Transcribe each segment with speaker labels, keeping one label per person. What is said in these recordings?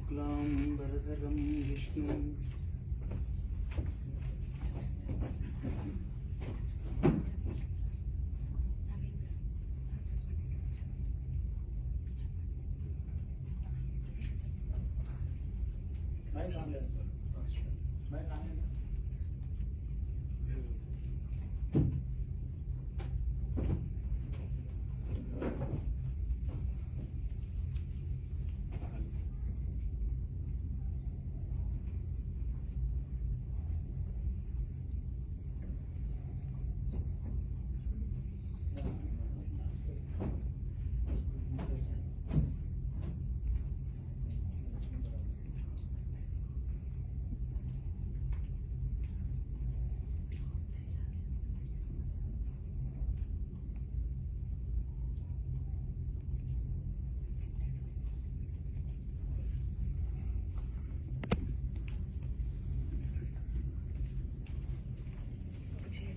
Speaker 1: शुक्लांबरधरं विष्णुं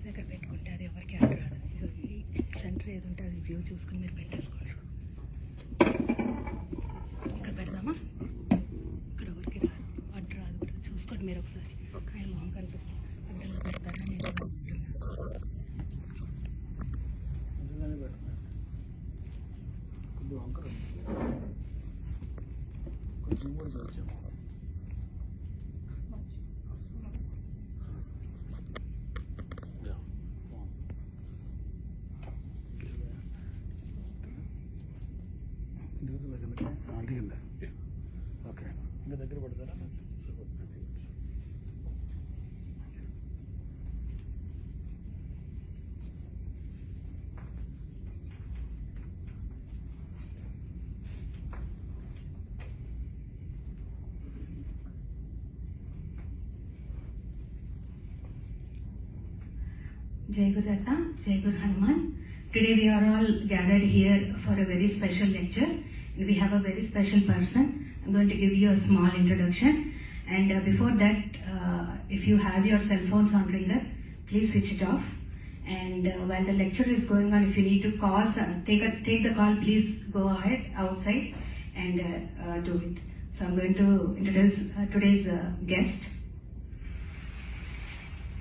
Speaker 2: దగ్గర పెట్టుకుంటే అది ఎవరికి అక్కడ రాదు. సెంటర్ ఏది ఉంటే అది వ్యూ చూసుకుని మీరు పెట్టేసుకోవచ్చు. ఇక్కడ పెడదామా? ఇక్కడ ఎవరికి రాదు, అడ్డు రాదు కూడా చూసుకోండి మీరు ఒకసారి. ఆయన మొహం కనిపిస్తుంది అంటే పెడతారని నేను
Speaker 1: దిగిందా? ఓకే, ఇంకా దగ్గర పడతారా?
Speaker 2: Jai Guru Datta, Jai Guru Hanuman. Today we are all gathered here for a very special lecture. And we have a very special person. I'm going to give you a small introduction. And before that, if you have your cell phones on ringer, please switch it off. And while the lecture is going on, if you need to call, take the call, please go ahead outside and do it. So I'm going to introduce today's guest.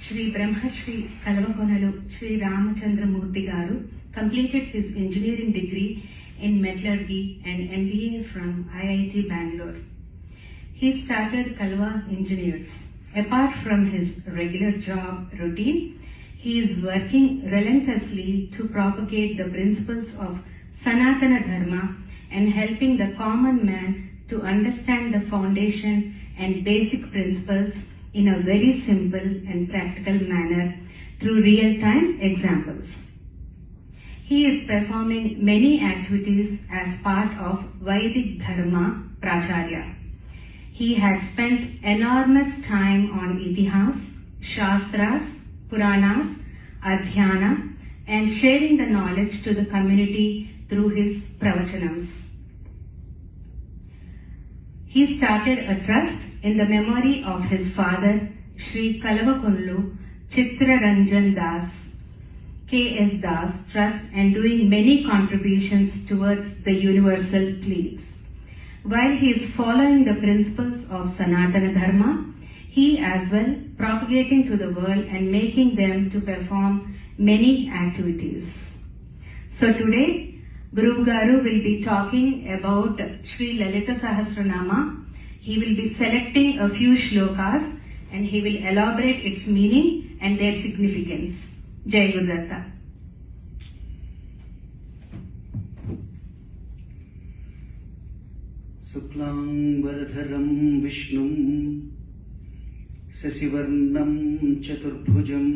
Speaker 2: Shri Brahmashri Kalavakonalu Shri Ramachandra Murthy Garu completed his engineering degree in metallurgy and MBA from IIT Bangalore. He started Kalva Engineers. Apart from his regular job routine, he is working relentlessly to propagate the principles of Sanatana Dharma and helping the common man to understand the foundation and basic principles in a very simple and practical manner through real-time examples. He is performing many activities as part of Vedic Dharma Pracharya. He has spent enormous time on Itihas, Shastras, Puranas, Adhyana, and sharing the knowledge to the community through his pravachanams. He started a trust in the memory of his father, Shri Kalavakonlu Chitraranjan Das, K.S. Das Trust, and doing many contributions towards the universal pleas. While he is following the principles of Sanatana Dharma, he as well propagating to the world and making them to perform many activities. So today, Guru Garu will be talking about Shri Lalita Sahasranama. He will be selecting a few shlokas and he will elaborate its meaning and their significance. Jai Guru Datta.
Speaker 1: शुक्लांबरधरं विष्णुं शशिवर्णं चतुर्भुजं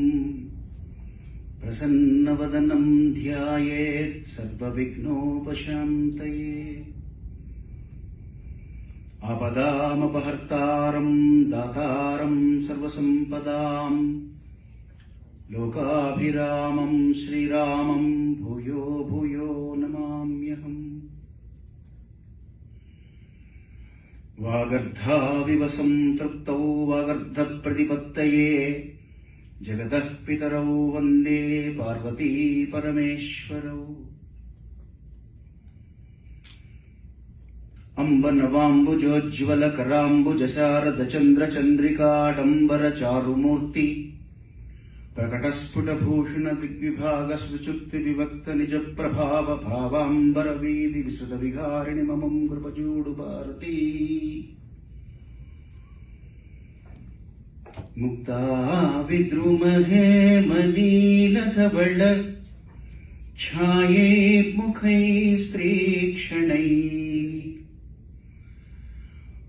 Speaker 1: प्रसन्नवदनं ध्यायेत् सर्वविघ्नोपशान्तये। आपदामपहर्तारं दातारं सर्वसम्पदां लोकाभिरामं श्रीरामं भूयो भूयो नमाम्यहम्। वागर्धाविव संतृप्तौ वागर्धप्रतिपत्तये जगतः पितरौ वन्दे पार्वती परमेश्वरौ। అంబ నవాంబుజోజ్వల కరాంబుజశారద చంద్ర చంద్రికాడంబర చారుమూర్తి ప్రకటస్ఫుటభూషణ దిగ్విభాగ సుచుక్తి వివక్త నిజ ప్రభావ భావాంబర వీధి విశ్రుత విహారిణి మమం కృపజూడు భారతీ ముక్తా విద్రుమహే మనీలధవళ ఛాయేర్ముఖైస్త్రీక్షణై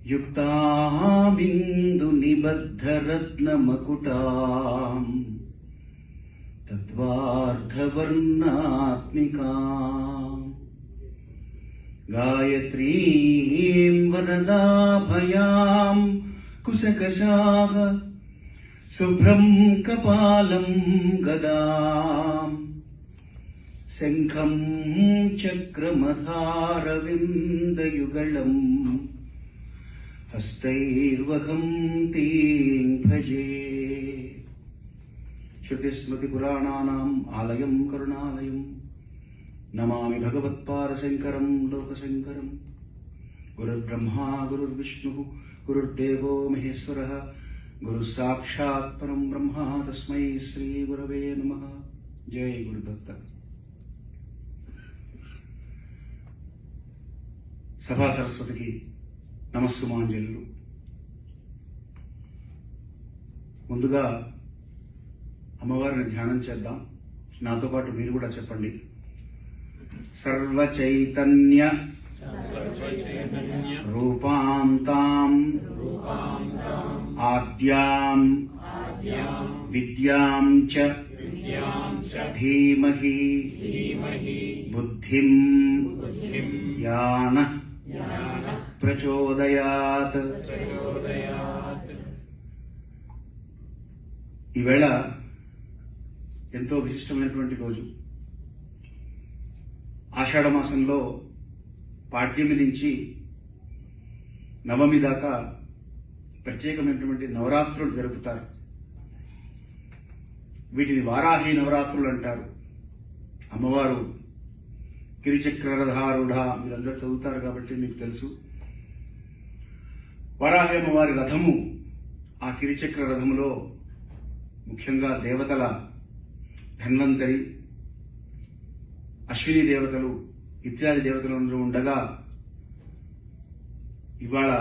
Speaker 1: యుక్తామిందు నిబద్ధరత్నమకుటాం తద్వార్ధవర్ణాత్మికాం గాయత్రీం వరదాభయాం కుశకశాః శుభ్రం కపాలం గదాం శంఖం చక్రమధారవిందయుగళం హస్తైర్వహం తీం భజే. శృతిస్మృతిపురాణానాం ఆలయం కరుణాలయం నమామి భగవత్పాదశంకరం లోకశంకరం. గురుర్బ్రహ్మా గురుర్విష్ణుః గురుర్దేవో మహేశ్వరः గురుః సాక్షాత్ పరం బ్రహ్మ తస్మై శ్రీ గురవే నమః. జై గురుదత్త. సభా సరస్వతికి నమస్సుమాంజలు. ముందుగా అమ్మవారిని ధ్యానం చేద్దాం. నాతో పాటు మీరు కూడా చెప్పండి. సర్వ చైతన్య రూపాం తాం ఆద్యాం విద్యాం చ ధీమహి బుద్ధిం యానః ప్రచోదయాత్. ఈవేళ ఎంతో విశిష్టమైనటువంటి రోజు. ఆషాఢ మాసంలో పాడ్యమి నుంచి నవమి దాకా ప్రత్యేకమైనటువంటి నవరాత్రులు జరుపుతారు. వీటిని వారాహి నవరాత్రులు అంటారు. అమ్మవారు గిరిచక్రరథారూఢ, మీరందరూ చదువుతారు కాబట్టి మీకు తెలుసు. వరాహి అమ్మవారి రథము, ఆ గిరిచక్ర రథములో ముఖ్యంగా దేవతల ధన్వంతరి, అశ్విని దేవతలు ఇత్యాది దేవతలందరూ ఉండగా ఇవాళ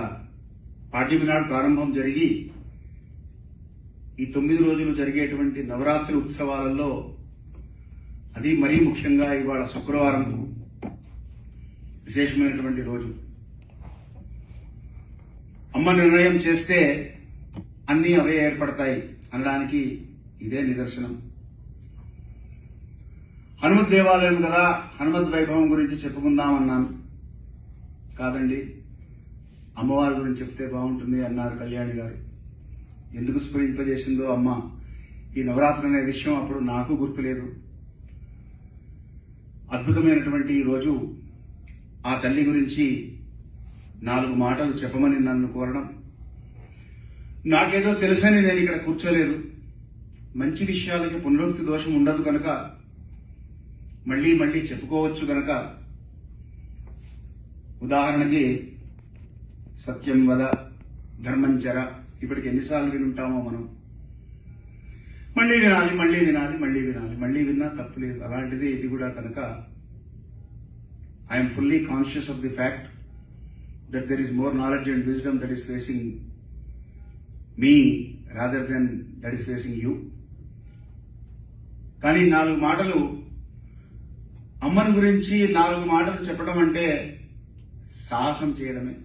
Speaker 1: పాడ్యమి నాడు ప్రారంభం జరిగి ఈ 9 రోజులు జరిగేటువంటి నవరాత్రి ఉత్సవాలలో అది మరీ ముఖ్యంగా ఇవాళ శుక్రవారం విశేషమైనటువంటి రోజు. అమ్మ నిర్ణయం చేస్తే అన్నీ అవే ఏర్పడతాయి అనడానికి ఇదే నిదర్శనం. హనుమత్ దేవాలయం కదా, హనుమత్ వైభవం గురించి చెప్పుకుందామన్నాను. కాదండి, అమ్మవారి గురించి చెప్తే బాగుంటుంది అన్నారు కళ్యాణి గారు. ఎందుకు స్ఫురింపజేసిందో అమ్మ ఈ నవరాత్రి అనే విషయం అప్పుడు నాకు గుర్తులేదు. అద్భుతమైనటువంటి ఈ రోజు ఆ తల్లి గురించి 4 మాటలు చెప్పమని నన్ను కోరడం. నాకేదో తెలుసని నేను ఇక్కడ కూర్చోలేదు. మంచి విషయాలకి పునరుక్తి దోషం ఉండదు కనుక మళ్ళీ మళ్ళీ చెప్పుకోవచ్చు కనుక, ఉదాహరణకి సత్యం వద ధర్మంచర ఇప్పటికి ఎన్నిసార్లు వినుంటామో మనం. మళ్ళీ వినాలి, మళ్ళీ వినాలి, మళ్ళీ వినాలి, మళ్ళీ విన్నా తప్పులేదు. అలాంటిది ఇది కూడా కనుక I'm fully conscious of the fact that there is more knowledge and wisdom that is facing me rather than that is facing you. కానీ 4 మాటలు అమ్మని గురించి 4 మాటలు చెప్పడం అంటే సాహసం చేయడమే.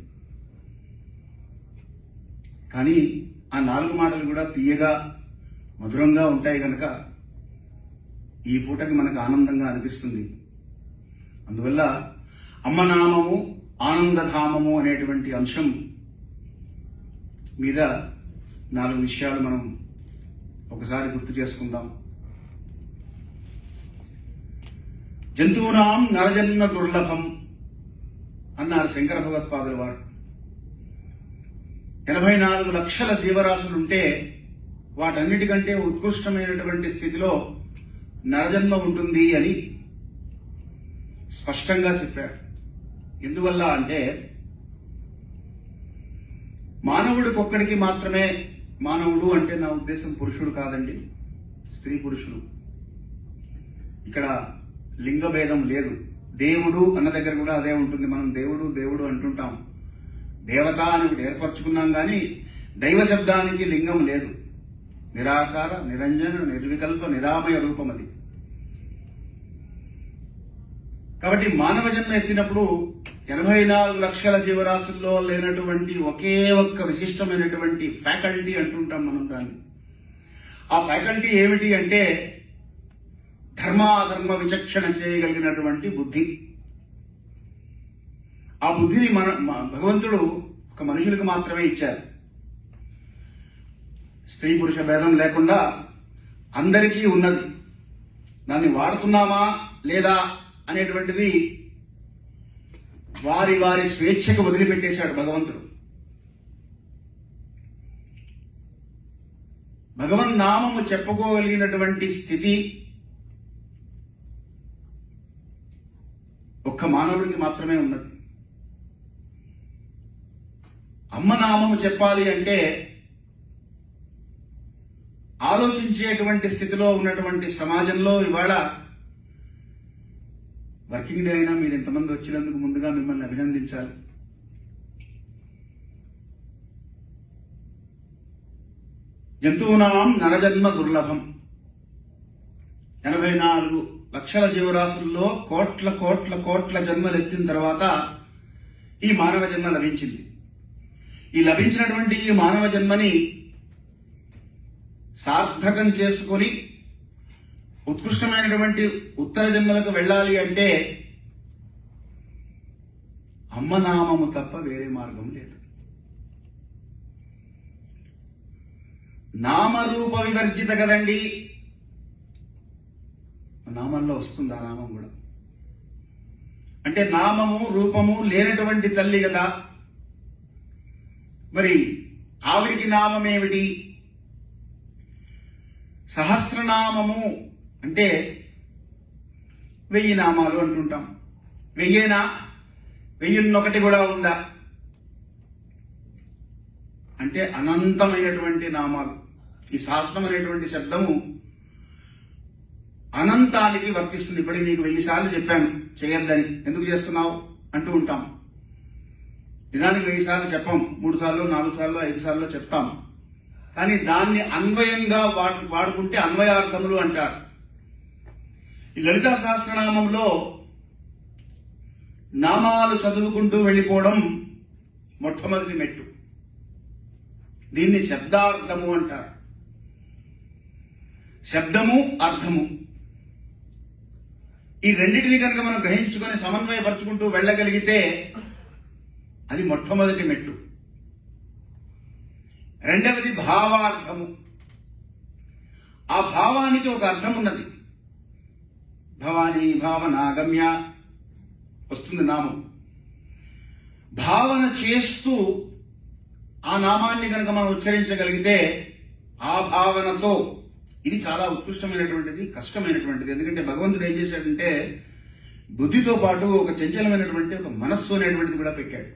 Speaker 1: కానీ ఆ 4 మాటలు కూడా తీయగా మధురంగా ఉంటాయి కనుక ఈ పూటకి మనకు ఆనందంగా అనిపిస్తుంది. అందువల్ల అమ్మ నామము ఆనందధామము అనేటువంటి అంశం మీద 4 విషయాలు మనం ఒకసారి గుర్తు చేసుకుందాం. జంతువునాం నరజన్మ దుర్లభం అన్నారు శంకర భగవత్పాదుల వారు. 84 లక్షల జీవరాశులుంటే వాటన్నిటికంటే ఉత్కృష్టమైనటువంటి స్థితిలో నరజన్మ ఉంటుంది అని స్పష్టంగా చెప్పారు. ఎందువల్ల అంటే మానవుడికొక్కడికి మాత్రమే, మానవుడు అంటే నా ఉద్దేశం పురుషుడు కాదండి, స్త్రీ పురుషుడు. ఇక్కడ లింగ భేదం లేదు. దేవుడు అన్న దగ్గర కూడా అదే ఉంటుంది. మనం దేవుడు దేవుడు అంటుంటాం, దేవత అని ఒకటి ఏర్పరచుకున్నాం, కానీ దైవ శబ్దానికి లింగం లేదు. నిరాకార, నిరంజన, నిర్వికల్ప, నిరామయ రూపం అది. కాబట్టి మానవ జన్మ ఎత్తినప్పుడు 84 లక్షల జీవరాశుల్లో లేనటువంటి ఒకే ఒక్క విశిష్టమైనటువంటి ఫ్యాకల్టీ అంటుంటాం మనం దాన్ని. ఆ ఫ్యాకల్టీ ఏమిటి అంటే ధర్మాధర్మ విచక్షణ చేయగలిగినటువంటి బుద్ధి. ఆ బుద్ధిని భగవంతుడు ఒక మనుషులకు మాత్రమే ఇచ్చారు. స్త్రీ పురుష భేదం లేకుండా అందరికీ ఉన్నది. దాన్ని వాడుతున్నామా లేదా అనేటువంటిది వారి వారి స్వేచ్ఛకు వదిలిపెట్టేశాడు భగవంతుడు. భగవన్నామము చెప్పుకోగలిగినటువంటి స్థితి ఒక్క మానవుడికి మాత్రమే ఉన్నది. అమ్మ నామము చెప్పాలి అంటే ఆలోచించేటువంటి స్థితిలో ఉన్నటువంటి సమాజంలో ఇవాళ వర్కింగ్ డే అయినా మీరు ఇంతమంది వచ్చినందుకు ముందుగా మిమ్మల్ని అభినందించాలి. జంతువునాం నరజన్మ దుర్లభం. 84 లక్షల జీవరాశుల్లో కోట్ల కోట్ల కోట్ల జన్మలు ఎత్తిన తర్వాత ఈ మానవ జన్మ లభించింది. ఈ లభించినటువంటి ఈ మానవ జన్మని సార్థకం చేసుకొని ఉత్కృష్టమైనటువంటి ఉత్తర జన్మలకు వెళ్ళాలి అంటే అమ్మనామము తప్ప వేరే మార్గం లేదు. నామరూప వివర్జిత కదండి. నామంలో వస్తుంది ఆ నామం కూడా. అంటే నామము రూపము లేనటువంటి తల్లి కదా. మరి ఆవిడికి నామం ఏమిటి? సహస్రనామము అంటే 1000 నామాలు అంటుంటాం. 1000 1001 కూడా ఉందా అంటే అనంతమైనటువంటి నామాలు. ఈ సహస్రం అనేటువంటి శబ్దము అనంతానికి వర్తిస్తుంది. ఇప్పుడు నీకు 1000 సార్లు చెప్పాను చేయొద్దని, ఎందుకు చేస్తున్నావు అంటూ ఉంటాం. నిజానికి 1000 సార్లు చెప్పాం, 3 సార్లు 4 సార్లు 5 సార్లు చెప్తాం. కానీ దాన్ని అన్వయంగా వాడుకుంటే అన్వయార్థములు అంటారు. ఈ లలితా సహస్రనామంలో నామాలు చదువుకుంటూ వెళ్ళిపోవడం మొట్టమొదటి మెట్టు. దీన్ని శబ్దార్థము అంటారు. శబ్దము అర్థము ఈ రెండింటిని కనుక మనం గ్రహించుకొని సమన్వయపరుచుకుంటూ వెళ్ళగలిగితే అది మొట్టమొదటి మెట్టు. రెండవది భావార్థము. ఆ భావానికి ఒక అర్థం ఉన్నది. భవానీ భావనాగమ్య వస్తుంది నామం. భావన చేస్తూ ఆ నామాన్ని కనుక మనం ఉచ్చరించగలిగితే ఆ భావనతో, ఇది చాలా ఉత్కృష్టమైనటువంటిది, కష్టమైనటువంటిది. ఎందుకంటే భగవంతుడు ఏం చేశాడంటే బుద్ధితో పాటు ఒక చంచలమైనటువంటి ఒక మనస్సు అనేటువంటిది కూడా పెట్టాడు.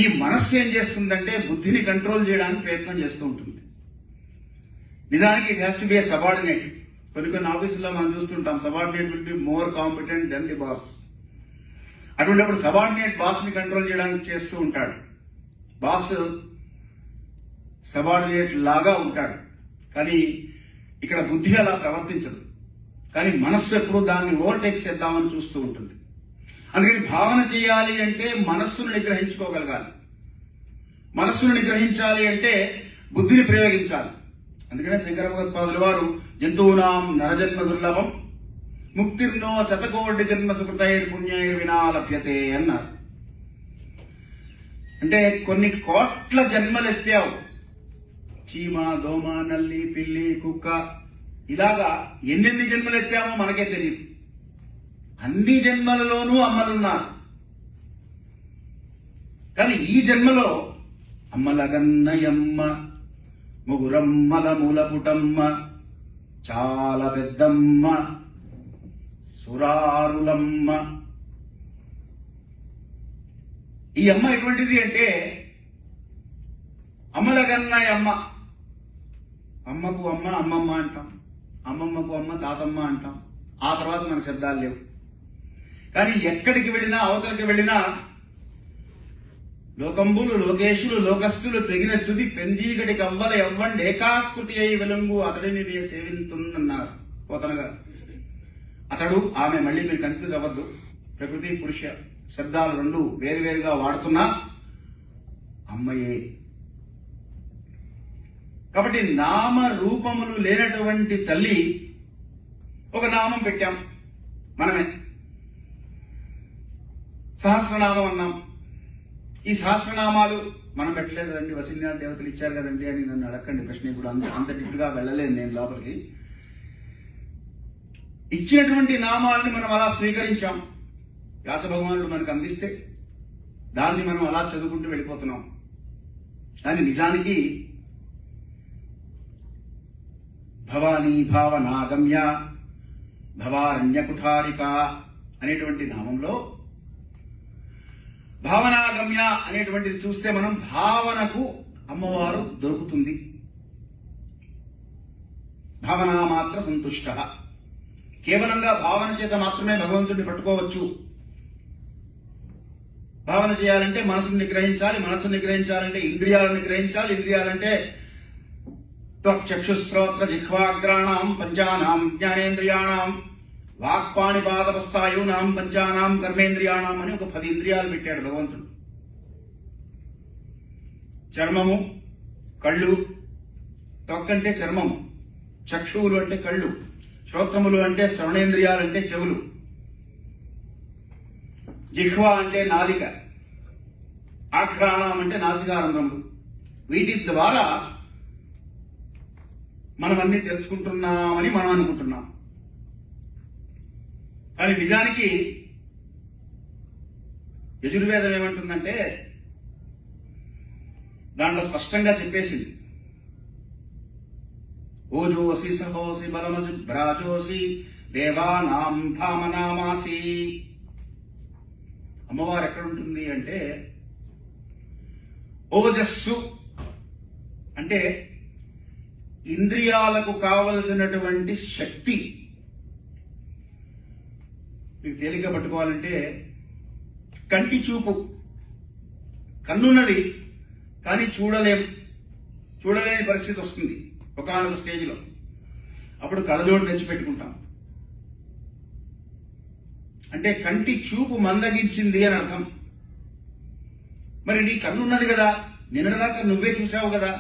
Speaker 1: ఈ మనస్సు ఏం చేస్తుందంటే బుద్ధిని కంట్రోల్ చేయడానికి ప్రయత్నం చేస్తూ ఉంటుంది. నిజానికి it has to be a subordinate. కొన్ని ఆఫీసుల్లో మనం చూస్తుంటాం, subordinate will be more competent then the boss. అటువంటిప్పుడు సబార్డినేట్ బాస్ ని కంట్రోల్ చేయడానికి చేస్తూ ఉంటాడు. బాస్ సబార్డినేట్ లాగా ఉంటాడు, కానీ ఇక్కడ బుద్ధి అలా ప్రవర్తించదు. కానీ మనస్సు ఎప్పుడు దాన్ని ఓవర్టేక్ చేద్దామని చూస్తూ ఉంటుంది. అందుకని భావన చేయాలి అంటే మనస్సును నిగ్రహించుకోగలగాలి. మనస్సును నిగ్రహించాలి అంటే బుద్ధిని ప్రయోగించాలి. అందుకనే శంకర భగవత్పాదుల వారు జంతువునాం నరజన్మ దుర్లభం ముక్తిర్నో శతకోటి జన్మ సుకృతైర్ పుణ్యైర్ వినా లభ్యతే అన్నారు. అంటే కొన్ని కోట్ల జన్మలు ఎత్తావు, చీమ, దోమ, నల్లి, పిల్లి, కుక్క, ఇలాగా ఎన్నెన్ని జన్మలు ఎత్తామో మనకే తెలియదు. అన్ని జన్మలలోనూ అమ్మలున్నారు. కానీ ఈ జన్మలో అమ్మలగన్నయమ్మ, ముగురమ్మల మూలపుటమ్మ, చాలా పెద్దమ్మ, సురారులమ్మ. ఈ అమ్మ ఎటువంటిది అంటే అమ్మల కన్నా అమ్మ, అమ్మకు అమ్మ అమ్మమ్మ అంటాం, అమ్మమ్మకు అమ్మ తాతమ్మ అంటాం. ఆ తర్వాత మనకు శబ్దాలు లేవు. కానీ ఎక్కడికి వెళ్ళినా, అవతలికి వెళ్ళినా లోకంబులు లోకేశులు లోకస్తులు తెగిన తుది పెంజీగడి కవ్వల ఎవ్వండి ఏకాకృతి అయి వెలుంగు అతడిని సేవింతున్నారు పోతన గారు. అతడు ఆమె, మళ్ళీ మీరు కన్ఫ్యూజ్ అవ్వద్దు. ప్రకృతి పురుష శబ్దాలు రెండు వేరువేరుగా వాడుతున్నా అమ్మయే. కాబట్టి నామ రూపములు లేనటువంటి తల్లి ఒక నామం పెట్టాం మనమే, సహస్రనామం అన్నాం. ఈ సహస్రనామాలు మనం పెట్టలేదు కదండి, వసిన్యాల దేవతలు ఇచ్చారు కదండి అని నన్ను అడగండి ప్రశ్న. ఇప్పుడు అంత డిప్గా వెళ్ళలేదు నేను లోపలికి. ఇచ్చినటువంటి నామాలని మనం అలా స్వీకరించాం. వ్యాస భగవానుడు మనకు అందిస్తే దాన్ని మనం అలా చదువుకుంటూ వెళ్ళిపోతున్నాం. కానీ నిజానికి భవానీ భావనాగమ్య భవారణ్యకుఠారిక అనేటువంటి నామంలో భావనాగమ్య అనేటువంటిది చూస్తే మనం భావనకు అమ్మవారు దొరుకుతుంది. భావన మాత్ర సంతుష్ట, కేవలంగా భావన చేత మాత్రమే భగవంతుడిని పట్టుకోవచ్చు. భావన చేయాలంటే మనసును నిగ్రహించాలి, మనసును నిగ్రహించాలంటే ఇంద్రియాలను నిగ్రహించాలి, ఇంద్రియాలంటే చక్షుశ్రోత్ర జిహ్వాగ్రాణం పంచానాం జ్ఞానేంద్రియాణం వాక్పాణిపాదపస్థాయూనాం పంచానాం కర్మేంద్రియాణం అని ఒక 10 ఇంద్రియాలు పెట్టాడు భగవంతుడు. చర్మము, కళ్ళు, త్వక్కంటే చర్మము, చక్షువులు అంటే కళ్ళు, శ్రోత్రములు అంటే శ్రవణేంద్రియాలంటే చెవులు, జిహ్వ అంటే నాలిక, ఆఘ్రాణం అంటే నాసికారంధ్రములు. వీటి ద్వారా మనం అన్ని తెలుసుకుంటున్నామని మనం అనుకుంటున్నాం. కానీ నిజానికి యజుర్వేదం ఏమంటుందంటే దాంట్లో స్పష్టంగా చెప్పేసింది, ఓజోసి సహోసి బలమసి భ్రాజోసి దేవానాం ధామనామాసి. అమ్మవారు ఎక్కడుంటుంది అంటే ఓజస్సు అంటే ఇంద్రియాలకు కావలసినటువంటి శక్తి. మీకు తేలిక పట్టుకోవాలంటే కంటి చూపు, కన్నున్నది కానీ చూడలేని పరిస్థితి వస్తుంది ఒకనొక స్టేజ్లో. అప్పుడు కళ్ళజోడు తెచ్చిపెట్టుకుంటాం. అంటే కంటి చూపు మందగించింది అని అర్థం. మరి నీ కన్నున్నది కదా, నిన్నదాకా నువ్వే చూసావు కదా,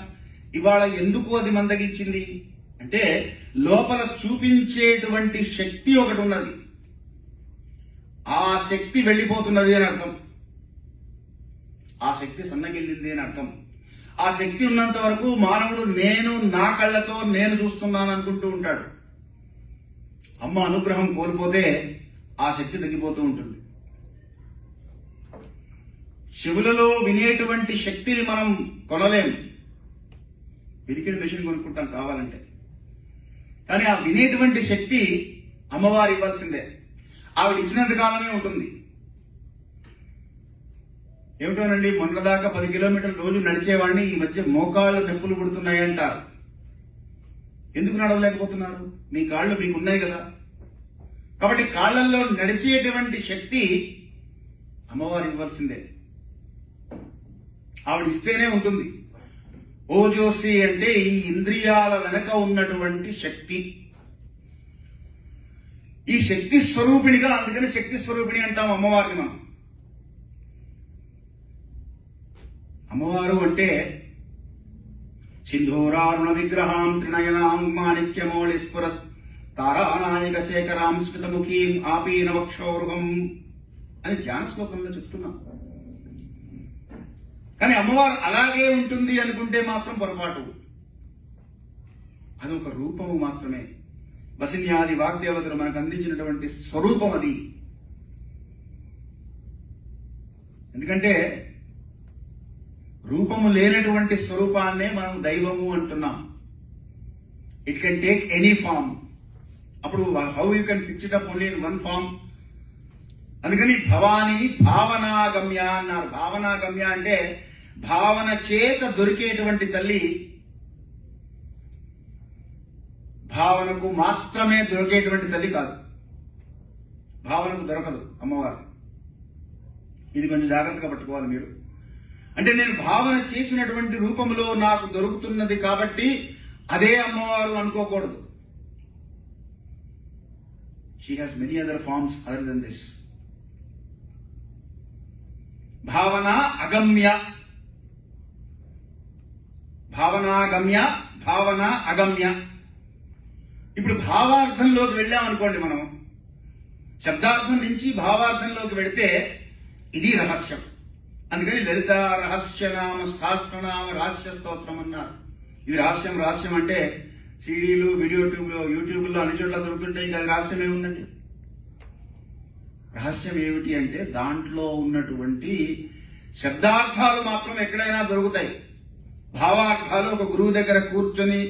Speaker 1: ఇవాళ ఎందుకు అది మందగించింది అంటే లోపల చూపించేటువంటి శక్తి ఒకటి ఉన్నది, ఆ శక్తి వెళ్ళిపోతున్నది అని అర్థం. ఆ శక్తి సన్నగిల్లింది అని అర్థం. ఆ శక్తి ఉన్నంత వరకు మానవుడు నేను నా కళ్ళతో నేను చూస్తున్నాను అనుకుంటూ ఉంటాడు. అమ్మ అనుగ్రహం కోల్పోతే ఆ శక్తి తగ్గిపోతూ ఉంటుంది. చెవులలో వినేటువంటి శక్తిని మనం కొనలేము, వినికిడి మెషిన్ కొనుక్కుంటాం కావాలంటే. కానీ ఆ వినేటువంటి శక్తి అమ్మవారు ఇవ్వాల్సిందే. ఆవిడ ఇచ్చినంత కాలమే ఉంటుంది. ఏమిటోనండి, మొన్నదాకా 10 కిలోమీటర్లు రోజు నడిచేవాడిని ఈ మధ్య మోకాళ్ళు నొప్పులు పుడుతున్నాయి అంటారు. ఎందుకు నడవలేకపోతున్నారు? మీ కాళ్ళు మీకున్నాయి కదా. కాబట్టి కాళ్ళల్లో నడిచేటువంటి శక్తి అమ్మవారు ఇవ్వాల్సిందే. ఆవిడ ఇస్తేనే ఉంటుంది. ఓజోసి అంటే ఈ ఇంద్రియాల వెనక ఉన్నటువంటి శక్తి. ఈ శక్తి స్వరూపిణిగా, అందుకని శక్తి స్వరూపిణి అంటాం అమ్మవారిని మనం. అమ్మవారు అంటే సింధూరారుణ విగ్రహాం త్రినయనాం మాణిక్యమౌళి స్ఫురత్ తారానాయక శేఖరాం స్మితముఖీం ఆపీనవక్షోరుహం అని ధ్యాన శ్లోకంలో చెప్తున్నాం. కానీ అమ్మవారు అలాగే ఉంటుంది అనుకుంటే మాత్రం పొరపాటు. అదొక రూపము మాత్రమే. వసిన్యాది వాగ్దేవతలు మనకు అందించినటువంటి స్వరూపం అది. ఎందుకంటే రూపము లేనటువంటి స్వరూపాన్నే మనం దైవము అంటున్నాం. It can take any form. అప్పుడు how you can fix it up only in one form. అందుకని భవానీ భావనాగమ్య అన్నారు. భావనాగమ్య అంటే భావన చేత దొరికేటువంటి తల్లి భావనకు మాత్రమే దొరికేటువంటి తల్లి కాదు. భావనకు దొరకదు అమ్మవారు. ఇది కొంచెం జాగ్రత్తగా పట్టుకోవాలి మీరు. అంటే నేను భావన చేసినటువంటి రూపంలో నాకు దొరుకుతున్నది కాబట్టి అదే అమ్మవారు అనుకోకూడదు. She has many other forms other than this. భావన అగమ్య, భావనాగమ్య, భావన అగమ్య. ఇప్పుడు భావార్థంలోకి వెళ్ళామనుకోండి, మనం శబ్దార్థం నుంచి భావార్థంలోకి వెళితే ఇది రహస్యం. అందుకని లలిత రహస్యనామ సహస్రనామ రహస్య స్తోత్రం అన్నారు. ఇది రహస్యం. రహస్యం అంటే సీడీలు, వీడియో యూట్యూబ్లో అన్ని చోట్ల దొరుకుతుంటాయి. ఇంకా రహస్యం ఏముందండి? రహస్యం ఏమిటి అంటే దాంట్లో ఉన్నటువంటి శబ్దార్థాలు మాత్రం ఎక్కడైనా దొరుకుతాయి. భావార్థాలు ఒక గురువు దగ్గర కూర్చొని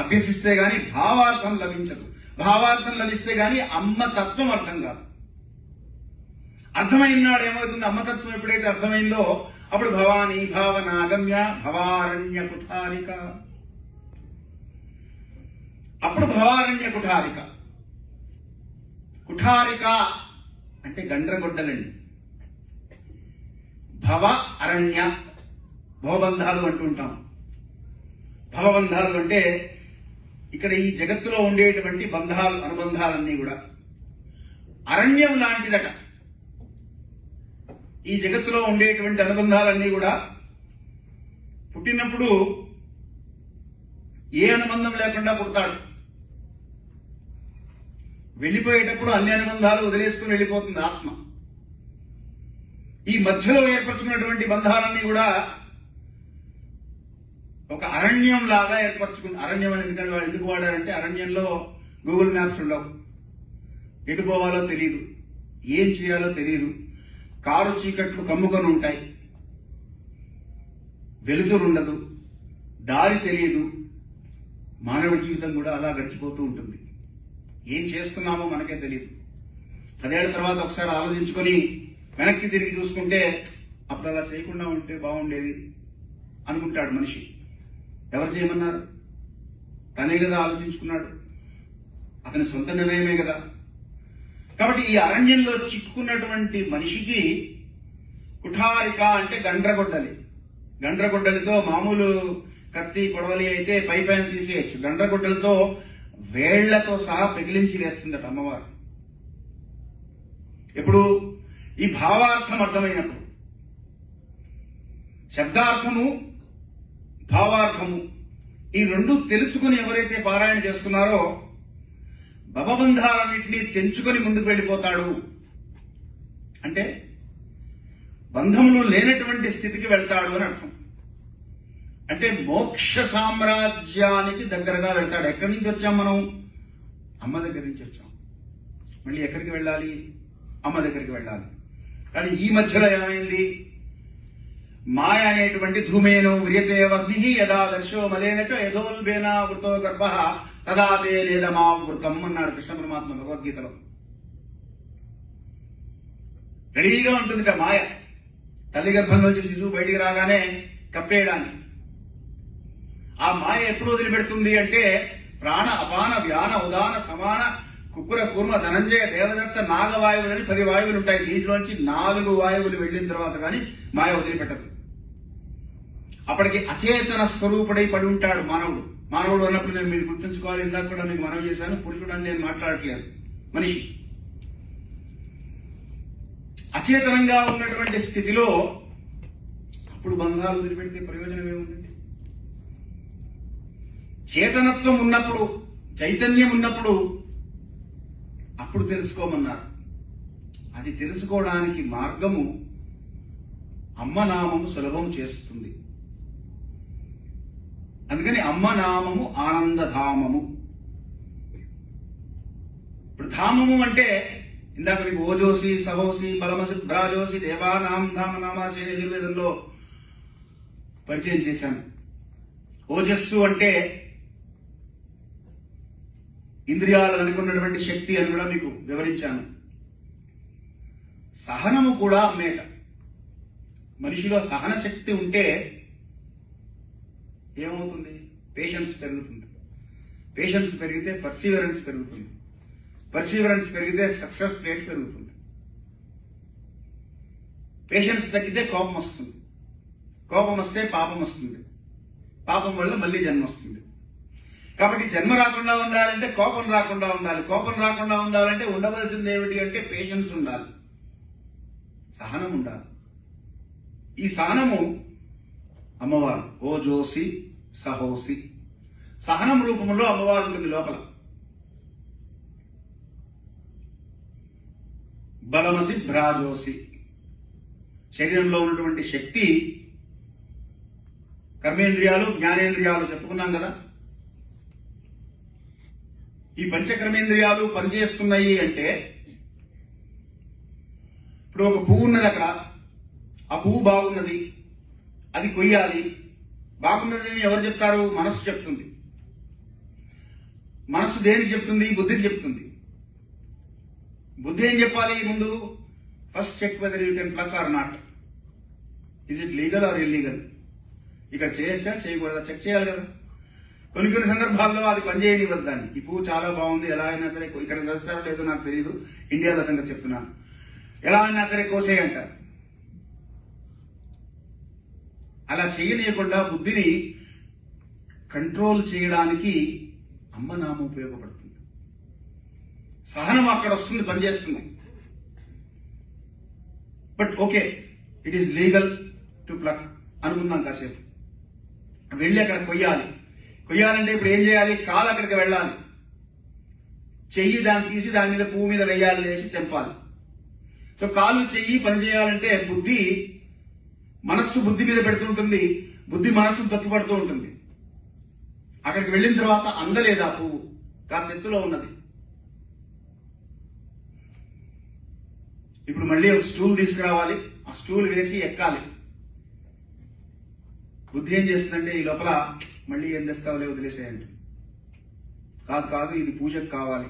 Speaker 1: అభ్యసిస్తే గాని భావార్థం లభించదు. భావార్థం లభిస్తే గాని అమ్మ తత్వం అర్థం కాదు. అర్థమైన నాడు ఏమవుతుంది? అమ్మతత్వం ఎప్పుడైతే అర్థమైందో అప్పుడు భవానీ భావన అగమ్య భవారణ్య కుఠారిక. అప్పుడు భవారణ్య కుఠారిక. కుఠారిక అంటే గండ్రగొడ్డలండి. భవ అరణ్య, భవబంధాలు అంటుంటాం. భవబంధాలు అంటే ఇక్కడ ఈ జగత్తులో ఉండేటువంటి బంధాలు, అనుబంధాలన్నీ కూడా అరణ్యం లాంటిదట. ఈ జగత్తులో ఉండేటువంటి అనుబంధాలన్నీ కూడా పుట్టినప్పుడు ఏ అనుబంధం లేకుండా పుడతాడు. వెళ్ళిపోయేటప్పుడు అన్ని అనుబంధాలు వదిలేసుకుని వెళ్ళిపోతుంది ఆత్మ. ఈ మధ్యలో ఏర్పరచుకున్నటువంటి బంధాలన్నీ కూడా ఒక అరణ్యం లాగా ఏర్పరచుకుంది. అరణ్యం అని ఎందుకంటే వాడు ఎందుకు వాడారంటే అరణ్యంలో గూగుల్ మ్యాప్స్ ఉండవు, ఎటు పోవాలో తెలియదు, ఏం చేయాలో తెలియదు, కారు చీకట్లు కమ్ముకొని ఉంటాయి, వెలుతురు ఉండదు, దారి తెలియదు. మానవ జీవితం కూడా అలా గడిచిపోతూ ఉంటుంది. ఏం చేస్తున్నామో మనకే తెలియదు. 10 ఏళ్ల తర్వాత ఒకసారి ఆలోచించుకొని వెనక్కి తిరిగి చూసుకుంటే అప్పుడు అలా చేయకుండా ఉంటే బాగుండేది అనుకుంటాడు మనిషి. ఎవరు చేయమన్నారు? తనే కదా ఆలోచించుకున్నాడు, అతని సొంత నిర్ణయమే కదా. కాబట్టి ఈ అరణ్యంలో చిక్కుకున్నటువంటి మనిషికి కుఠారిక అంటే గండ్రగొడ్డలి. గండ్రగొడ్డలితో మామూలు కత్తి కొడవలి అయితే పైన తీసేయచ్చు. గండ్రగొడ్డలతో వేళ్లతో సహా పెగిలించి వేస్తుందట అమ్మవారు. ఎప్పుడు? ఈ భావార్థం అర్థమైనప్పుడు. శబ్దార్థము, భావార్థము ఈ రెండు తెలుసుకుని ఎవరైతే పారాయణ చేస్తున్నారో భవబంధాలన్నింటినీ తెంచుకొని ముందుకు వెళ్ళిపోతాడు. అంటే బంధములు లేనటువంటి స్థితికి వెళ్తాడు అని అర్థం. అంటే మోక్ష సామ్రాజ్యానికి దగ్గరగా వెళ్తాడు. ఎక్కడి నుంచి వచ్చాం మనం? అమ్మ దగ్గర నుంచి వచ్చాం. మళ్ళీ ఎక్కడికి వెళ్ళాలి? అమ్మ దగ్గరికి వెళ్ళాలి. కానీ ఈ మధ్యలో ఏమైంది? మాయ అనేటువంటి ధూమేనో వ్రియతే అగ్ని యదా దర్శో మలేనచ యథోల్బేనా వృతో గర్భ తదా తే లేదమా వృతం అన్నాడు కృష్ణ పరమాత్మ భగవద్గీతలో. రెడీగా ఉంటుందిట మాయ. తల్లి గర్భం నుంచి శిశువు బయటికి రాగానే కప్పేయడానికి. ఆ మాయ ఎప్పుడు వదిలిపెడుతుంది అంటే ప్రాణ అపాన వ్యాన ఉదాన సమాన కుక్కుర కూర్మ ధనంజయ దేవదత్త నాగవాయువులని 10 వాయువులు ఉంటాయి. దీంట్లోంచి 4 వాయువులు వెళ్ళిన తర్వాత కానీ మాయ వదిలిపెట్టదు. అప్పటికి అచేతన స్వరూపుడై పడి ఉంటాడు మానవుడు. మానవుడు అన్నప్పుడు నేను మీరు గుర్తుంచుకోవాలి, ఇందాక కూడా మీకు మనవి చేశాను, పురుషుడు అని నేను మాట్లాడట్లేదు. మనిషి అచేతనంగా ఉన్నటువంటి స్థితిలో అప్పుడు బంధాలు వదిలిపెడితే ప్రయోజనం ఏముందండి? చేతనత్వం ఉన్నప్పుడు, చైతన్యం ఉన్నప్పుడు అప్పుడు తెలుసుకోమన్నారు. అది తెలుసుకోవడానికి మార్గము అమ్మ నామము సులభం చేస్తుంది. అందుకని అమ్మ నామము ఆనందధామము. ఇప్పుడు ధామము అంటే ఇందాక మీకు ఓజోసి సహోసి బలమసి భ్రాజోసి దేవానాం ధామ నామాసి యజుర్వేదంలో పరిచయం చేశాను. ఓజస్సు అంటే ఇంద్రియాలు అనుకున్నటువంటి శక్తి అని కూడా మీకు వివరించాను. సహనము కూడా అమ్మేట. మనిషిలో సహన శక్తి ఉంటే ఏమవుతుంది? పేషెన్స్ పెరుగుతుంది. పేషెన్స్ పెరిగితే పర్సీవరెన్స్ పెరుగుతుంది. పర్సీవరెన్స్ పెరిగితే సక్సెస్ రేట్ పెరుగుతుంది. పేషెన్స్ తగ్గితే కోపం వస్తుంది. కోపం వస్తే పాపం వస్తుంది. పాపం వల్ల మళ్ళీ జన్మ వస్తుంది. కాబట్టి జన్మ రాకుండా ఉండాలంటే కోపం రాకుండా ఉండాలి. కోపం రాకుండా ఉండాలంటే ఉండవలసింది ఏమిటి అంటే పేషెన్స్ ఉండాలి, సహనం ఉండాలి. ఈ సహనము అమ్మవారు ఓజోసి సహోసి, సహనం రూపంలో అమ్మవారు ఉంటుంది లోపల. బలమసి భ్రాజోసి, శరీరంలో ఉన్నటువంటి శక్తి, కర్మేంద్రియాలు జ్ఞానేంద్రియాలు చెప్పుకున్నాం కదా. ఈ పంచకర్మేంద్రియాలు పనిచేస్తున్నాయి అంటే, ఇప్పుడు ఒక పువ్వు ఉన్నది అక్కడ, ఆ పువ్వు బాగున్నది, అది కొయ్యాలి. బాగున్నదని ఎవరు చెప్తారు? మనస్సు చెప్తుంది. మనస్సు దేనికి చెప్తుంది? బుద్ధికి చెప్తుంది. బుద్ధి ఏం చెప్పాలి? ముందు first check whether you can pluck or not, is it legal or illegal, ఇక్కడ చేయొచ్చా చేయకూడదా చెక్ చేయాలి కదా. కొన్ని సందర్భాల్లో అది పనిచేయనివ్వదు. దాన్ని ఈ పువ్వు చాలా బాగుంది, ఎలా అయినా సరే ఇక్కడ వేస్తారో లేదో నాకు తెలియదు, ఇండియాలో సంగతి చెప్తున్నాను, ఎలా అయినా సరే కోసేయంటారు. అలా చేయనీయకుండా బుద్ధిని కంట్రోల్ చేయడానికి అమ్మ నామం ఉపయోగపడుతుంది. సహనం అక్కడ వస్తుంది, పనిచేస్తుంది. But okay, it is legal to pluck అనుకుందాం కాసేపు. వెళ్ళి అక్కడ కొయ్యాలి. కొయ్యాలంటే ఇప్పుడు ఏం చేయాలి? కాలు అక్కడికి వెళ్ళాలి, చెయ్యి దాన్ని తీసి దాని మీద పువ్వు మీద వెయ్యాలి, వేసి చెంపాలి. సో కాలు చెయ్యి పని చేయాలంటే బుద్ధి మనస్సు బుద్ధి మీద పెడుతుంటుంది, బుద్ధి మనస్సు తొక్కుపడుతూ ఉంటుంది. అక్కడికి వెళ్ళిన తర్వాత అందలేదు ఆ పువ్వు, కాస్త ఎత్తులో ఉన్నది. ఇప్పుడు మళ్ళీ ఒక స్టూల్ తీసుకురావాలి, ఆ స్టూల్ వేసి ఎక్కాలి. బుద్ధి ఏం చేస్తుందంటే ఈ లోపల మళ్ళీ ఏం తెస్తావులే వదిలేసేయండి, కాదు ఇది పూజకు కావాలి,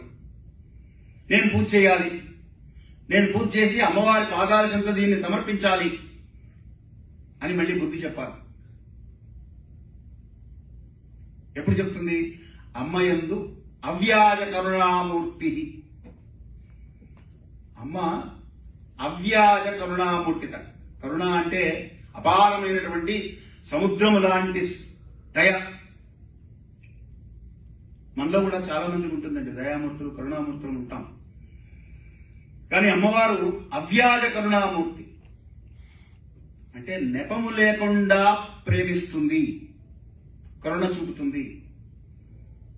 Speaker 1: నేను పూజ చేయాలి, నేను పూజ చేసి అమ్మవారి పాదాల చెంత దీన్ని సమర్పించాలి అని మళ్ళీ బుద్ధి చెప్పాలి. ఎప్పుడు చెప్తుంది? అమ్మయందు అవ్యాజ కరుణామూర్తి. అమ్మ అవ్యాజ కరుణామూర్తిత. కరుణ అంటే అపారమైనటువంటి సముద్రము లాంటి దయ. మనలో కూడా చాలా మందికి ఉంటుందండి దయామూర్తులు, కరుణామూర్తులు ఉంటాం. కానీ అమ్మవారు అవ్యాజ కరుణామూర్తి అంటే నెపము లేకుండా ప్రేమిస్తుంది, కరుణ చూపుతుంది.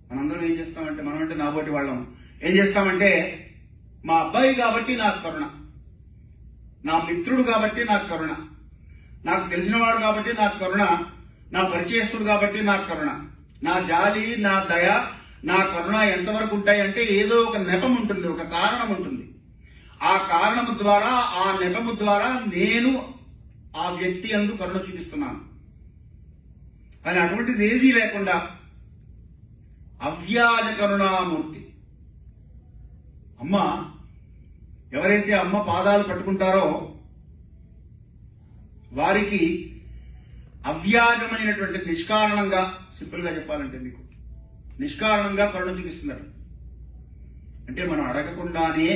Speaker 1: మనందరం ఏం చేస్తామంటే, మనం అంటే నాబోటి వాళ్ళం ఏం చేస్తామంటే, మా అబ్బాయి కాబట్టి నాకు కరుణ, నా మిత్రుడు కాబట్టి నాకు కరుణ, నాకు తెలిసినవాడు కాబట్టి నాకు కరుణ, నా పరిచయస్తుడు కాబట్టి నాకు కరుణ, నా జాలి, నా దయ, నా కరుణ ఎంతవరకు ఉంటాయి అంటే ఏదో ఒక నెపం ఉంటుంది, ఒక కారణం ఉంటుంది. ఆ కారణము ద్వారా, ఆ నెపము ద్వారా నేను ఆ వ్యక్తి యందు కరుణ చూపిస్తున్నాను. కానీ అటువంటిది ఏదీ లేకుండా అవ్యాజ కరుణామూర్తి అమ్మ. ఎవరైతే అమ్మ పాదాలు పట్టుకుంటారో వారికి అవ్యాజమైనటువంటి నిష్కారణంగా, సింపుల్ గా చెప్పాలంటే మీకు నిష్కారణంగా కరుణ చూపిస్తున్నారు. అంటే మనం అడగకుండానే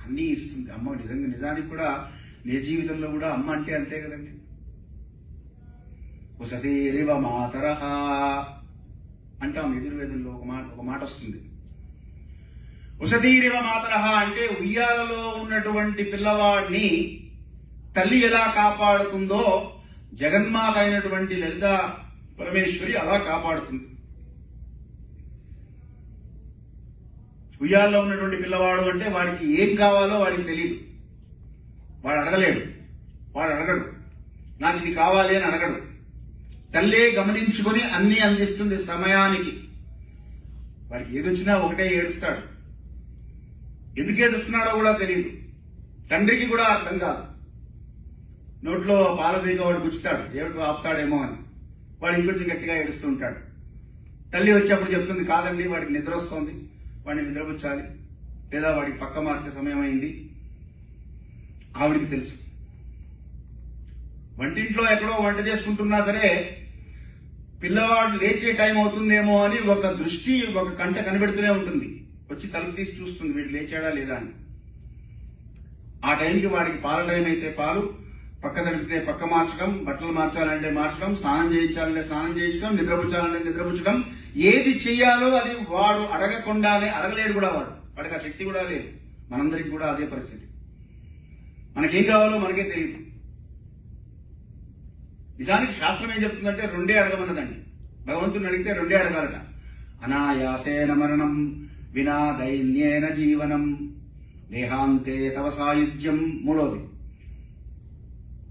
Speaker 1: అన్నీ ఇస్తుంది అమ్మ. నిజానికి కూడా నీ జీవితంలో కూడా అమ్మ అంటే అంతే కదండి. ఉసతేరివ మాతరహ అంటాం యజుర్వేదంలో ఒక మాట వస్తుంది. ఉసతీరివ మాతరహ అంటే ఉయ్యాలలో ఉన్నటువంటి పిల్లవాడిని తల్లి ఎలా కాపాడుతుందో జగన్మాత అయినటువంటి లలిత పరమేశ్వరి అలా కాపాడుతుంది. ఉయ్యాల్లో ఉన్నటువంటి పిల్లవాడు అంటే వాడికి ఏం కావాలో వాడికి తెలియదు, వాడు అడగలేడు, వాడు అడగడు, నాకు ఇది కావాలి అని అడగడు. తల్లే గమనించుకొని అన్ని అందిస్తుంది సమయానికి. వాడికి ఏదొచ్చినా ఒకటే ఏడుస్తాడు, ఎందుకు ఏడుస్తున్నాడో కూడా తెలియదు, తండ్రికి కూడా అర్థం కాదు. నోట్లో పాల బీగ వాడు గుచ్చుతాడు, ఏడుపు ఆపుతాడేమో అని, వాడు ఇంకొంచెం గట్టిగా ఏడుస్తూ ఉంటాడు. తల్లి వచ్చేప్పుడు చెప్తుంది, కాదండి వాడికి నిద్ర వస్తోంది, వాడిని నిద్రపుచ్చాలి, లేదా వాడికి పక్క మార్చే సమయం అయింది. ఆవిడికి తెలుసు. వంటింట్లో ఎక్కడో వంట చేసుకుంటున్నా సరే పిల్లవాడు లేచే టైం అవుతుందేమో అని ఒక దృష్టి ఒక కంట కనిపెడుతూనే ఉంటుంది. వచ్చి తలుపు తీసి చూస్తుంది వీడు లేచాడా లేదా అని. ఆ టైంకి వాడికి పాల టైం అయితే పాలు, పక్క తడిపితే పక్క మార్చడం, బట్టలు మార్చాలంటే మార్చడం, స్నానం చేయించాలంటే స్నానం చేయించడం, నిద్రపుచ్చాలంటే నిద్రపుచ్చడం, ఏది చెయ్యాలో అది వాడు అడగకుండానే అడగలేడు కూడా వాడికి ఆ శక్తి కూడా లేదు. మనందరికి కూడా అదే పరిస్థితి. మనకేం కావాలో మనకే తెలియదు. నిజానికి శాస్త్రం ఏం చెప్తుందంటే రెండే అడగమన్నదండి. భగవంతుని అడిగితే రెండే అడగాలట. అనాయాసేన మరణం వినా దైన్యేన జీవనం దేహాంతే తవ సాయుధ్యం. మూడోది,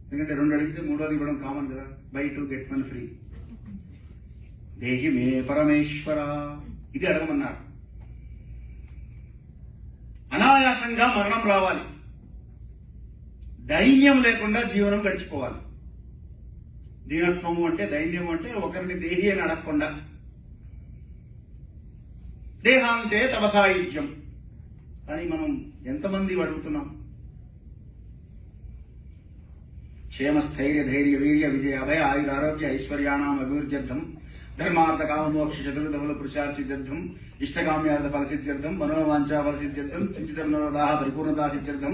Speaker 1: ఎందుకంటే రెండు అడిగితే మూడోది ఇవ్వడం కామన్ కదా. By 2 get 1 free. దేహి మే పరమేశ్వర, ఇది అడగమన్నారు. అనాయాసంగా మరణం రావాలి, దైన్యం లేకుండా జీవనం గడిచిపోవాలి. దీనత్వము అంటే దైన్యం అంటే ఒకరిని దేహి అని అడగకుండా. దేహాంతే తవ సాయుధ్యం. కానీ మనం ఎంతమంది అడుగుతున్నాం? క్షేమ స్థైర్య ధైర్య వీర్య విజయ అభయ ఆయుధ ఆరోగ్య ఐశ్వర్యాణం అభివృద్ధ్యర్థం ధర్మార్థ కామ మోక్ష చతుర్విధముల పురుషార్థసిద్ధ్యర్థం ఇష్టకామ్యార్థ ఫలసిద్ధ్యర్థం మనోవాంఛా ఫలసిద్ధ్యర్థం చింతిత మనోదాహ పరిపూర్ణతా సిద్ధ్యర్థం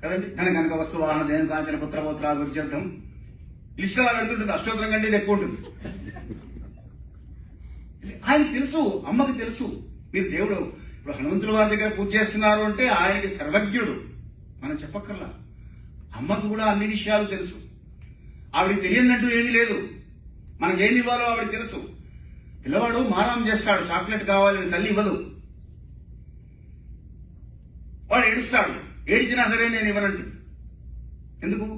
Speaker 1: కదండి. ధన కనుక వస్తు వాహన దేన కాంచన పుత్ర పౌత్రాభివృద్ధ్యర్థం. లిస్ట్ అలా పెడుతుంటుంది. అష్టోత్తరం కంటే ఇది ఎక్కువ ఉంటుంది. ఆయనకి తెలుసు, అమ్మకి తెలుసు. మీరు దేవుడు ఇప్పుడు హనుమంతుల వారి దగ్గర పూజ చేస్తున్నారు అంటే ఆయనకి సర్వజ్ఞుడు, మనం చెప్పక్కర్లా. అమ్మకు కూడా అన్ని విషయాలు తెలుసు. ఆవిడికి తెలియనట్టు ఏమీ లేదు. మనకేం ఇవ్వాలో ఆవిడకి తెలుసు. పిల్లవాడు మారాం చేస్తాడు, చాక్లెట్ కావాలని తల్లి ఇవ్వదు. వాడు ఏడుస్తాడు, ఏడిచినా సరే నేను ఇవ్వనంటు. ఎందుకు?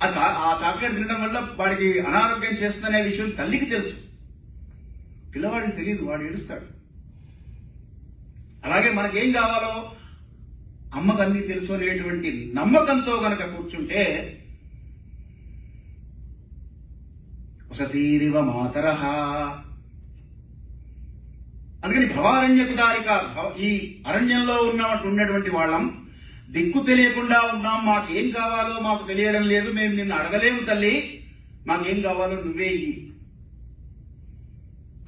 Speaker 1: ఆ చాక్లెట్ తినడం వల్ల వాడికి అనారోగ్యం చేస్తుందనే విషయం తల్లికి తెలుసు, పిల్లవాడికి తెలియదు. వాడు ఏడుస్తాడు. అలాగే మనకేం కావాలో అమ్మకు అన్ని తెలుసు అనేటువంటి నమ్మకంతో గనక కూర్చుంటే వసతీరివ మాతరః. అందుకని భవారణ్యకుటారిక, ఈ అరణ్యంలో ఉన్నటువంటి వాళ్ళం దిక్కు తెలియకుండా ఉన్నాం. మాకేం కావాలో మాకు తెలియడం లేదు, మేము నిన్ను అడగలేము తల్లి, మాకేం కావాలో నువ్వే ఇయ్యి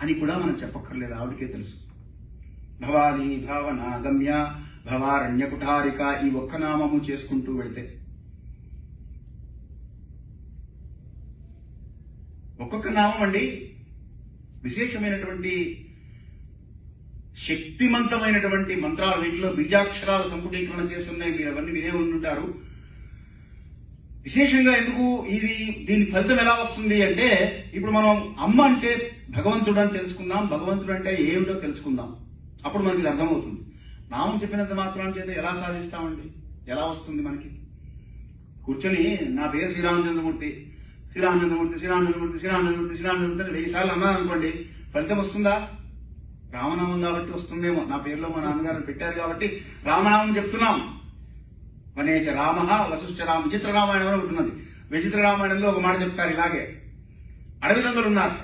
Speaker 1: అని కూడా మనం చెప్పక్కర్లేదు, ఆవిడకే తెలుసు. భవానీ భావనాగమ్య భవారణ్యకుటారిక, ఈ ఒక్క నామము చేసుకుంటూ వెళ్తే ఒక్కొక్క నామం అండి విశేషమైనటువంటి శక్తిమంతమైనటువంటి మంత్రాలు. వీటిలో బీజాక్షరాలు సంపుటీకరణ చేస్తున్నాయి, మీరు అవన్నీ వినే ఉంటుంటారు. విశేషంగా ఎందుకు దీని ఫలితం ఎలా వస్తుంది అంటే, ఇప్పుడు మనం అమ్మ అంటే భగవంతుడు అని తెలుసుకుందాం, భగవంతుడు అంటే ఏమిటో తెలుసుకుందాం, అప్పుడు మనకి అర్థమవుతుంది. నామం చెప్పినంత మాత్రం చేత ఎలా సాధిస్తామండి? ఎలా వస్తుంది మనకి? కూర్చొని నా పేరు శ్రీరామచంద్రమూర్తి, శ్రీరామచంద్రమూర్తి, శ్రీరామచంద్రమూర్తి, శ్రీరామచంద్రమూర్తి, శ్రీరామచంద్రమూర్తి అని 1000 సార్లు అన్నాను అనుకోండి, ఫలితం వస్తుందా? రామనామం కాబట్టి వస్తుందేమో. నా పేరులో మా నాన్నగారు పెట్టారు కాబట్టి రామనామం చెప్తున్నాం. వనేచ రామ వసుశ్చ రామ. విచిత్ర రామాయణం అని ఉంటున్నది. విచిత్ర రామాయణంలో ఒక మాట చెప్తారు ఇలాగే. అడవి దొంగలు ఉన్నారు,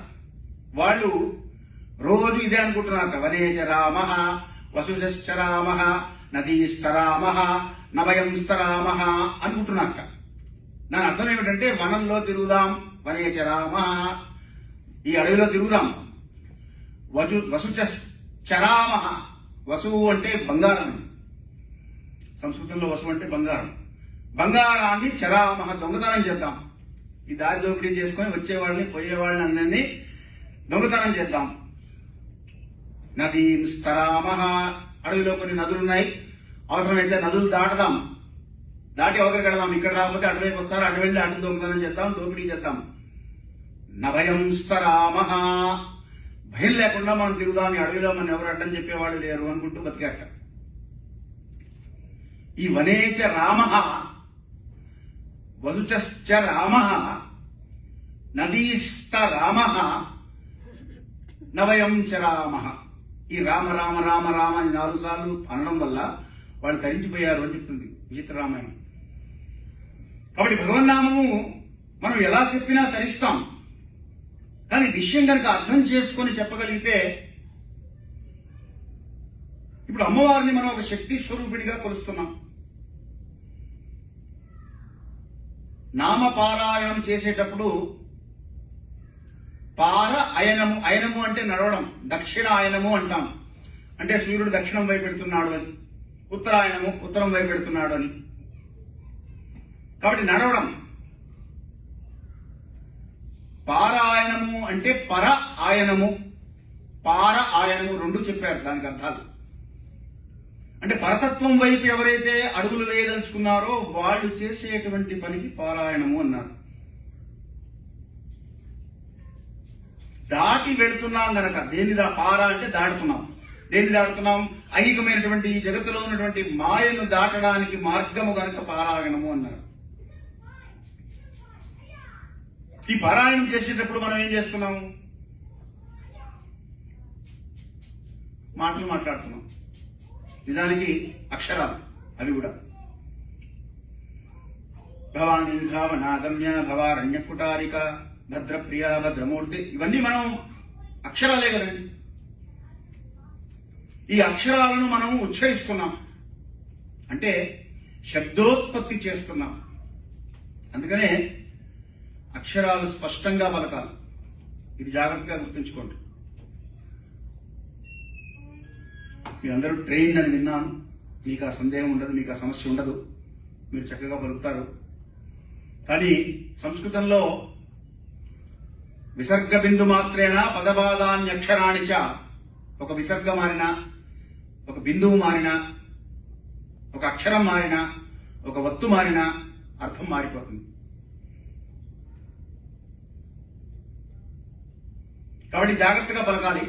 Speaker 1: వాళ్ళు రోజు ఇదే అనుకుంటున్నారు. వనేచ రామ వసుశ్చ రామ నదీశ్చ రామ నవయంశ్చ రామ అనుకుంటున్నాక. దాని అర్థం ఏమిటంటే వనంలో తిరుగుదాం, వనేచ రామ, ఈ అడవిలో తిరుగుదాం. వసుశ్చరామ, వసువు అంటే బంగారం, సంస్కృతంలో వసువు అంటే బంగారం. బంగారాన్ని చరామ, దొంగతనం చేద్దాం. ఈ దారి దోపిడీ చేసుకొని వచ్చేవాళ్ళని పోయేవాళ్ళని అందరినీ దొంగతనం చేద్దాం. నదీం స్తరామ, అడవిలో కొన్ని నదులున్నాయి, అవసరమైతే నదులు దాటదాం, దాటి అవతలికి వెళదాం. ఇక్కడ రాకపోతే అటువైపు వస్తారు, అటు వెళ్ళి అటు దొంగతనం చేద్దాం, దోపిడీ చేద్దాం. నభయం స్తరామ, భయం లేకుండా మనం తిరుగుదాం, ఈ అడవిలో మనం ఎవరు అడ్డం చెప్పేవాళ్ళు లేరు అనుకుంటూ బతికాక. ఈ వనేచ రామ వసుశ్చ రామ నదీస్థ రామ నవయం చ రామ. ఈ రామ రామ రామ రామ అని 4 సార్లు అనడం వల్ల వాళ్ళు తరించిపోయారు అని చెప్తుంది విచిత్ర రామాయణం. కాబట్టి భగవన్నామము మనం ఎలా చెప్పినా తరిస్తాం, కానీ విషయం కనుక అర్థం చేసుకొని చెప్పగలిగితే, ఇప్పుడు అమ్మవారిని మనం ఒక శక్తి స్వరూపిడిగా కొలుస్తున్నాం. నామపారాయణం చేసేటప్పుడు పార అయనము, అయనము అంటే నడవడం, దక్షిణ ఆయనము అంటాం. అంటే సూర్యుడు దక్షిణం వైపు పెడుతున్నాడు అని, ఉత్తరాయణము ఉత్తరం వైపు పెడుతున్నాడు అని. కాబట్టి నడవడం. పారాయణము అంటే పర ఆయనము, పార ఆయనము రెండు చెప్పారు దానికి అర్థాలు. అంటే పరతత్వం వైపు ఎవరైతే అడుగులు వేయదలుచుకున్నారో వాళ్ళు చేసేటువంటి పనికి పారాయణము అన్నారు. దాటి వెళుతున్నాం గనక, దేని పార అంటే దాటుతున్నాం. దేన్ని దాటుతున్నాం? ఐహికమైనటువంటి ఈ జగత్తులో ఉన్నటువంటి మాయను దాటడానికి మార్గము గనక పారాయణము అన్నారు. ఈ పారాయణం చేసేటప్పుడు మనం ఏం చేస్తున్నాం? మాటలు మాట్లాడుతున్నాం. నిజానికి అక్షరాలు అవి కూడా. భవానీ భావనాగమ్య భవారణ్య కుటారిక భద్రప్రియ భద్రమూర్తి, ఇవన్నీ మనం అక్షరాలే కదండి. ఈ అక్షరాలను మనం ఉచ్చరిస్తున్నాం అంటే శబ్దోత్పత్తి చేస్తున్నాం. అందుకనే అక్షరాలు స్పష్టంగా పలకాలి. ఇది జాగ్రత్తగా గుర్తుంచుకోండి. మీరందరూ ట్రైన్డ్ అని విన్నాను. మీకు ఆ సందేహం ఉండదు, మీకు ఆ సమస్య ఉండదు, మీరు చక్కగా పలుకుతారు. కానీ సంస్కృతంలో విసర్గ బిందు మాత్రేణ పదపాదాన్యక్షరాణి చ, ఒక విసర్గ మారిన, ఒక బిందువు మారిన, ఒక అక్షరం మారిన, ఒక వత్తు మారిన అర్థం మారిపోతుంది. కాబట్టి జాగ్రత్తగా పలకాలి.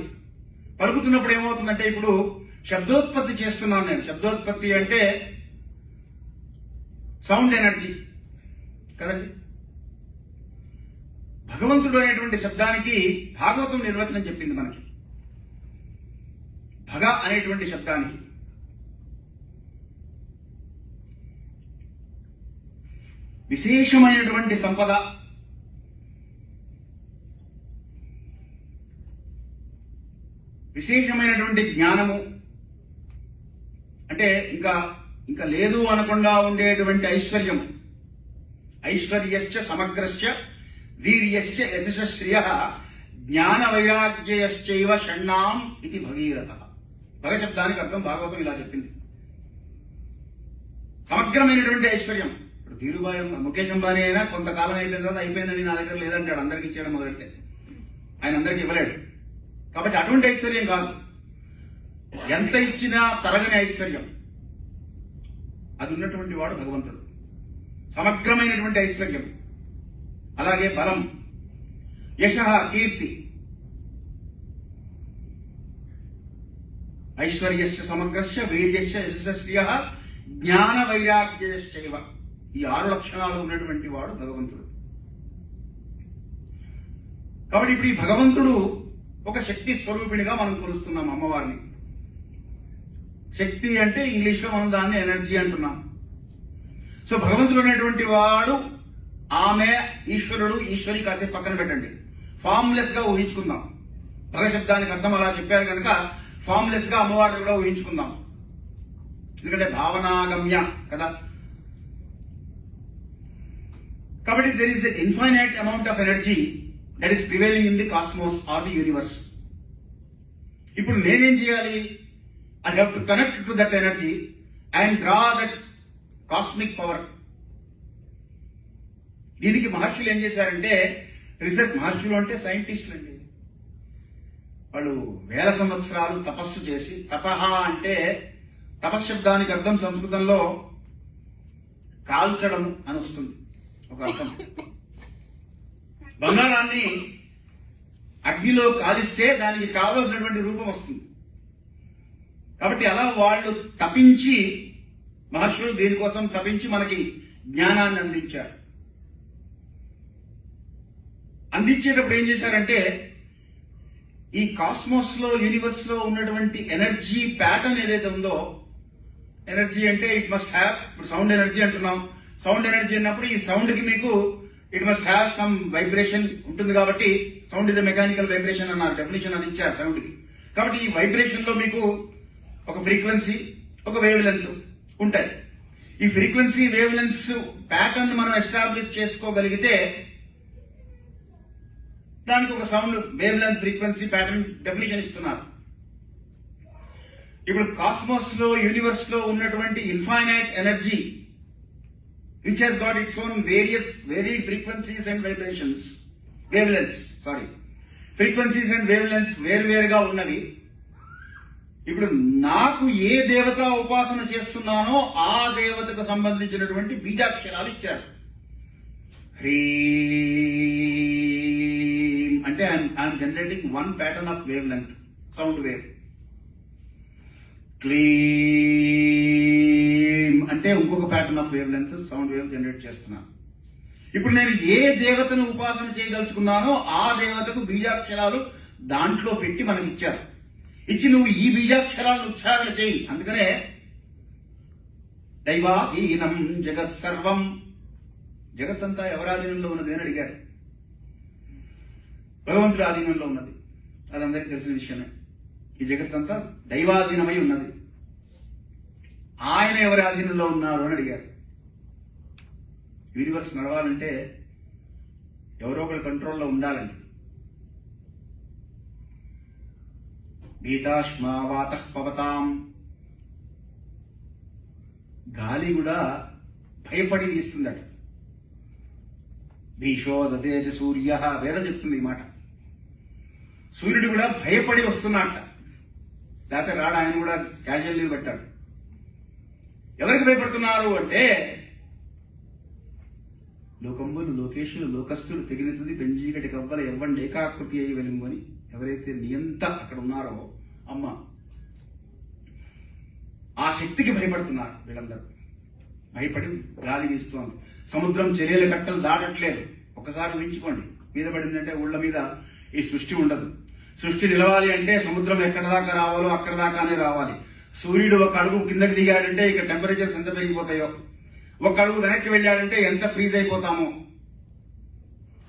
Speaker 1: పలుకుతున్నప్పుడు ఏమవుతుందంటే, ఇప్పుడు శబ్దోత్పత్తి చేస్తున్నాను నేను. శబ్దోత్పత్తి అంటే సౌండ్ ఎనర్జీ కదండి. భగవంతుడు అనేటువంటి శబ్దానికి భాగవతం నిర్వచనం చెప్పింది మనకి. భగ అనేటువంటి శబ్దానికి విశేషమైనటువంటి సంపద, విశేషమైనటువంటి జ్ఞానము, అంటే ఇంకా ఇంకా లేదు అనకుండా ఉండేటువంటి ఐశ్వర్యం. ఐశ్వర్యశ్చ సమగ్రశ్చ వీర్యశ్చ యశశ్రియ జ్ఞాన వైరాగ్యశ్చైవ షణ్ణాం ఇది భగీరథ. భగ శబ్దానికి అర్థం భాగవతం ఇలా చెప్పింది. సమగ్రమైనటువంటి ఐశ్వర్యం. ఇప్పుడు ధీరుభాయ్ ముఖేష్ అంబానీ అయినా కొంతకాలం అయిపోయిన తర్వాత అయిపోయిందని నా దగ్గర లేదంటాడు. అందరికి ఇచ్చేయడం మొదలెట్టే ఆయన అందరికి ఇవ్వలేడు. కాబట్టి అటువంటి ఐశ్వర్యం కాదు, ఎంత ఇచ్చినా తరగని ఐశ్వర్యం. అది ఉన్నటువంటి వాడు భగవంతుడు. సమగ్రమైనటువంటి ఐశ్వర్యం. అలాగే బలం, యశ, కీర్తి. ఐశ్వర్యస్య సమగ్రస్య వీర్యస్య యశస్య జ్ఞాన వైరాగ్యశ్చైవ, ఈ 6 లక్షణాలు ఉన్నటువంటి వాడు భగవంతుడు. కాబట్టి ఇప్పుడు ఈ భగవంతుడు ఒక శక్తి స్వరూపిణిగా మనం కొలుస్తున్నాం అమ్మవారిని. శక్తి అంటే ఇంగ్లీష్ లో మనం దాన్ని ఎనర్జీ అంటున్నాం. సో భగవంతుడు అనేటువంటి వాడు, ఆమె, ఈశ్వరుడు, ఈశ్వరి కాసేపు పక్కన పెట్టండి. ఫార్మ్లెస్ గా ఊహించుకుందాం. భగ శబ్దానికి అర్థం అలా చెప్పారు కనుక ఫార్మ్లెస్ గా అమ్మవారిని కూడా ఊహించుకుందాం. ఎందుకంటే భావనాగమ్య కదా. కాబట్టి there is infinite amount of energy that is prevailing in the cosmos or the universe. ఇప్పుడు నేనేం చేయాలి? I have to connect to that energy and draw that cosmic power. దీనికి మహర్షులు ఏం చేశారంటే రీసెర్చ్. మహర్షులు అంటే సైంటిస్టులు అండి. వాళ్ళు వేల సంవత్సరాలు తపస్సు చేసి, తపహ అంటే తపశ్శబ్దానికి అర్థం సంస్కృతంలో కాల్చడం అని వస్తుంది ఒక అర్థం. బంగారాన్ని అగ్నిలో కాలిస్తే దానికి కావలసినటువంటి రూపం వస్తుంది. కాబట్టి అలా వాళ్ళు తపించి, మహర్షులు దీనికోసం తపించి మనకి జ్ఞానాన్ని అందించారు. అందించేటప్పుడు ఏం చేశారంటే, ఈ కాస్మోస్ లో, యూనివర్స్ లో ఉన్నటువంటి ఎనర్జీ ప్యాటర్న్ ఏదైతే ఉందో, ఎనర్జీ అంటే ఇట్ మస్ట్ హ్యావ్, ఇప్పుడు సౌండ్ ఎనర్జీ అంటున్నాం. సౌండ్ ఎనర్జీ అన్నప్పుడు ఈ సౌండ్ కి మీకు it must have some vibration ఉంటుంది. కాబట్టి sound is a mechanical vibration అన్నారు, డెఫినేషన్ అది ఇచ్చారు సౌండ్ కి. కాబట్టి ఈ వైబ్రేషన్ లో మీకు ఒక ఫ్రీక్వెన్సీ, ఒక వేవ్ లెంత్ ఉంటాయి. ఈ ఫ్రీక్వెన్సీ వేవ్ లెన్స్ ప్యాటర్న్ మనం ఎస్టాబ్లిష్ చేసుకోగలిగితే దానికి ఒక sound wave length frequency pattern definition ఇస్తున్నారు. ఇప్పుడు కాస్మోస్ లో యూనివర్స్ లో ఉన్నటువంటి infinite energy which has got its own varied frequencies and vibrations, wave lengths frequencies and wave lengths వేరువేరుగా ఉన్నవి. ఇప్పుడు నాకు ఏ దేవత ఉపాసన చేస్తున్నానో ఆ దేవతకు సంబంధించినటువంటి బీజాక్షరాలు ఇచ్చారు. హ్రీం అంటే I'm generating one pattern of wave length, sound wave. క్లీం అంటే ఇంకొక pattern of wave length, sound wave generate చేస్తున్నాను. ఇప్పుడు నేను ఏ దేవతను ఉపాసన చేయదలుచుకున్నానో ఆ దేవతకు బీజాక్షరాలు దాంట్లో పెట్టి మనకి ఇచ్చారు. ఇచ్చి నువ్వు ఈ బీజాక్షరాలను ఉచ్చారణ చేయి. అందుకనే దైవాధీనం జగత్ సర్వం, జగత్తంతా ఎవరాధీనంలో ఉన్నది అని అడిగారు. భగవంతుడి ఆధీనంలో ఉన్నది, అది అందరికీ తెలిసిన విషయమే. ఈ జగత్తంతా దైవాధీనమై ఉన్నది. ఆయన ఎవరి ఆధీనంలో ఉన్నారు అని అడిగారు. యూనివర్స్ నడవాలంటే ఎవరో ఒకరి కంట్రోల్లో ఉండాలండి. భీతాశ్మావాత పవతాం, గాలి కూడా భయపడి తీస్తుందట. భీషోదతేజ సూర్య, వేదం చెప్తుంది ఈ మాట. సూర్యుడు కూడా భయపడి వస్తున్నట్ట, లేకపోతే రాడు. ఆయన కూడా క్యాజువల్ లీవ్ పెట్టాడు. ఎవరికి భయపడుతున్నారు అంటే లోకంబులు లోకేశులు లోకస్తులు తెగినతుంది పెంజీగటి కవ్వల ఎవ్వండి ఏకాకృతి అయి వెలుగు అని ఎవరైతే నియంత అక్కడ ఉన్నారో అమ్మ, ఆ శక్తికి భయపడుతున్నారు వీళ్ళందరూ. భయపడి గాలి వీస్తోంది. సముద్రం చర్యల కట్టలు దాటట్లేదు. ఒకసారి ఊహించుకోండి, మీద పడిందంటే ఊళ్ళ మీద ఈ సృష్టి ఉండదు. సృష్టి నిలవాలి అంటే సముద్రం ఎక్కడ దాకా రావాలో అక్కడ దాకానే రావాలి. సూర్యుడు ఒక అడుగు కిందకి దిగాడంటే ఇక టెంపరేచర్స్ ఎంత పెరిగిపోతాయో, ఒక అడుగు వెనక్కి వెళ్ళాడంటే ఎంత ఫ్రీజ్ అయిపోతామో.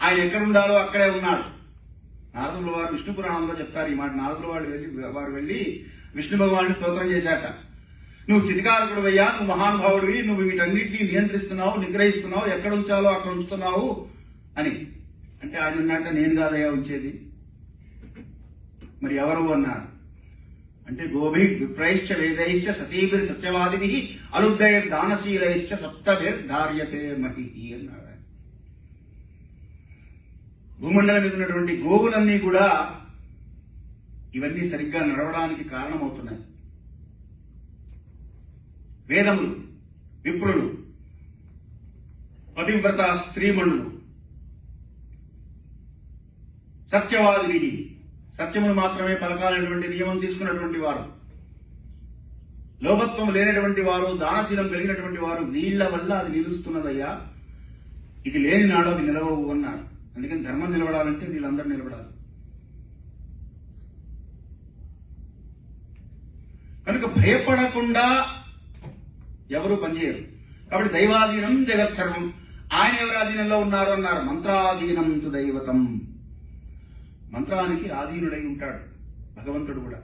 Speaker 1: ఆయన ఎక్కడ ఉండాలో అక్కడే ఉన్నాడు. నారదుల వారు విష్ణు పురాణంలో చెప్తారు ఈ మాట. నారదుల వారు వెళ్ళి విష్ణు భగవాన్ని స్తోత్రం చేశాట. నువ్వు స్థితికారకుడు అయ్యా, నువ్వు మహానుభావుడివి, నువ్వు వీటన్నిటినీ నియంత్రిస్తున్నావు, నిగ్రహిస్తున్నావు, ఎక్కడ ఉంచాలో అక్కడ ఉంచుతున్నావు అని. అంటే ఆయన అన్నట్ట, నేను కాదయ్యా ఉంచేది, మరి ఎవరు అన్నారు అంటే గోభి విప్రైశ్చ వేదైశ్చ సతీభిర్ సత్యవాదిభి అలుద్దైర్ దానశీలైశ్చ సప్తభిర్ ధార్యతే మహి అన్నాడు. భూమండలం మీద ఉన్నటువంటి గోవులన్నీ కూడా ఇవన్నీ సరిగ్గా నడవడానికి కారణమవుతున్నాయి. వేదములు, విప్రులు, పతివ్రత స్త్రీమణులు, సత్యవాదివి, సత్యమును మాత్రమే పలకాలనేటువంటి నియమం తీసుకున్నటువంటి వారు, లోభత్వం లేనటువంటి వారు, దానశీలం కలిగినటువంటి వారు, వీళ్ల వల్ల అది నిలుస్తున్నదయ్యా. ఇది లేని నాడు అవి నిలవవు అన్నారు. అందుకని ధర్మం నిలబడాలంటే వీళ్ళందరూ నిలబడాలి. కనుక భయపడకుండా ఎవరు పనిచేయరు. కాబట్టి దైవాధీనం జగత్ సర్వం. ఆయన ఎవరి ఆధీనంలో ఉన్నారు అన్నారు. మంత్రాధీనం తు దైవతం. మంత్రానికి ఆధీనుడై ఉంటాడు భగవంతుడు కూడా.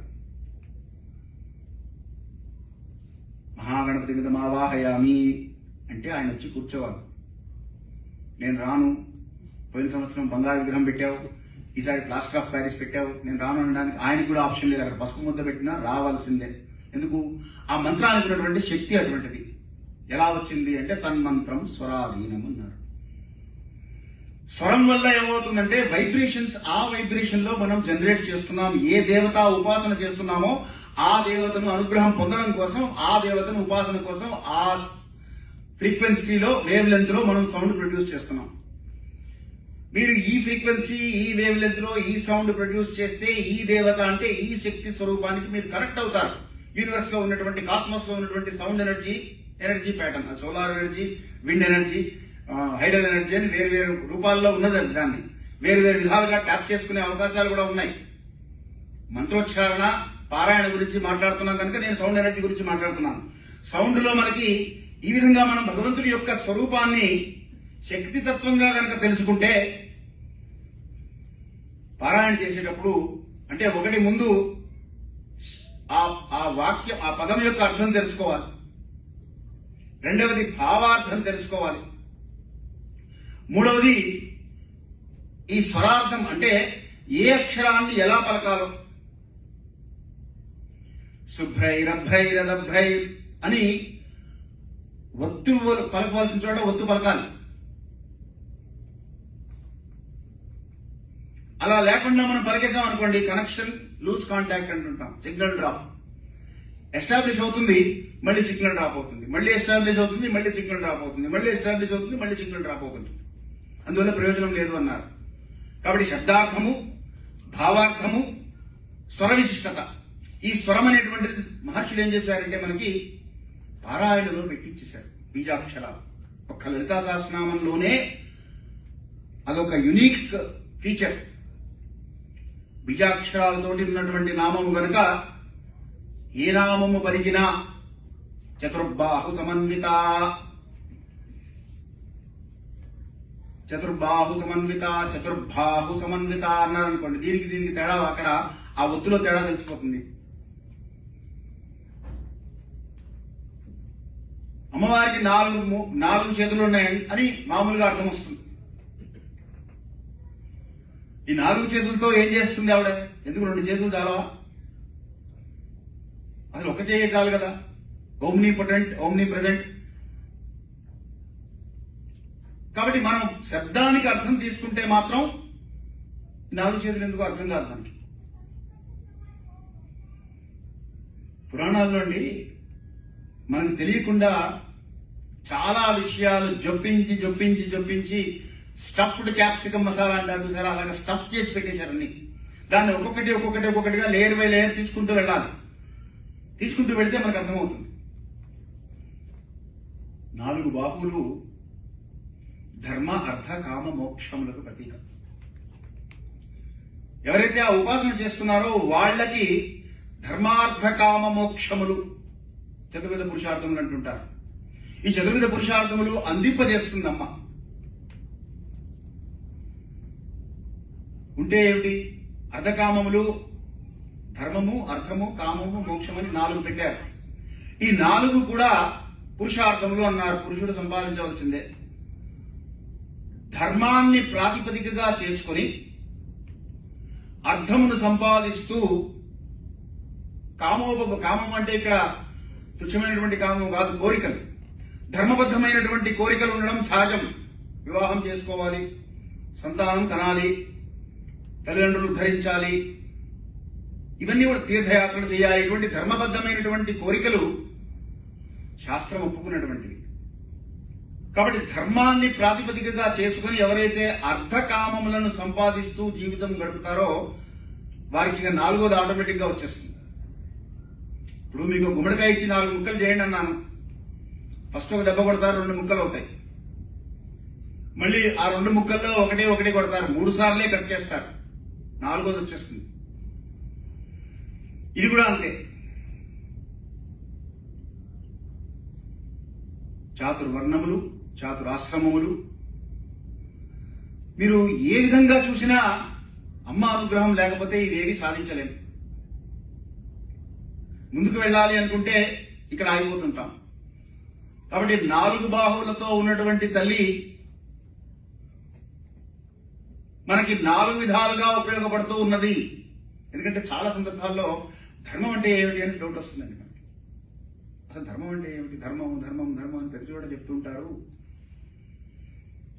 Speaker 1: మహాగణపతి మీద మావాహయామి అంటే ఆయన వచ్చి కూర్చోవాలి. నేను రాను, పోయిన సంవత్సరం బంగారు విగ్రహం పెట్టావు, ఈసారి ప్లాస్టర్ ఆఫ్ ప్యారిస్ పెట్టావు, నేను రాను అనడానికి ఆయనకు కూడా ఆప్షన్ లేదు. అక్కడ పసుపు ముద్ద పెట్టినా రావాల్సిందే. ఎందుకు? ఆ మంత్రానికి ఉన్నటువంటి శక్తి అటువంటిది. ఎలా వచ్చింది అంటే తన్మంత్రం స్వరాధీనం అన్నారు. స్వరం వల్ల ఏమవుతుందంటే వైబ్రేషన్స్, ఆ వైబ్రేషన్ లో మనం జనరేట్ చేస్తున్నాం. ఏ దేవత ఉపాసన చేస్తున్నామో ఆ దేవతను అనుగ్రహం పొందడం కోసం, ఆ దేవతను ఉపాసన కోసం ఆ ఫ్రీక్వెన్సీలో, వేవ్ లెంత్ లో మనం సౌండ్ ప్రొడ్యూస్ చేస్తున్నాం. మీరు ఈ ఫ్రీక్వెన్సీ, ఈ వేవ్ లెంత్ లో ఈ సౌండ్ ప్రొడ్యూస్ చేస్తే ఈ దేవత అంటే ఈ శక్తి స్వరూపానికి మీరు కనెక్ట్ అవుతారు. యూనివర్స్ లో ఉన్నటువంటి, కాస్మోస్ లో ఉన్నటువంటి sound energy pattern, solar energy, wind energy, hydel energy అని వేరు వేరు రూపాల్లో ఉన్నది. దాన్ని వేరు వేరు విధాలుగా ట్యాప్ చేసుకునే అవకాశాలు కూడా ఉన్నాయి. మంత్రోచ్చారణ, పారాయణ గురించి మాట్లాడుతున్నాం కనుక నేను సౌండ్ ఎనర్జీ గురించి మాట్లాడుతున్నాను. సౌండ్ లో మనకి ఈ విధంగా మనం భగవంతుడి యొక్క స్వరూపాన్ని శక్తి తత్వంగా కనుక తెలుసుకుంటే, పారాయణ చేసేటప్పుడు అంటే ఒకటి ముందు ఆ వాక్యం, ఆ పదం యొక్క అర్థం తెలుసుకోవాలి. రెండవది భావార్థం తెలుసుకోవాలి. మూడవది ఈ స్వరార్థం అంటే ఏ అక్షరాన్ని ఎలా పలకాలో. శుభ్రైరభ్రైరదభ్రై అని ఒత్తు పలకవలసిన చోట ఒత్తు పలకాలి. అలా లేకుండా మనం పలికేసాం అనుకోండి, కనెక్షన్ లూజ్ కాంటాక్ట్ అంటుంటాం, సిగ్నల్ డ్రాప్. ఎస్టాబ్లిష్ అవుతుంది, మళ్ళీ సిగ్నల్ డ్రాప్ అవుతుంది, మళ్ళీ ఎస్టాబ్లిష్ అవుతుంది, మళ్ళీ సిగ్నల్ డ్రాప్ అవుతుంది, మళ్ళీ ఎస్టాబ్లిష్ అవుతుంది, మళ్ళీ సిగ్నల్ డ్రాప్ అవుతుంది. అందువల్ల ప్రయోజనం లేదు అన్నారు. కాబట్టి శబ్దార్థము, భావార్థము, స్వర విశిష్టత, ఈ స్వరం అనేటువంటిది మహర్షులు ఏం చేశారంటే మనకి పారాయణలో పెట్టించేశారు. బీజాక్షరాలు ఒక్క లలితా సహస్రనామంలోనే అదొక యునిక్ ఫీచర్. బీజాక్షరాలతోటి ఉన్నటువంటి నామము గనుక ఏ నామము పలికినా చతుర్బాహు సమన్విత, చతుర్బాహు సమన్విత, చతుర్బాహు సమన్విత అన్నారనుకోండి, దీనికి తేడా అక్కడ ఆ ఒత్తులో తేడా తెలిసిపోతుంది. అమ్మవారికి నాలుగు చేతులు ఉన్నాయని అని మామూలుగా అర్థం వస్తుంది. ఈ 4 చేతులతో ఏం చేస్తుంది ఆవిడ? ఎందుకు 2 చేతులు చాలవా? అసలు ఒక చేయ చాలు కదా. Omni potent, Omni present. కాబట్టి మనం శబ్దానికి అర్థం తీసుకుంటే మాత్రం 4 చేతులు ఎందుకు అర్థం కాదు మనకి. పురాణాల్లో అండి మనకు తెలియకుండా చాలా విషయాలు జొప్పించి స్టఫ్డ్ క్యాప్సికమ్ మసాలా అంటారు చూసారా, అలాగే స్టఫ్ చేసి పెట్టేశారు అన్ని. దాన్ని ఒక్కొక్కటిగా లేయర్ బై లేయర్ తీసుకుంటూ వెళ్ళాలి. తీసుకుంటూ వెళ్తే మనకు అర్థమవుతుంది. 4 బాహువులు ధర్మ, అర్థ, కామ, మోక్షములకు ప్రతీక. ఎవరైతే ఆ ఉపాసన చేస్తున్నారో వాళ్ళకి ధర్మార్థ, కామ, మోక్షములు చతుర్విధ పురుషార్థములు అంటుంటారు. ఈ చతుర్విధ పురుషార్థములు అందింపజేస్తుందమ్మ. ఉంటే ఏమిటి? అర్ధకామములు, ధర్మము, అర్థము, కామము, మోక్షమని 4 పెట్టారు. ఈ 4 కూడా పురుషార్థములు అన్నారు. పురుషుడు సంపాదించవలసిందే. ధర్మాన్ని ప్రాతిపదికగా చేసుకుని అర్థమును సంపాదిస్తూ కామం అంటే ఇక్కడ తుచ్చమైనటువంటి కామం కాదు, కోరికలు. ధర్మబద్ధమైనటువంటి కోరికలు ఉండడం సహజం. వివాహం చేసుకోవాలి, సంతానం కనాలి, తల్లిదండ్రులు ధరించాలి, ఇవన్నీ కూడా తీర్థయాత్రలు చేయాలి. ఇటువంటి ధర్మబద్ధమైనటువంటి కోరికలు శాస్త్రం ఒప్పుకున్నటువంటివి. కాబట్టి ధర్మాన్ని ప్రాతిపదికగా చేసుకుని ఎవరైతే అర్ధకామములను సంపాదిస్తూ జీవితం గడుపుతారో వారికి ఇక 4వది ఆటోమేటిక్ గా వచ్చేస్తుంది. ఇప్పుడు మీకు గుమ్మడికాయ ఇచ్చి 4 ముక్కలు చేయండి అన్నాను. ఫస్ట్ ఒక దెబ్బ కొడతారు, 2 ముక్కలు అవుతాయి. మళ్ళీ ఆ 2 ముక్కల్లో ఒకటే కొడతారు, 3 సార్లే కట్ చేస్తారు, 4వది వచ్చేస్తుంది. ఇది కూడా అంతే. చాతుర్వర్ణములు, చాతురాశ్రమములు, మీరు ఏ విధంగా చూసినా అమ్మ అనుగ్రహం లేకపోతే ఇవేవి సాధించలేము. ముందుకు వెళ్ళాలి అనుకుంటే ఇక్కడ ఆగిపోతుంటాం. కాబట్టి 4 బాహువులతో ఉన్నటువంటి తల్లి మనకి 4 విధాలుగా ఉపయోగపడుతూ ఉన్నది. ఎందుకంటే చాలా సందర్భాల్లో ధర్మం అంటే ఏమిటి అని డౌట్ వస్తుందండి మనకి. అసలు ధర్మం అంటే ఏమిటి? ధర్మం అని ప్రతి చోట చెప్తుంటారు.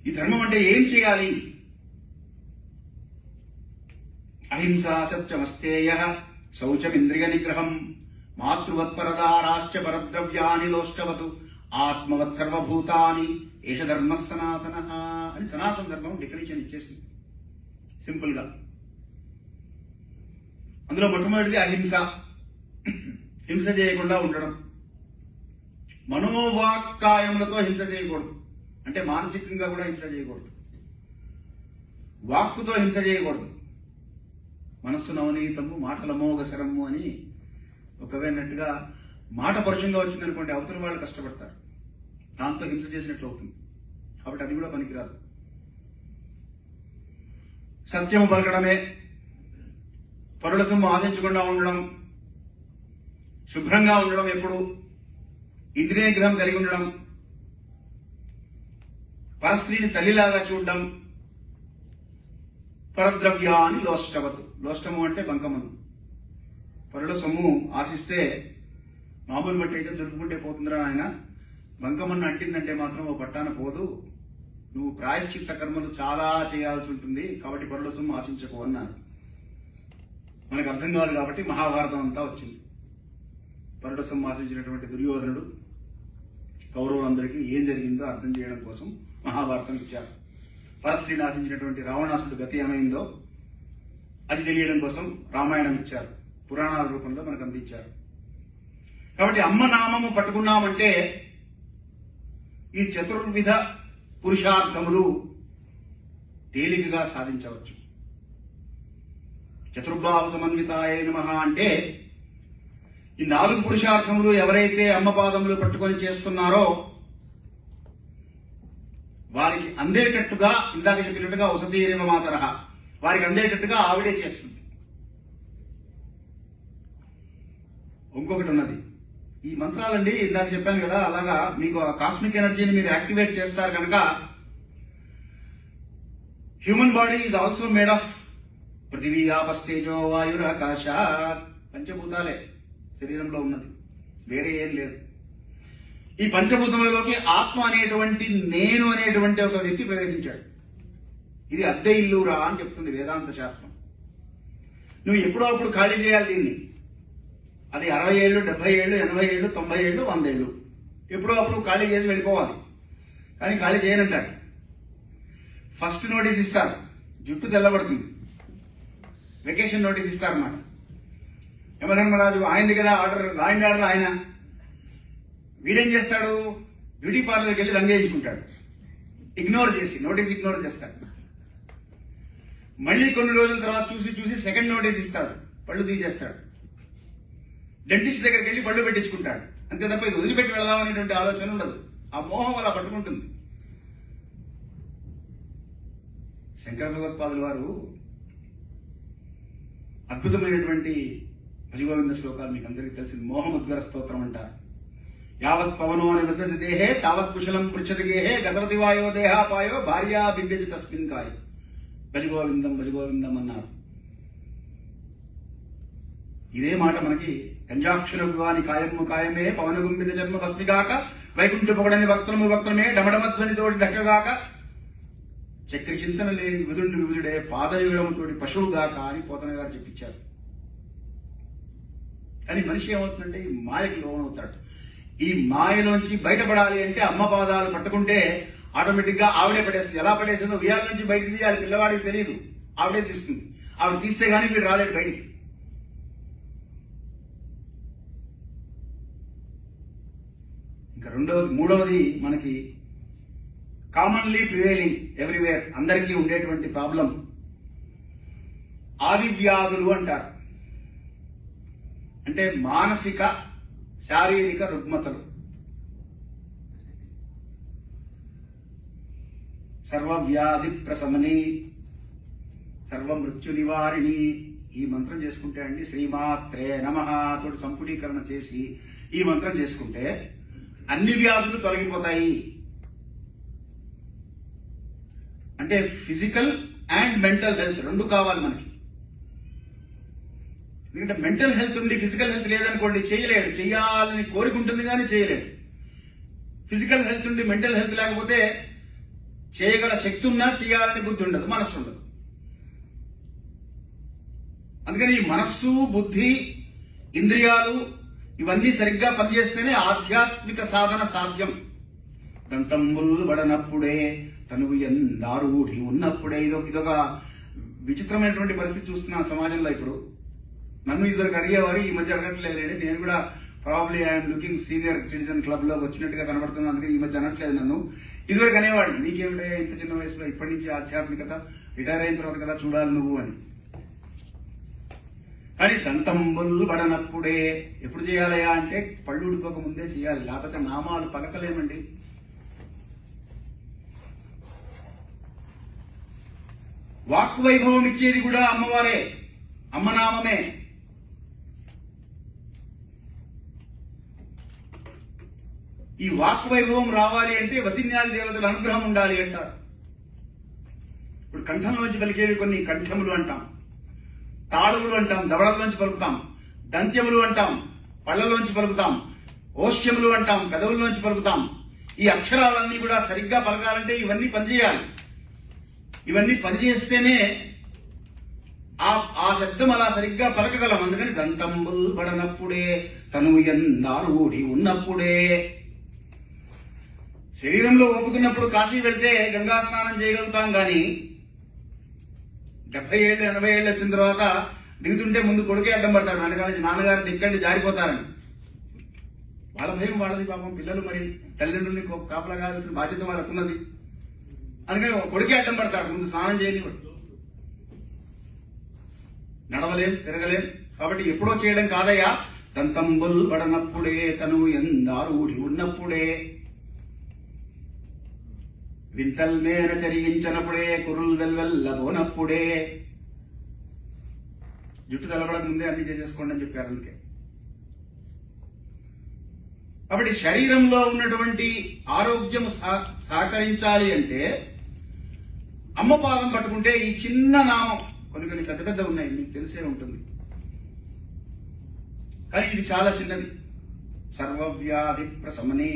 Speaker 1: ఈ ధర్మం అంటే ఏం చేయాలి? అహింసా సత్యమస్తేయ శౌచమింద్రియ నిగ్రహం మాతృవత్పరదారాశ్చ పరద్రవ్యాని లోష్టవతు ఆత్మవత్ సర్వభూతాని ఏష ధర్మ సనాతన అని సనాతన ధర్మం డెఫినేషన్ ఇచ్చేసింది సింపుల్ గా. అందులో మొట్టమొదటిది అహింస, హింస చేయకుండా ఉండడం. మనోవాక్కాయములతో హింస చేయకూడదు, అంటే మానసికంగా కూడా హింస చేయకూడదు. వాక్కుతో హింస చేయకూడదు. మనస్సు నవనీతము మాటల మోగసరము అని ఒకవేనట్టుగా మాట పరుషంగా వచ్చిందనుకోండి అవతల వాళ్ళు కష్టపడతారు, దాంతో హింస చేసినట్లు అవుతుంది. కాబట్టి అది కూడా పనికిరాదు. సత్యము పలకడమే, పరుల సొమ్ము ఆశించకుండా ఉండడం, శుభ్రంగా ఉండడం, ఎప్పుడు ఇంద్రియ నిగ్రహం కలిగి ఉండడం, పరస్త్రీని తల్లిలాగా చూడడం, పరద్రవ్యాన్ని లోష్టవతు, లోష్టము అంటే బంకమను, పరుల సొమ్ము ఆశిస్తే మామూలు బట్టి అయితే దొరుకుకుంటే పోతుందిరా ఆయన, బంకమన్ను అంటిందంటే మాత్రం ఓ పట్టాన పోదు, నువ్వు ప్రాయశ్చిత్త కర్మలు చాలా చేయాల్సి ఉంటుంది, కాబట్టి పరుల సొమ్ము ఆశించకు అన్నాను. మనకు అర్థం కాదు కాబట్టి మహాభారతం అంతా వచ్చింది. పరుల సొమ్ము ఆశించినటువంటి దుర్యోధనుడు కౌరవులందరికీ ఏం జరిగిందో అర్థం చేయడం కోసం మహాభారతం ఇచ్చారు. పరస్త్రీని ఆశించినటువంటి రావణాసుడు గతి ఏమైందో అది తెలియడం కోసం రామాయణం ఇచ్చారు, పురాణాల రూపంలో మనకు అందించారు. కాబట్టి అమ్మ నామము పట్టుకున్నామంటే ఈ చతుర్విధ పురుషార్థములు తేలికగా సాధించవచ్చు. చతుర్భావ సమన్వితాయ నమః అంటే ఈ 4 పురుషార్థములు ఎవరైతే అమ్మ పాదములు పట్టుకొని చేస్తున్నారో వారికి అందేటట్టుగా, ఇందాక చెప్పినట్టుగా వసతీరేవ మాతరః, వారికి అందేటట్టుగా ఆవిడే చేస్తుంది. ఇంకొకటి ఉన్నది, ఈ మంత్రాలండి ఇందాక చెప్పాను కదా, అలాగా మీకు కాస్మిక్ ఎనర్జీని మీరు యాక్టివేట్ చేస్తారు కనుక human body is also made of పృథివీ ఆపస్తేజో వాయురాకాశ, పంచభూతాలే శరీరంలో ఉన్నది, వేరే ఏం లేదు. ఈ పంచభూతములలోకి ఆత్మ అనేటువంటి నేను అనేటువంటి ఒక వ్యక్తి ప్రవేశించాడు. ఇది అద్దె ఇల్లురా అని చెప్తుంది వేదాంత శాస్త్రం. నువ్వు ఎప్పుడో అప్పుడు ఖాళీ చేయాలి దీన్ని. అది 60 ఏళ్ళు, 70 ఏళ్ళు, 80 ఏళ్ళు, 90 ఏళ్ళు, 100 ఏళ్ళు, ఎప్పుడో అప్పుడు ఖాళీ చేసి వెళ్ళిపోవాలి. కానీ ఖాళీ చేయనంటాడు. ఫస్ట్ నోటీస్ ఇస్తారు, జుట్టు తెల్లబడుతుంది, వెకేషన్ నోటీస్ ఇస్తారన్నమాట. యమధర్మరాజు ఆయనది కదా ఆర్డర్, లాండ్ ఆర్డర్ ఆయన. వీడేం చేస్తాడు, బ్యూటీ పార్లర్కి వెళ్ళి రంగు వేయించుకుంటాడు, ఇగ్నోర్ చేసి నోటీస్ ఇగ్నోర్ చేస్తాడు. మళ్ళీ కొన్ని రోజుల తర్వాత చూసి సెకండ్ నోటీస్ ఇస్తాడు, పళ్ళు తీసేస్తాడు. డెంటిస్ట్ దగ్గరికి వెళ్ళి పళ్ళు పెట్టించుకుంటాడు. అంతే తప్ప ఇది వదిలిపెట్టి వెళదాం అనేటువంటి ఆలోచన ఉండదు. ఆ మోహం అలా పట్టుకుంటుంది. శంకర భగవత్పాదుల వారు అద్భుతమైనటువంటి భజగోవింద శ్లోకాలు మీకు అందరికీ తెలిసింది. మోహముద్గర స్తోత్రం అంటారు. యావత్ పవనో నివసతి దేహే తావత్ కుశలం పృచ్చతి గేహే గతవతి వాయో దేహాపాయో భార్యా బిభ్యతి తస్మిన్ కాయ. భజగోవిందం భజగోవిందం అన్నారు. ఇదే మాట మనకి కంజాక్షులకు గాని కాయమ్ము కాయమే పవన గుంబిత జన్మ భస్తిగాక వైకుంఠ పొగడని వక్త్రము వక్త్రమే డమడమధ్వనితోటి దక్కగాక చక్రి చింతన లేని విధుండి విధుడే పాదయుగముతోటి పశువుగాక అని పోతన గారు చెప్పించారు. కానీ మనిషి ఏమవుతుందంటే ఈ మాయకి లోనవుతాడు. ఈ మాయలోంచి బయటపడాలి అంటే అమ్మ పాదాలు పట్టుకుంటే ఆటోమేటిక్ గా ఆవిడే పడేస్తుంది. ఎలా పడేస్తుందో ఉయ్యాల నుంచి బయటకు తీయాలి, పిల్లవాడికి తెలియదు, ఆవిడే తీస్తుంది. ఆవిడ తీస్తే గానీ వీడు రాలేడు బయటికి. ఇంకా మూడవది మనకి కామన్లీ ప్రివేలింగ్ ఎవ్రీవేర్, అందరికీ ఉండేటువంటి ప్రాబ్లం ఆది వ్యాధులు అంటారు. అంటే మానసిక శారీరక రుగ్మతలు. సర్వవ్యాధి ప్రశమని సర్వమృత్యు నివారిణి ఈ మంత్రం చేసుకుంటే అండి, శ్రీమాత్రే నమః తోటి సంపుటీకరణ చేసి ఈ మంత్రం చేసుకుంటే అన్ని వ్యాధులు తొలగిపోతాయి. అంటే ఫిజికల్ అండ్ మెంటల్ హెల్త్ రెండు కావాలి మనకి. ఎందుకంటే మెంటల్ హెల్త్ ఉండి ఫిజికల్ హెల్త్ లేదనుకోండి చేయలేడు, చేయాలని కోరికుంటుంది కానీ చేయలేడు. ఫిజికల్ హెల్త్ ఉండి మెంటల్ హెల్త్ లేకపోతే చేయగల శక్తి ఉన్నా చేయాలని బుద్ధి ఉండదు, మనస్సు ఉండదు. అందుకని ఈ మనస్సు, బుద్ధి, ఇంద్రియాలు ఇవన్నీ సరిగ్గా పనిచేస్తేనే ఆధ్యాత్మిక సాధన సాధ్యం. దంతంబుల్ బడనప్పుడే తనువు ఎందారూఢి ఉన్నప్పుడే. ఇదొక విచిత్రమైనటువంటి పరిస్థితి చూస్తున్నాను సమాజంలో. ఇప్పుడు నన్ను ఇద్దరికి అడిగేవారు, ఈ మధ్య అడగట్లేదు. నేను కూడా probably I'm looking senior citizen club లో వచ్చినట్టుగా కనబడుతున్నాను, అందుకని ఈ మధ్య అనట్లేదు నన్ను. ఇదివరకు అనేవాళ్ళు, నీకేమిటే ఇంత చిన్న వయసులో ఇప్పటి నుంచి ఆధ్యాత్మికత, రిటైర్ అయిన తర్వాత కదా చూడాలి నువ్వు అని. కానీ దంతంబుల్ పడనప్పుడే ఎప్పుడు చేయాలయా అంటే పళ్ళు ఉడిపోక ముందే చేయాలి, లేకపోతే నామాలు పలకలేమండి. వాక్ వైభవం ఇచ్చేది కూడా అమ్మవారే, అమ్మనామమే. ఈ వాక్ వైభవం రావాలి అంటే వసిన్యాది దేవతల అనుగ్రహం ఉండాలి అంటారు. ఇప్పుడు కంఠంలోంచి పలికేవి కొన్ని కంఠములు అంటాం, తాళువులు అంటాం, దవడల్లోంచి పలుకుతాం, దంత్యములు అంటాం, పళ్లలోంచి పలుకుతాం, ఓష్యములు అంటాం, పెదవుల్లోంచి పలుకుతాం. ఈ అక్షరాలన్నీ కూడా సరిగ్గా పలకాలంటే ఇవన్నీ పనిచేయాలి. ఇవన్నీ పనిచేస్తేనే ఆ శబ్దం అలా సరిగ్గా పలకగలం. అందుకని దంతంబుల్ పడనప్పుడే తను ఎందారూఢి ఉన్నప్పుడే. శరీరంలో ఓపుకున్నప్పుడు కాశీ వెళ్తే గంగా స్నానం చేయగలుగుతాం, కానీ 70 ఏళ్ళు 80 ఏళ్ళు వచ్చిన తర్వాత దిగుతుంటే ముందు కొడుకే అడ్డం పడతాడు, నాన్నగారు దిక్కండి జారిపోతారని. వాళ్ళ భయం వాళ్ళది, పాపం పిల్లలు మరి తల్లిదండ్రుల్ని కాపలా కావాల్సిన బాధ్యత వాళ్ళకు ఉన్నది. అందుకని కొడుకే అడ్డం పడతాడు, ముందు స్నానం చేయనివాడు. నడవలేం, తిరగలేం. కాబట్టి ఎప్పుడో చేయడం కాదయ్యా, దంతంబుల్ పడనప్పుడే తను ఎందారూఢి ఉన్నప్పుడే, వింతల్ మేర చరించినప్పుడే, కురుల్ వెల్వెల్లబోనప్పుడే. జుట్టు తెలబడక ముందే అన్ని చేసేసుకోండి అని చెప్పారు. అందుకే కాబట్టి శరీరంలో ఉన్నటువంటి ఆరోగ్యం సహకరించాలి అంటే అమ్మ పాదం పట్టుకుంటే ఈ చిన్న నామం, కొన్ని పెద్ద పెద్ద ఉన్నాయి, మీకు తెలిసే ఉంటుంది, కానీ ఇది చాలా చిన్నది. సర్వవ్యాధి ప్రశమని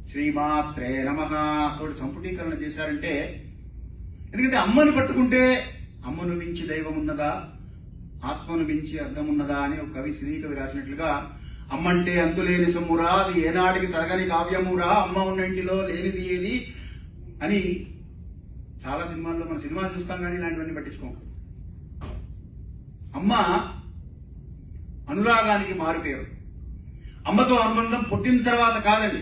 Speaker 1: శ్రీమాత్రే నమః తోటి సంపుటీకరణ చేశారంటే, ఎందుకంటే అమ్మను పట్టుకుంటే అమ్మను మించి దైవం ఉన్నదా, ఆత్మను మించి అర్థం ఉన్నదా అని ఒక కవి, సినీ కవి రాసినట్లుగా, అమ్మంటే అంతులేని సొమ్మురా, అది ఏనాటికి తరగని కావ్యమురా, అమ్మ ఉన్న ఇంటిలో లేనిది ఏది అని చాలా సినిమాల్లో, మన సినిమాలు చూస్తాం కానీ ఇలాంటివన్నీ పట్టించుకోం. అమ్మ అనురాగానికి మారుపేరు. అమ్మతో అనుబంధం పుట్టిన తర్వాత కాదని,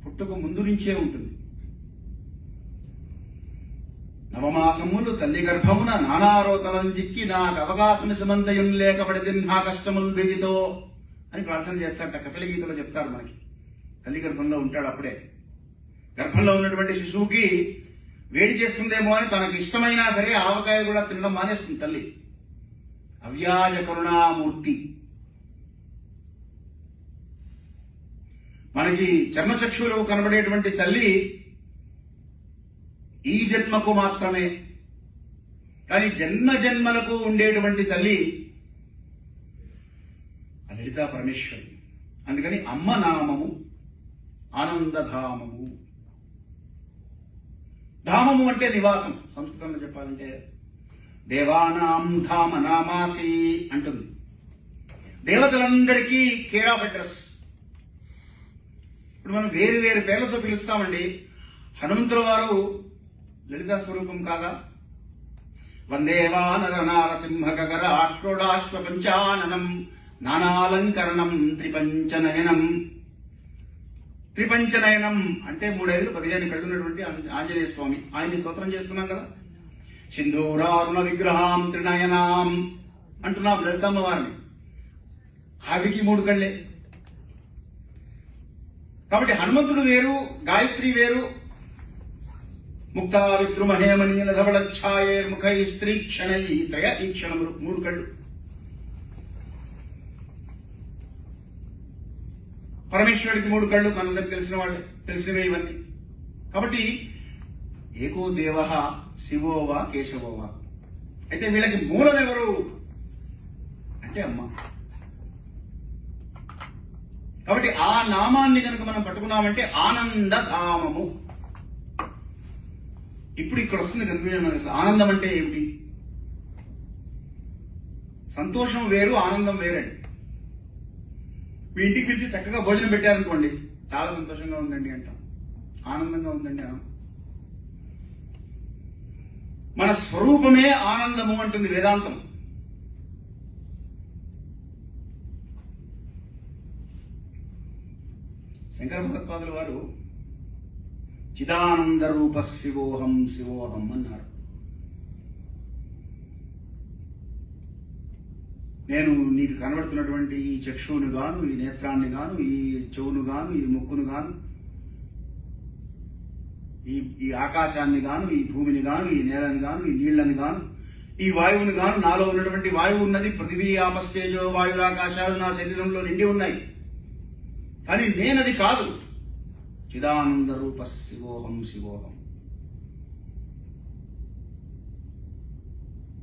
Speaker 1: పుట్టుక ముందు నుంచే ఉంటుంది. నవమాసములు తల్లి గర్భమున నానారోతలం జిక్కి నాకు అవకాశం సమంతయం లేకపడితే నా కష్టములు దిగితో అని ప్రార్థన చేస్తారట. కపిల గీతలో చెప్తారు మనకి. తల్లి గర్భంలో ఉంటాడు, అప్పుడే గర్భంలో ఉన్నటువంటి శిశువుకి వేడి చేస్తుందేమో అని తనకు ఇష్టమైనా సరే ఆవకాయ కూడా తినడం మానేస్తుంది తల్లి. అవ్యాజ కరుణామూర్తి. మనకి చర్మచక్షువులకు కనబడేటువంటి తల్లి ఈ జన్మకు మాత్రమే, కానీ జన్మ జన్మలకు ఉండేటువంటి తల్లి లలితా పరమేశ్వరి. అందుకని అమ్మ నామము ఆనందధామము. ధామము అంటే నివాసం. సంస్కృతంలో చెప్పాలంటే దేవానాం ధామ నామాసి అంటుంది. దేవతలందరికీ కేర్ ఆఫ్ అడ్రస్. ఇప్పుడు మనం వేరు వేరు పేర్లతో పిలుస్తామండి. హనుమంతుల వారు లలితా స్వరూపం కాగా, వందేవానర నారసింహ గగర ఆట్రోడాశ్వ పంచాననం నానాలంకరణం త్రిపంచనయనం. త్రిపంచనయనం అంటే 3 15 కళ్ళున్నటువంటి ఆంజనేయ స్వామి. ఆయన్ని స్తోత్రం చేస్తున్నాం కదా. సింధూరారుణ విగ్రహాం త్రినయనాం అంటున్నాం లలితమ్మ వారిని. ఆవికి 3 కళ్ళే. కాబట్టి హనుమంతుడు వేరు, గాయత్రి వేరు. ముక్తా విద్రుమహేమనీల ధవళఛాయే ముఖై స్త్రీ క్షణై త్రయ ఈ క్షణములు 3 కళ్ళు. పరమేశ్వరుడికి 3 కళ్ళు, మనందరికి తెలిసిన వాళ్ళే, తెలిసినవే ఇవన్నీ. కాబట్టి ఏకో దేవ శివోవా కేశవోవా. అయితే వీళ్ళకి మూలం ఎవరు అంటే అమ్మ. కాబట్టి ఆ నామాన్ని కనుక మనం పట్టుకున్నామంటే ఆనందధామము. ఇప్పుడు ఇక్కడ వస్తుంది కన్ఫ్యూజన్ మనకి. అసలు ఆనందం అంటే ఏమిటి? సంతోషం వేరు, ఆనందం వేరండి. మీ ఇంటికి పిలిచి చక్కగా భోజనం పెట్టారనుకోండి, చాలా సంతోషంగా ఉందండి అంటాం, ఆనందంగా ఉందండి అనం. మన స్వరూపమే ఆనందము అంటుంది వేదాంతం. శంకర భగవత్పాదుల వారు చిదానంద రూప శివోహం శివోహం అన్నారు. నేను నీకు కనబడుతున్నటువంటి ఈ చక్షువును గాను, ఈ నేత్రాన్ని గాను, ఈ చెవును గాను, ఈ ముక్కును గాను, ఈ ఆకాశాన్ని గాను, ఈ భూమిని గాను, ఈ నేలని గాను, ఈ నీళ్లను గాను, ఈ వాయువుని గాను, నాలో ఉన్నటువంటి వాయువు ఉన్నది, పృథివీ ఆపస్తేజో వాయురాకాశాలు నా శరీరంలో నిండి ఉన్నాయి. కానీ నేనది కాదు. చిదానంద రూప శివోహం శివోహం.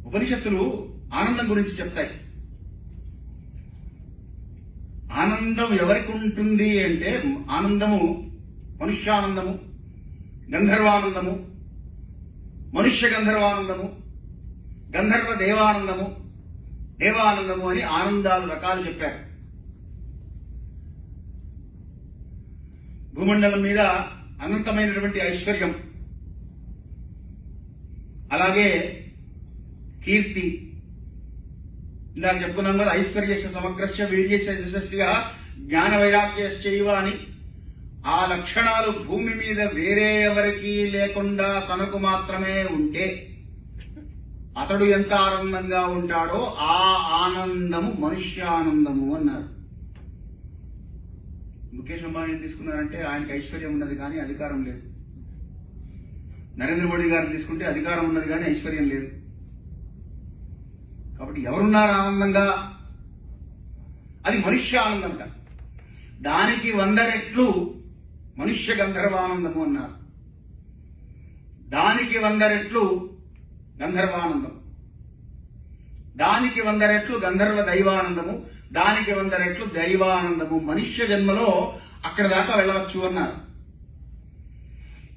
Speaker 1: ఉపనిషత్తులు ఆనందం గురించి చెప్తాయి. ఆనందం ఎవరికి ఉంటుంది అంటే, ఆనందము మనుష్యానందము, గంధర్వానందము, మనుష్య గంధర్వానందము, గంధర్వ దేవానందము, దేవానందము అని ఆనందాలు రకాలు చెప్పారు. భూమండలం మీద అనంతమైనటువంటి ఐశ్వర్యం, అలాగే కీర్తి, ఇందాక చెప్పుకున్నాం కదా, ఐశ్వర్యస్య సమగ్రస్య వీర్యస్య యశస్య జ్ఞాన వైరాగ్యశ్చైవ అని. ఆ లక్షణాలు భూమి మీద వేరే ఎవరికీ లేకుండా తనకు మాత్రమే ఉంటే అతడు ఎంత ఆనందంగా ఉంటాడో ఆ ఆనందము మనుష్యానందము అన్నారు. ముఖేష్ అంబానీ తీసుకున్నారంటే ఆయనకి ఐశ్వర్యం ఉన్నది కానీ అధికారం లేదు. నరేంద్ర మోడీ గారిని తీసుకుంటే అధికారం ఉన్నది కానీ ఐశ్వర్యం లేదు. కాబట్టి ఎవరున్నారు ఆనందంగా? అది మనుష్య ఆనందం. దానికి 100 రెట్లు మనుష్య గంధర్వానందము అన్నారు. దానికి 100 రెట్లు గంధర్వానందం, దానికి 100 రెట్లు గంధర్వ దైవానందము, దానికి 100 రెట్లు దైవానందము. మనుష్య జన్మలో అక్కడ దాకా వెళ్ళవచ్చు అన్నారు.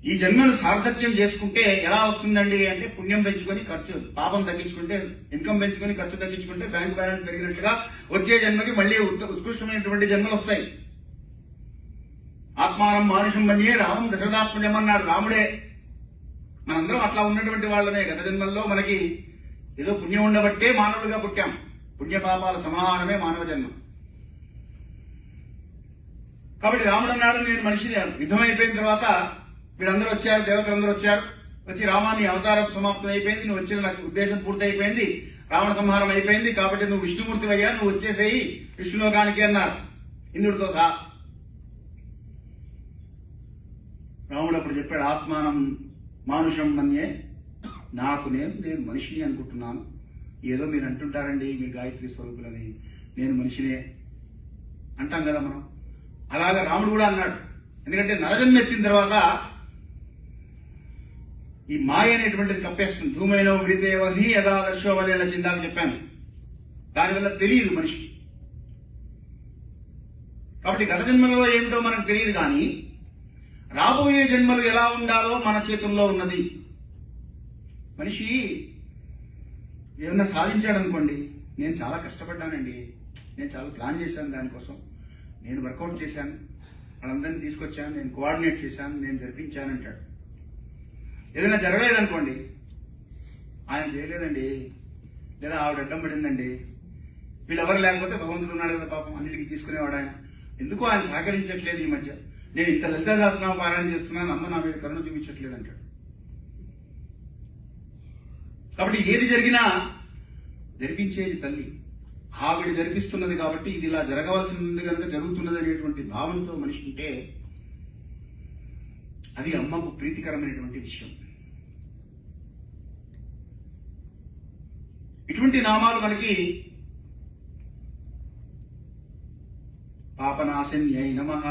Speaker 1: ఈ జన్మను సార్థక్యం చేసుకుంటే ఎలా వస్తుందండి అంటే, పుణ్యం పెంచుకొని ఖర్చు, పాపం తగ్గించుకుంటే, ఇన్కమ్ పెంచుకొని ఖర్చు తగ్గించుకుంటే బ్యాంక్ బ్యాలెన్స్ పెరిగినట్లుగా వచ్చే జన్మకి మళ్ళీ ఉత్కృష్టమైనటువంటి జన్మలు వస్తాయి. ఆత్మానం మానుషం మన్యే రామం దశరథాత్మజం అన్నాడు రాముడే. మనందరం అట్లా ఉన్నటువంటి వాళ్ళనే. గత జన్మల్లో మనకి ఏదో పుణ్యం ఉండబట్టే మానవుడిగా పుట్టాం. పుణ్యపాపాల సమానమే మానవ జన్మ. కాబట్టి రాముడు అన్నాడు, నేను మనిషిని. యుద్ధం అయిపోయిన తర్వాత వీళ్ళందరూ వచ్చారు, దేవతలందరూ వచ్చారు. వచ్చి రామాన్ని అవతారం సమాప్తం అయిపోయింది, నువ్వు వచ్చిన నాకు ఉద్దేశం పూర్తయిపోయింది, రావణ సంహారం అయిపోయింది, కాబట్టి నువ్వు విష్ణుమూర్తి అయ్యా, నువ్వు వచ్చేసేయి విష్ణులోకానికి అన్నారు ఇంద్రుడితో సహా. రాముడు అప్పుడు చెప్పాడు, ఆత్మానం మానుషం మన్యే, నేను మనిషిని అనుకుంటున్నాను. ఏదో మీరు అంటుంటారండి మీ గాయత్రి స్వరూపులని, నేను మనిషినే అంటాం కదా మనం. అలాగా రాముడు కూడా అన్నాడు. ఎందుకంటే నరజన్మ ఎత్తిన తర్వాత ఈ మాయ అనేటువంటిది కప్పేస్తుంది. ధూమైనో వ్రీతేవని యథాదర్శోవలేన చిందాక చెప్పాను. దానివల్ల తెలియదు మనిషికి. కాబట్టి గత జన్మలో ఏమిటో మనకు తెలియదు, కానీ రాబోయే జన్మలు ఎలా ఉండాలో మన చేతుల్లో ఉన్నది. మనిషి ఏమన్నా సాధించాడు అనుకోండి, నేను చాలా కష్టపడ్డానండి, నేను చాలా ప్లాన్ చేశాను, దానికోసం నేను వర్కౌట్ చేశాను, వాళ్ళందరినీ తీసుకొచ్చాను, నేను కోఆర్డినేట్ చేశాను, నేను జరిపించాను అంటాడు. ఏదైనా జరగలేదనుకోండి, ఆయన చేయలేదండి, లేదా ఆవిడ అడ్డం పడిందండి, వీళ్ళెవరు లేకపోతే భగవంతుడు ఉన్నాడు కదా పాపం, అన్నిటికీ తీసుకునేవాడు ఆయన, ఎందుకు ఆయన సహకరించట్లేదు ఈ మధ్య, నేను ఇంత లలిత శాసనం పారాయణ చేస్తున్నాను, అమ్మ నా మీద కరుణ చూపించట్లేదు అంటాడు. కాబట్టి ఏది జరిగినా జరిపించేది తల్లి, ఆవిడ జరిపిస్తున్నది కాబట్టి ఇది ఇలా జరగవలసింది కనుక జరుగుతున్నది అనేటువంటి భావంతో మనిషి ఉంటే అది అమ్మకు ప్రీతికరమైనటువంటి విషయం. ఇటువంటి నామాలు మనకి పాపనాశన్యై నమః,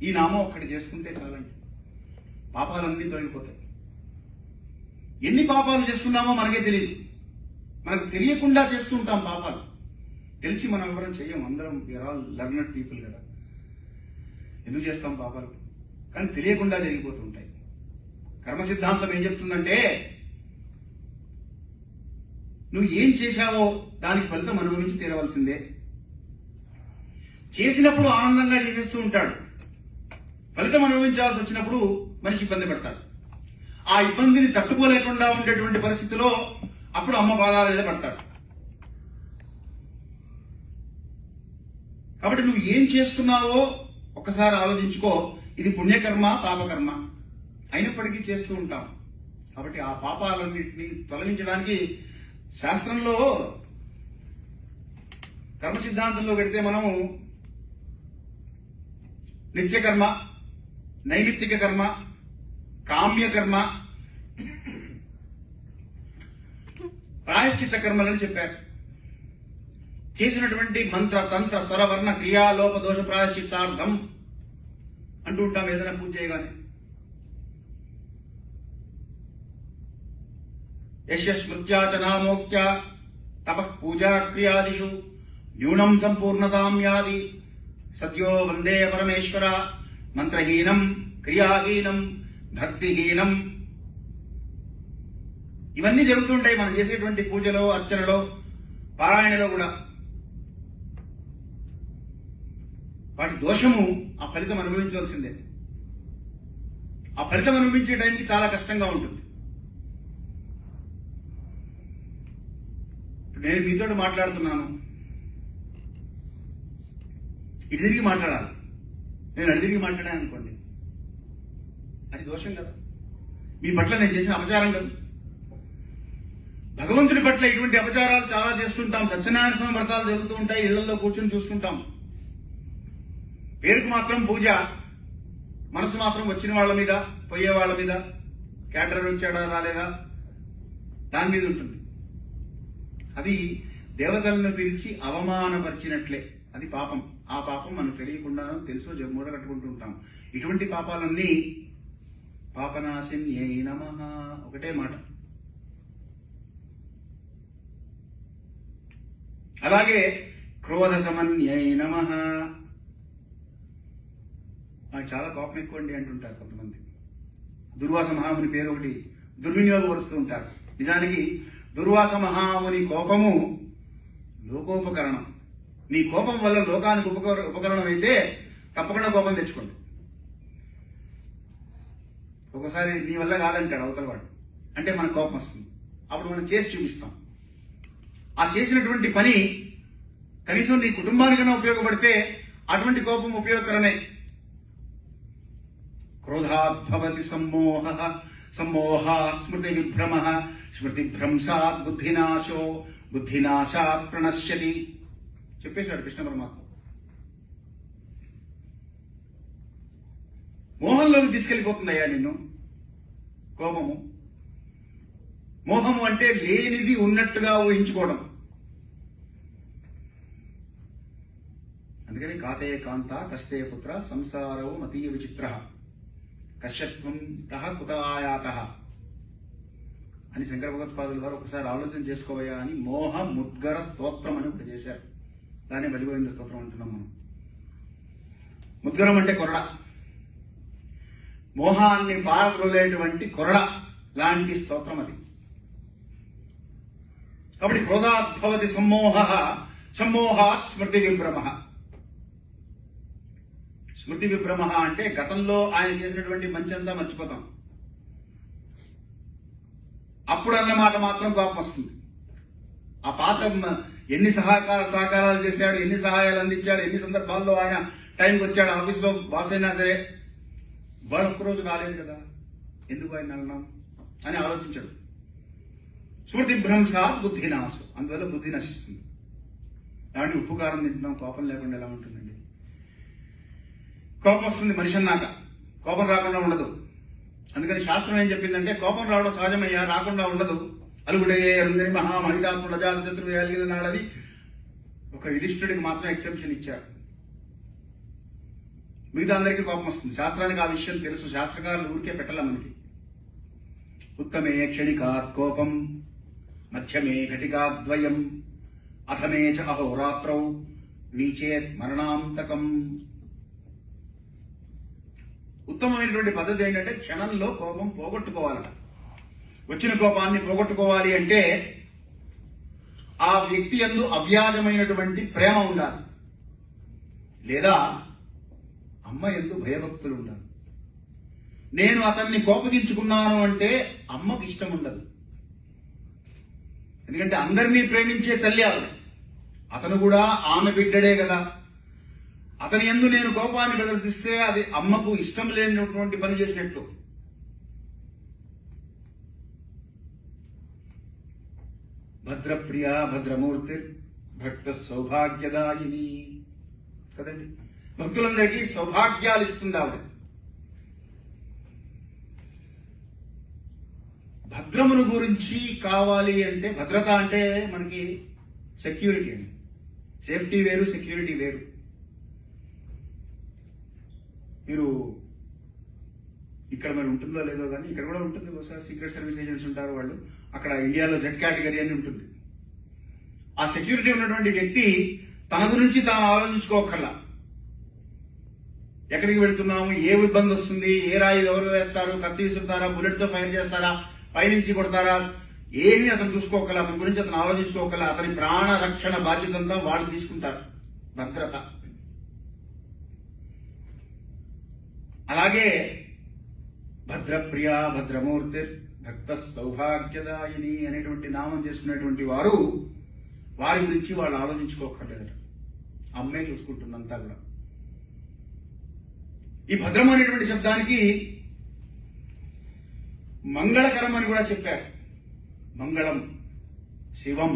Speaker 1: ఈ నామం ఒక్కటి చేసుకుంటే చాలండి, పాపాలన్నీ తొలగిపోతాయి. ఎన్ని పాపాలు చేసుకున్నామో మనకే తెలియదు. మనకు తెలియకుండా చేస్తూ ఉంటాం పాపాలు, తెలిసి మనం ఎవరం చెయ్యం. అందరం వీఆర్ ఆల్ లర్నడ్ పీపుల్ కదా, ఎందుకు చేస్తాం పాపాలు? కానీ తెలియకుండా జరిగిపోతూ ఉంటాయి. కర్మ సిద్ధాంతం ఏం చెప్తుందంటే, నువ్వు ఏం చేశావో దానికి ఫలితం అనుభవించి తీరవలసిందే. చేసినప్పుడు ఆనందంగా చేసేస్తూ ఉంటాడు, ఫలితం అనుభవించాల్సి వచ్చినప్పుడు మనిషి ఇబ్బంది పడతాడు. ఆ ఇబ్బందిని తట్టుకోలేకుండా ఉండేటువంటి పరిస్థితిలో అప్పుడు అమ్మ పాదాల మీద పడతాడు. కాబట్టి నువ్వు ఏం చేస్తున్నావో ఒకసారి ఆలోచించుకో. ఇది పుణ్యకర్మ పాపకర్మ అయినప్పటికీ చేస్తూ ఉంటాం. కాబట్టి ఆ పాపాలన్నింటినీ తొలగించడానికి శాస్త్రంలో కర్మ సిద్ధాంతంలో పెడితే మనము నిత్యకర్మ, నైమిత్తిక కర్మ, కామ్యకర్మ, ప్రాయశ్చిత్త కర్మలని చెప్పారు. చేసినటువంటి మంత్ర తంత్ర స్వరవర్ణ క్రియాలోప దోష ప్రాయశ్చిత్తార్థం అంటూ ఉంటాం ఏదైనా పూజ చేయగానే. యశ స్మృత్యా చ నామోక్త్యా తపః పూజా క్రియాదిషు న్యూనం సంపూర్ణతాం యాది సత్యో వందే పరమేశ్వర మంత్రహీనం క్రియాహీనం భక్తిహీనం. ఇవన్నీ జరుగుతుంటాయి మనం చేసేటువంటి పూజలో, అర్చనలో, పారాయణలో కూడా. వాటి దోషము ఆ ఫలితం అనుభవించవలసిందే. ఆ ఫలితం అనుభవించే టైంకి చాలా కష్టంగా ఉంటుంది. నేను మీతో మాట్లాడుతున్నాను, ఇటు తిరిగి మాట్లాడాలి, నేను అటు తిరిగి మాట్లాడాను అనుకోండి, అది దోషం కదా, మీ పట్ల నేను చేసిన అపచారం కదా. భగవంతుడి పట్ల ఇటువంటి అపచారాలు చాలా చేస్తుంటాం. సత్యనారాయణ స్వామి వ్రతాలు జరుగుతూ ఉంటాయి, ఇళ్లలో కూర్చొని చూస్తుంటాం. పేరుకు మాత్రం పూజ, మనసు మాత్రం వచ్చిన వాళ్ళ మీద, పోయే వాళ్ళ మీద, క్యాటరర్ వచ్చాడా రాలేదా దాని మీద ఉంటుంది. అది దేవతలను పిలిచి అవమానపరిచినట్లే, అది పాపం. ఆ పాపం మనకు తెలియకుండానో తెలుసో మూట కట్టుకుంటూ ఉంటాం. ఇటువంటి పాపాలన్నీ పాపనాశిన్యై నమః, ఒకటే మాట. అలాగే క్రోధ సమన్యై నమః, నాకు చాలా కోపం ఎక్కువ అండి అంటుంటారు కొంతమంది. దుర్వాస మహాముని పేరు ఒకటి దుర్వినియోగపరుస్తూ ఉంటారు. నిజానికి దుర్వాస మహాముని కోపము లోకోపకరణం. నీ కోపం వల్ల లోకానికి ఉపకరణం అయితే తప్పకుండా కోపం తెచ్చుకోండి. ఒకసారి నీ వల్ల కాదంటాడు అవతల వాడు, అంటే మనకు కోపం వస్తుంది. అప్పుడు మనం చేసి చూపిస్తాం. ఆ చేసినటువంటి పని కనీసం నీ కుటుంబానికైనా ఉపయోగపడితే అటువంటి కోపం ఉపయోగకరమే. క్రోధాద్భవతి సమ్మోహ, సమ్మోహాత్ స్మృతి విభ్రమ, స్మృతి భ్రంశాత్ బుద్ధినాశో, బుద్ధినాశాత్ ప్రణశ్యతి చెప్పేశాడు కృష్ణ పరమాత్మ. మోహంలోకి తీసుకెళ్లిపోతుందయ్యా నిన్ను కోపము. మోహము అంటే లేనిది ఉన్నట్టుగా ఊహించుకోవడం. అందుకని కాతే కాంత కస్తే పుత్ర సంసారవు మతీయ విచిత్ర కశ్యత్వం తహ కుతాయాత అని శంకర భగవత్పాదుల వారు ఒకసారి ఆలోచన చేసుకోవయ్యా అని మోహ ముద్గర స్తోత్రం అని ఒకటి చేశారు. దాన్ని బలిగోవింద స్తోత్రం అంటున్నాం మనం. ముద్గరం అంటే కొరడ, మోహాన్ని పారద్రోలేటువంటి కొరడ లాంటి స్తోత్రం అది. కాబట్టి క్రోధాద్భవతి సమ్మోహ, సమ్మోహాత్ స్మృతి విభ్రమ. స్మృతి విభ్రమ అంటే గతంలో ఆయన చేసినటువంటి మంచంతా మర్చిపోతాం. అప్పుడు అన్నమాట మాత్రం కోపం వస్తుంది. ఆ పాత ఎన్ని సహకారాలు చేశాడు, ఎన్ని సహాయాలు అందించాడు, ఎన్ని సందర్భాల్లో ఆయన టైంకి వచ్చాడు, ఆఫీస్లో బాస్ అయినా సరే వాడు ఒక్కరోజు రాలేదు కదా, ఎందుకు ఆయన అన్నాం అని ఆలోచించాడు. స్మృతి భ్రంశ బుద్ధి నాశం, అందువల్ల బుద్ధి నశిస్తుంది. దాన్ని ఉప్పు కారం తింటున్నాం, కోపం లేకుండా ఎలా ఉంటుందండి? కోపం వస్తుంది మనిషి అన్నాక, కోపం రాకుండా ఉండదు. అందుకని శాస్త్రం ఏం చెప్పిందంటే కోపం రావడం సహజమయ్యా, రాకుండా ఉండదు. అలుగుడే అరుందని మహామహిళాత్ముడు అజాల శత్రువు కలిగిన నాడని ఒక యుధిష్ఠుడికి మాత్రం ఎక్సెప్షన్ ఇచ్చారు. మిగతా అందరికీ కోపం వస్తుంది. శాస్త్రానికి ఆ విషయం తెలుసు, శాస్త్రకారులు ఊరికే పెట్టాల మనకి. ఉత్తమే క్షణికాత్ కోపం, మధ్యమే ఘటికాద్వయం, అథమే చ అహోరాత్రౌ నీచేత్ మరణాంతకం. ఉత్తమమైనటువంటి పద్ధతి ఏంటంటే క్షణంలో కోపం పోగొట్టుకోవాలట. వచ్చిన కోపాన్ని పోగొట్టుకోవాలి అంటే ఆ వ్యక్తి యందు అవ్యాజమైనటువంటి ప్రేమ ఉండాలి, లేదా అమ్మ యందు భయభక్తులు ఉండాలి. నేను అతన్ని కోపగించుకున్నాను అంటే అమ్మకు ఇష్టం ఉండదు. ఎందుకంటే అందరినీ ప్రేమించే తల్లి ఆవిడ, అతను కూడా ఆమె బిడ్డడే కదా. అతని యందు నేను కోపాన్ని ప్రదర్శిస్తే అది అమ్మకు ఇష్టం లేనటువంటి పని చేసినట్లు. భద్రప్రియ భద్రమూర్తి భక్త సౌభాగ్యదాయిని కదండి. భక్తులందరికీ సౌభాగ్యాలు ఇస్తుంది ఆవిడ. భద్రమును గురించి కావాలి అంటే, భద్రత అంటే మనకి సెక్యూరిటీ అండి. సేఫ్టీ వేరు, సెక్యూరిటీ వేరు. మీరు ఇక్కడ మరి ఉంటుందో లేదో కానీ ఇక్కడ కూడా ఉంటుంది. బహుశా సీక్రెట్ సర్వీస్ ఏజెంట్స్ ఉంటారు వాళ్ళు. అక్కడ ఇండియాలో జెడ్ కేటగిరీ అని ఉంటుంది. ఆ సెక్యూరిటీ ఉన్నటువంటి వ్యక్తి తన గురించి తాను ఆలోచించుకోకర్లా. ఎక్కడికి వెళ్తున్నాము, ఏ ఇబ్బంది వస్తుంది, ఏ రాయి ఎవరు వేస్తారు, కత్తి విసురుతారా, బుల్లెట్ తో ఫైర్ చేస్తారా, పైనుంచి కొడతారా, ఏమీ అతను చూసుకోకల, అతని గురించి అతను ఆలోచించుకోకల. అతని ప్రాణ రక్షణ బాధ్యత అంతా వాళ్ళు తీసుకుంటారు, భద్రత. అలాగే భద్రప్రియ భద్రమూర్తి భక్త సౌభాగ్యదాయిని అనేటువంటి నామం చేసుకునేటువంటి వారు వారి గురించి వాళ్ళు ఆలోచించుకోకర్లేదట. అమ్మే చూసుకుంటుందంతా కూడా. ఈ భద్రం అనేటువంటి శబ్దానికి మంగళకరం అని కూడా చెప్పారు. మంగళం, శివం.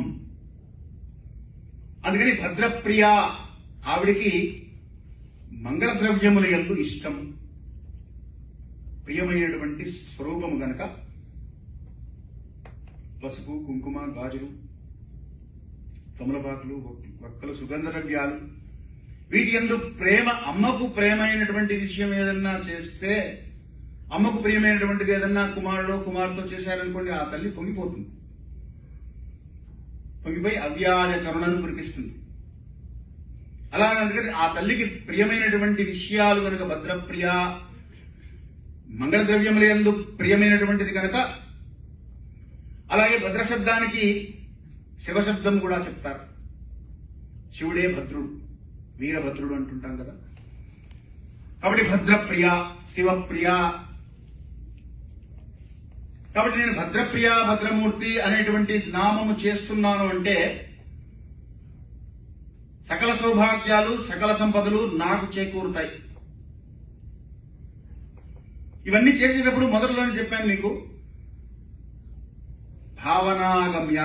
Speaker 1: అందుకని భద్రప్రియ, ఆవిడికి మంగళ ద్రవ్యముల యందు ఇష్టం, ప్రియమైనటువంటి స్వరూపము గనక పసుపు, కుంకుమ, గాజులు, తమలపాకులు, వక్కలు, సుగంధ ద్రవ్యాలు, వీటి యందు ప్రేమ. అమ్మకు ప్రేమైనటువంటి విషయం ఏదన్నా చేస్తే, అమ్మకు ప్రియమైనటువంటిది ఏదన్నా కుమారుడు కుమార్తె చేశారనుకోండి, ఆ తల్లి పొంగిపోతుంది. పొంగిపోయి అవ్యాజ కరుణను కురిపిస్తుంది. అలా అందుకని ఆ తల్లికి ప్రియమైనటువంటి విషయాలు కనుక భద్రప్రియ, మంగళ ద్రవ్యముల యందు ప్రియమైనటువంటిది కనుక. అలాగే భద్ర శబ్దానికి శివశబ్దం కూడా చెప్తారు. శివుడే భద్రుడు, వీరభద్రుడు అంటుంటాం కదా. కాబట్టి భద్రప్రియ, శివప్రియ. కాబట్టి నేను భద్రప్రియ భద్రమూర్తి అనేటువంటి నామము చేస్తున్నాను అంటే సకల సౌభాగ్యాలు, సకల సంపదలు నాకు చేకూరుతాయి. ఇవన్నీ చేసేటప్పుడు మొదట్లోనే చెప్పాను మీకు, భావనాగమ్య.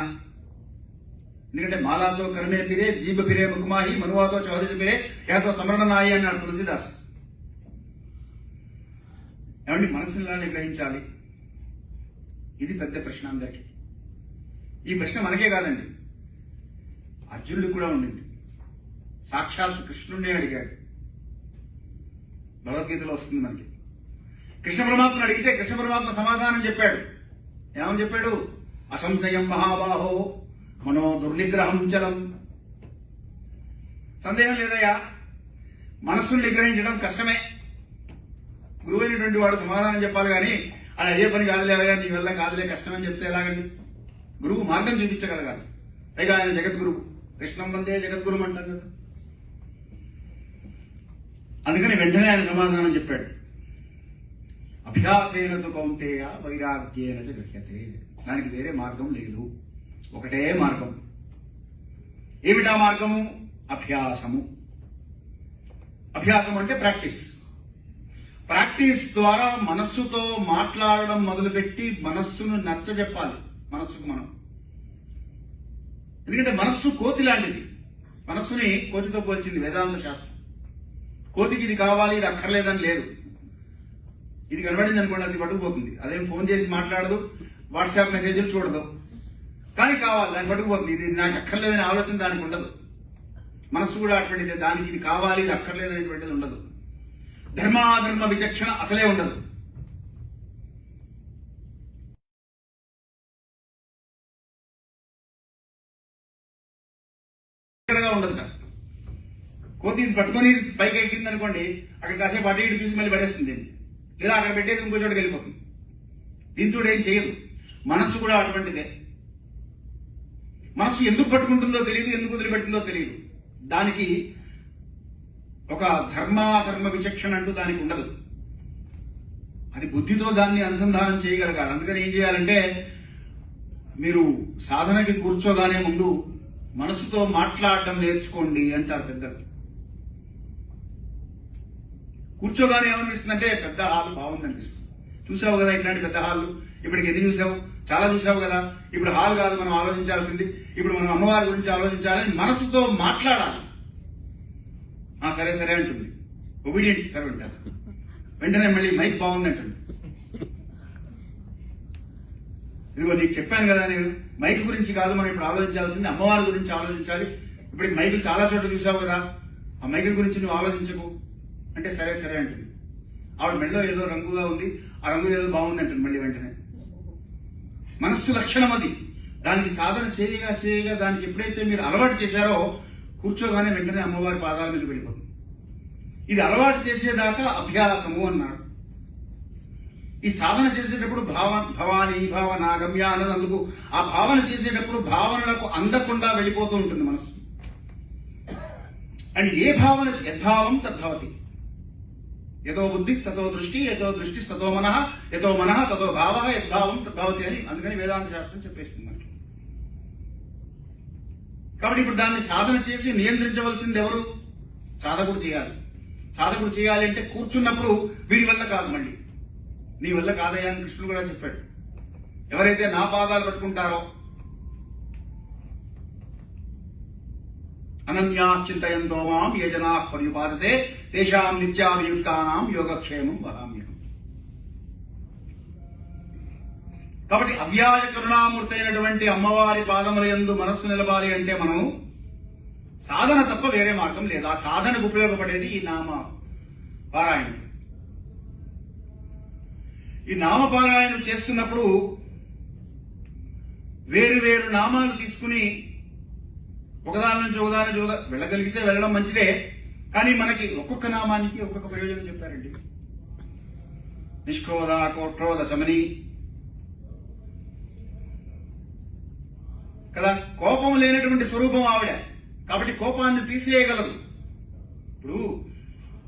Speaker 1: ఎందుకంటే మాలాతో కరుణే పిరే, జీబ పిరే ముకుమాహి, మనువాతో చౌదరి పిరే, యాతో సమరణ నాయి అన్నాడు తులసిదాస్. ఏమండి, మనసుని ఎలా నిగ్రహించాలి? ఇది పెద్ద ప్రశ్న అందరికీ. ఈ ప్రశ్న మనకే కాదండి, అర్జునుడికి కూడా ఉండింది. సాక్షాత్ కృష్ణుడినే అడిగాడు. భగవద్గీతలో వస్తుంది మనకి. కృష్ణ పరమాత్మను అడిగితే కృష్ణ పరమాత్మ సమాధానం చెప్పాడు. ఏమని చెప్పాడు? అసంశయం మహాబాహో మనో దుర్నిగ్రహం చలం. సందేహం లేదయ్యా, మనస్సును నిగ్రహించడం కష్టమే. గురువు అయినటువంటి వాడు సమాధానం చెప్పాలి కానీ అది అదే పని కాదులేవయ్యా, నీ వల్ల కాదులే, కష్టం అని చెప్తే ఎలాగండి? గురువు మార్గం చూపించగలగాలి. పైగా ఆయన జగద్గురువు. కృష్ణం వందే జగద్గురు అంటాం కదా. అందుకని వెంటనే ఆయన సమాధానం చెప్పాడు. అభ్యాసేనతు కౌంతేయ వైరాగ్యేన చ గృహ్యతే. దానికి వేరే మార్గం లేదు, ఒకటే మార్గం. ఏమిటా మార్గము? అభ్యాసము. అభ్యాసం అంటే ప్రాక్టీస్. ప్రాక్టీస్ ద్వారా మనస్సుతో మాట్లాడడం మొదలుపెట్టి మనస్సును నచ్చజెప్పాలి. మనస్సుకు మనం, ఎందుకంటే మనస్సు కోతి లాంటిది. మనస్సుని కోతితో పోల్చింది వేదాంత శాస్త్రం. కోతికి ఇది కావాలి, ఇది అక్కర్లేదని లేదు. ఇది కనబడింది అనుకోండి, అది పట్టుకుపోతుంది. అదేం ఫోన్ చేసి మాట్లాడదు, వాట్సాప్ మెసేజ్లు చూడదు, కానీ కావాలి, దాన్ని పట్టుకుపోతుంది. ఇది నాకు అక్కర్లేదని ఆలోచన దానికి ఉండదు. మనస్సు కూడా అటువంటిదే. దానికి ఇది కావాలి, ఇది అక్కర్లేదనేటువంటిది ఉండదు. ధర్మాధర్మ విచక్షణ అసలే ఉండదు. ఉండదు సార్. కోతి పట్టుకొని పైకి ఎక్కింది అనుకోండి, అక్కడ కాసేపు అటు ఇటు చూసి మళ్ళీ పడేస్తుంది. లేదా అక్కడ పెట్టేది ఇంకో చోటుకి వెళ్ళిపోతుంది. దీంతో ఏం చేయదు. మనస్సు కూడా అటువంటిదే. మనస్సు ఎందుకు పట్టుకుంటుందో తెలియదు, ఎందుకు వదిలిపెట్టిందో తెలియదు. దానికి ఒక ధర్మాధర్మ విచక్షణ అంటూ దానికి ఉండదు. అది బుద్ధితో దాన్ని అనుసంధానం చేయగలగాలి. అందుకని ఏం చేయాలంటే, మీరు సాధనకి కూర్చోగానే ముందు మనసుతో మాట్లాడటం నేర్చుకోండి అంటారు పెద్దలు. కూర్చోగానే ఏమనిపిస్తుందంటే, పెద్ద హాల్ బాగుందనిపిస్తుంది. చూసావు కదా ఇట్లాంటి పెద్ద హాల్, ఇప్పటికి ఎన్ని చూసావు? చాలా చూసావు కదా. ఇప్పుడు హాల్ కాదు మనం ఆలోచించాల్సింది, ఇప్పుడు మనం అమ్మవారి గురించి ఆలోచించాలని మనసుతో మాట్లాడాలి. సరే సరే అంటుంది, ఒబీడియంట్ సర్వెంట్. వెంటనే మళ్ళీ మైక్ బాగుంది అంటుంది. ఇదిగో నీకు చెప్పాను కదా నేను, మైక్ గురించి కాదు మనం ఇప్పుడు ఆలోచించాల్సింది, అమ్మవారి గురించి ఆలోచించాలి. ఇప్పుడు ఈ మైకులు చాలా చోట్ల చూసావు కదా, ఆ మైకుల గురించి నువ్వు ఆలోచించకు అంటే సరే సరే అంటుంది. ఆవిడ మెడలో ఏదో రంగుగా ఉంది, ఆ రంగు ఏదో బాగుంది అంటుంది మళ్ళీ వెంటనే. మనస్సు లక్షణం అది. దానికి సాధన చేయగా చేయగా దానికి ఎప్పుడైతే మీరు అలవాటు చేశారో కూర్చోగానే వెంటనే అమ్మవారి పాదాల మీద వెళ్ళిపోతుంది. ఇది అలవాటు చేసేదాకా అభ్యాసము అన్నాడు. ఈ సాధన చేసేటప్పుడు భవాని భావన గమ్య అన్నదందుకు ఆ భావన చేసేటప్పుడు భావనలకు అందకుండా వెళ్ళిపోతూ ఉంటుంది మనసు. అండ్ ఏ భావన యద్భావం తద్భవతి, యతో బుద్ధి తతో దృష్టి, యతో దృష్టి తతో మనః, యతో మనః తతో భావ, యద్భావం తద్భవతి అని అందుకని వేదాంత శాస్త్రం చెప్పేస్తుంది మనకి. కాబట్టి ఇప్పుడు దాన్ని సాధన చేసి నియంత్రించవలసింది ఎవరు? సాధకుడు చేయాలి. సాధకుడు చేయాలి అంటే కూర్చున్నప్పుడు వీడి వల్ల కాదు, మళ్ళీ నీ వల్ల కాదయ్యా అని కృష్ణుడు కూడా చెప్పాడు. ఎవరైతే నా పాదాలు పట్టుకుంటారో, అనన్యా చింతయంతో మాం ఏ జనా పర్యుపాసతే తేషాం నిత్యాభియుక్తానాం యోగక్షేమం వహామ్యహం. కాబట్టి అవ్యాజ కరుణామూర్తి అయినటువంటి అమ్మవారి పాదముల యందు మనస్సు నిలబాలి అంటే మనం సాధన తప్ప వేరే మార్గం లేదు. ఆ సాధనకు ఉపయోగపడేది ఈ నామ పారాయణం. ఈ నామపారాయణం చేస్తున్నప్పుడు వేరు వేరు నామాలు తీసుకుని ఒకదాని నుంచి ఒకదాని వెళ్ళగలిగితే వెళ్ళడం మంచిదే. కానీ మనకి ఒక్కొక్క నామానికి ఒక్కొక్క ప్రయోజనం చెప్పారండి. నిష్క్రోధ కోట్రోధ శమని కదా, కోపం లేనటువంటి స్వరూపం ఆవిడ. కాబట్టి కోపాన్ని తీసేయగలదు. ఇప్పుడు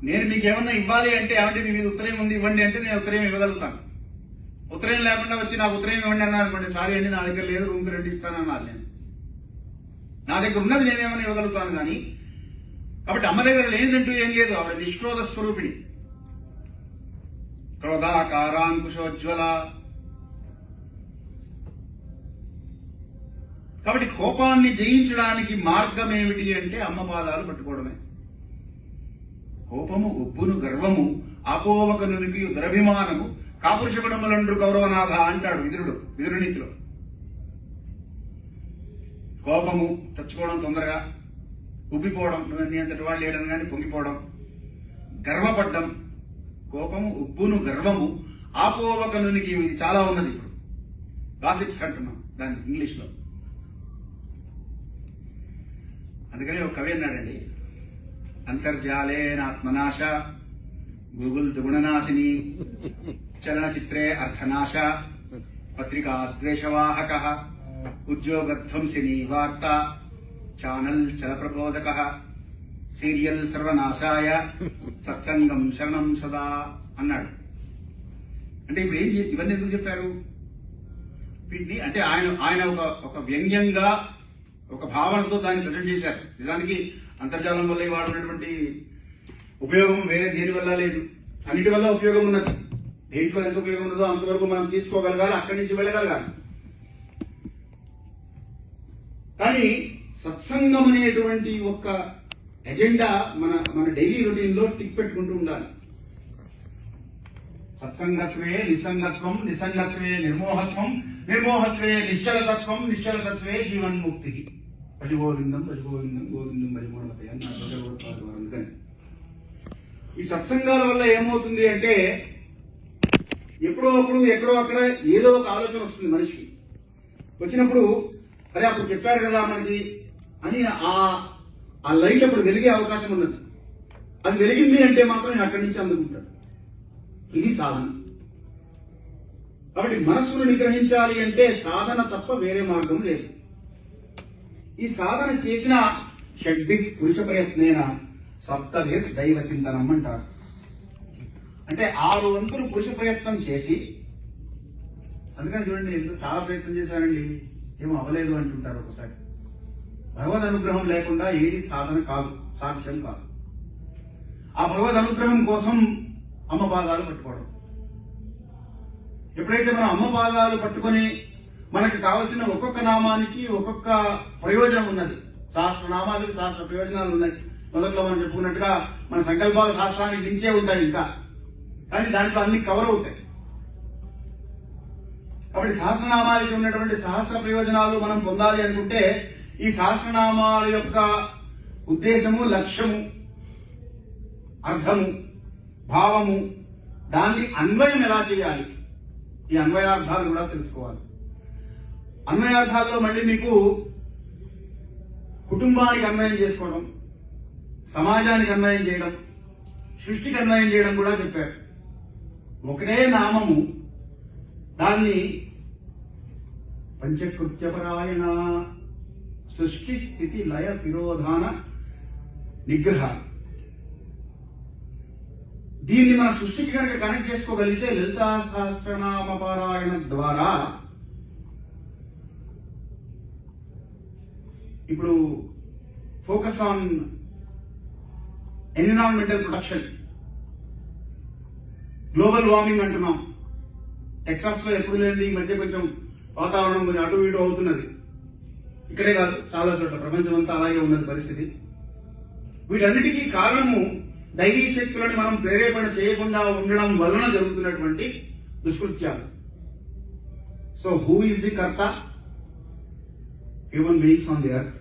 Speaker 1: నేను మీకు ఏమన్నా ఇవ్వాలి అంటే ఏమంటే మీ మీద ఉత్తరం ఉంది ఇవ్వండి అంటే నేను ఉత్తరం ఇవ్వగలుగుతాను. ఉత్తరం లేకుండా వచ్చి నాకు ఉత్తరం ఇవ్వండి అన్నారు అనుకోండి, సారీ అండి నా దగ్గర లేదు, రూమ్కి రెండు ఇస్తానన్నారు. నేను నా దగ్గర ఉన్నది నేనేమన్నా ఇవ్వగలుగుతాను కానీ. కాబట్టి అమ్మ దగ్గర లేదంటూ ఏం లేదు. ఆవిడ నిష్క్రోధ స్వరూపిణి, క్రోధాకారాంకుశోజ్వల. కాబట్టి కోపాన్ని జయించడానికి మార్గం ఏమిటి అంటే అమ్మ పాదాలు పట్టుకోవడమే. కోపము ఉబ్బును గర్వము ఆపోవకనునికి దురభిమానము కాపురుషగుణములండ్రు కౌరవనాథ అంటాడు విదురునీతిలో. కోపము తెచ్చుకోవడం తొందరగా, ఉబ్బిపోవడం, నీ అంతటి వాళ్ళు లేడని కానీ పొంగిపోవడం, గర్వపడ్డం. కోపము ఉబ్బును గర్వము ఆపోవకనునికి, ఇది చాలా ఉన్నది. ఇప్పుడు గాసిప్స్ అంటున్నాం దాన్ని ఇంగ్లీష్ లో. అందుకని ఒక కవి అన్నాడండి, అంతర్జాలేనాత్మనాశ గూగుల్ దుగుణనాశిని చలనచిత్రే అర్థనాశ పత్రికా ద్వేషవాహక ఉద్యోగధ్వంసిని వార్త ఛానల్ చలప్రబోధక సీరియల్ సర్వనాశాయ సత్సంగం శరణం సదా అన్నాడు. అంటే ఇప్పుడు ఇవన్నీ ఎందుకు చెప్పారు? వీటిని అంటే ఆయన ఒక వ్యంగ్యంగా ఒక భావనతో దాన్ని ప్రజెంట్ చేశారు. నిజానికి అంతర్జాలం వల్ల వాడుతున్నటువంటి ఉపయోగం వేరే దేని వల్ల లేదు. అన్నిటి వల్ల ఉపయోగం ఉన్నది. దేంట్లో ఎంత ఉపయోగం ఉన్నదో అంతవరకు మనం తీసుకోగలగాలి, అక్కడి నుంచి వెళ్ళగలగాలి. కానీ సత్సంగం అనేటువంటి ఒక ఎజెండా మన డైలీ రొటీన్ లో టిక్ పెట్టుకుంటూ ఉండాలి. సత్సంగత్వే నిస్సంగత్వం, నిస్సంగత్వే నిర్మోహత్వం, నిర్మోహత్వే నిశ్చలతత్వం, నిశ్చలతత్వే జీవన్ముక్తి. భజగోవిందం భజగోవిందం గోవిందం భజమోహతే అని అందుకని ఈ సత్సంగాల వల్ల ఏమవుతుంది అంటే ఎప్పుడో అప్పుడు ఎక్కడో అక్కడ ఏదో ఒక ఆలోచన వస్తుంది మనిషికి. వచ్చినప్పుడు అరే అప్పుడు చెప్పారు కదా మనకి అని ఆ లైట్ అప్పుడు వెలిగే అవకాశం ఉన్నది. అది వెలిగింది అంటే మాత్రం నేను అక్కడి నుంచి అందుకుంటాడు. ఇది సాధన. కాబట్టి మనస్సును నిగ్రహించాలి అంటే సాధన తప్ప వేరే మార్గం లేదు. ఈ సాధన చేసిన షడ్భి పురుష ప్రయత్నేన సప్తభిర్ దైవ చింతనం అంటారు. అంటే 6 వంతులు పురుష ప్రయత్నం చేసి, అందుకని చూడండి నేను చాలా ప్రయత్నం చేశానండి ఏమో అవ్వలేదు అంటుంటారు ఒకసారి. భగవద్ అనుగ్రహం లేకుండా ఏది సాధన కాదు, సాధ్యం కాదు. ఆ భగవద్ అనుగ్రహం కోసం అమ్మ పాదాలు పట్టుకోవడం. ఎప్పుడైతే మనం అమ్మ పాదాలు పట్టుకొని మనకు కావలసిన ఒక్కొక్క నామానికి ఒక్కొక్క ప్రయోజనం ఉన్నది. సహస్రనామాలకు సహస్ర ప్రయోజనాలు ఉన్నాయి. మొదట్లో మనం చెప్పుకున్నట్టుగా మన సంకల్పాలు శాస్త్రానికి లించే ఉంటాయి ఇంకా, కానీ దాంట్లో అన్ని కవర్ అవుతాయి. కాబట్టి సహస్రనామాలకి ఉన్నటువంటి సహస్ర ప్రయోజనాలు మనం పొందాలి అనుకుంటే ఈ సహస్రనామాల యొక్క ఉద్దేశము, లక్ష్యము, అర్థము, భావము, దాన్ని అన్వయం ఎలా చేయాలి, ఈ అన్వయార్థాలు కూడా తెలుసుకోవాలి. అన్వయార్థాల్లో మళ్ళీ మీకు కుటుంబానికి అన్వయం చేసుకోవడం, సమాజానికి అన్వయం చేయడం, సృష్టికి అన్వయం చేయడం కూడా చెప్పారు. ఒకటే నామము దాన్ని పంచకృత్యపరాయణ, సృష్టి స్థితి లయ తిరోధాన నిగ్రహ, దీన్ని మన సృష్టికి కనుక కనెక్ట్ చేసుకోగలిగితే లలితా సహస్రనామ పారాయణ ద్వారా ఇప్పుడు focus on environmental protection, global warming అంటున్నాం. టెక్సాస్ లో ఎప్పుడు లేని ఈ మధ్య కొంచెం వాతావరణం కొంచెం అటు ఇటు అవుతున్నది. ఇక్కడే కాదు, చాలా చోట్ల ప్రపంచం అంతా అలాగే ఉన్నది పరిస్థితి. వీటన్నిటికీ కారణము దైవీ శక్తులను మనం ప్రేరేపణ చేయకుండా ఉండడం వలన జరుగుతున్నటువంటి దుష్కృత్యాలు. సో హూ ఈజ్ ది కర్త? Human beings on the earth.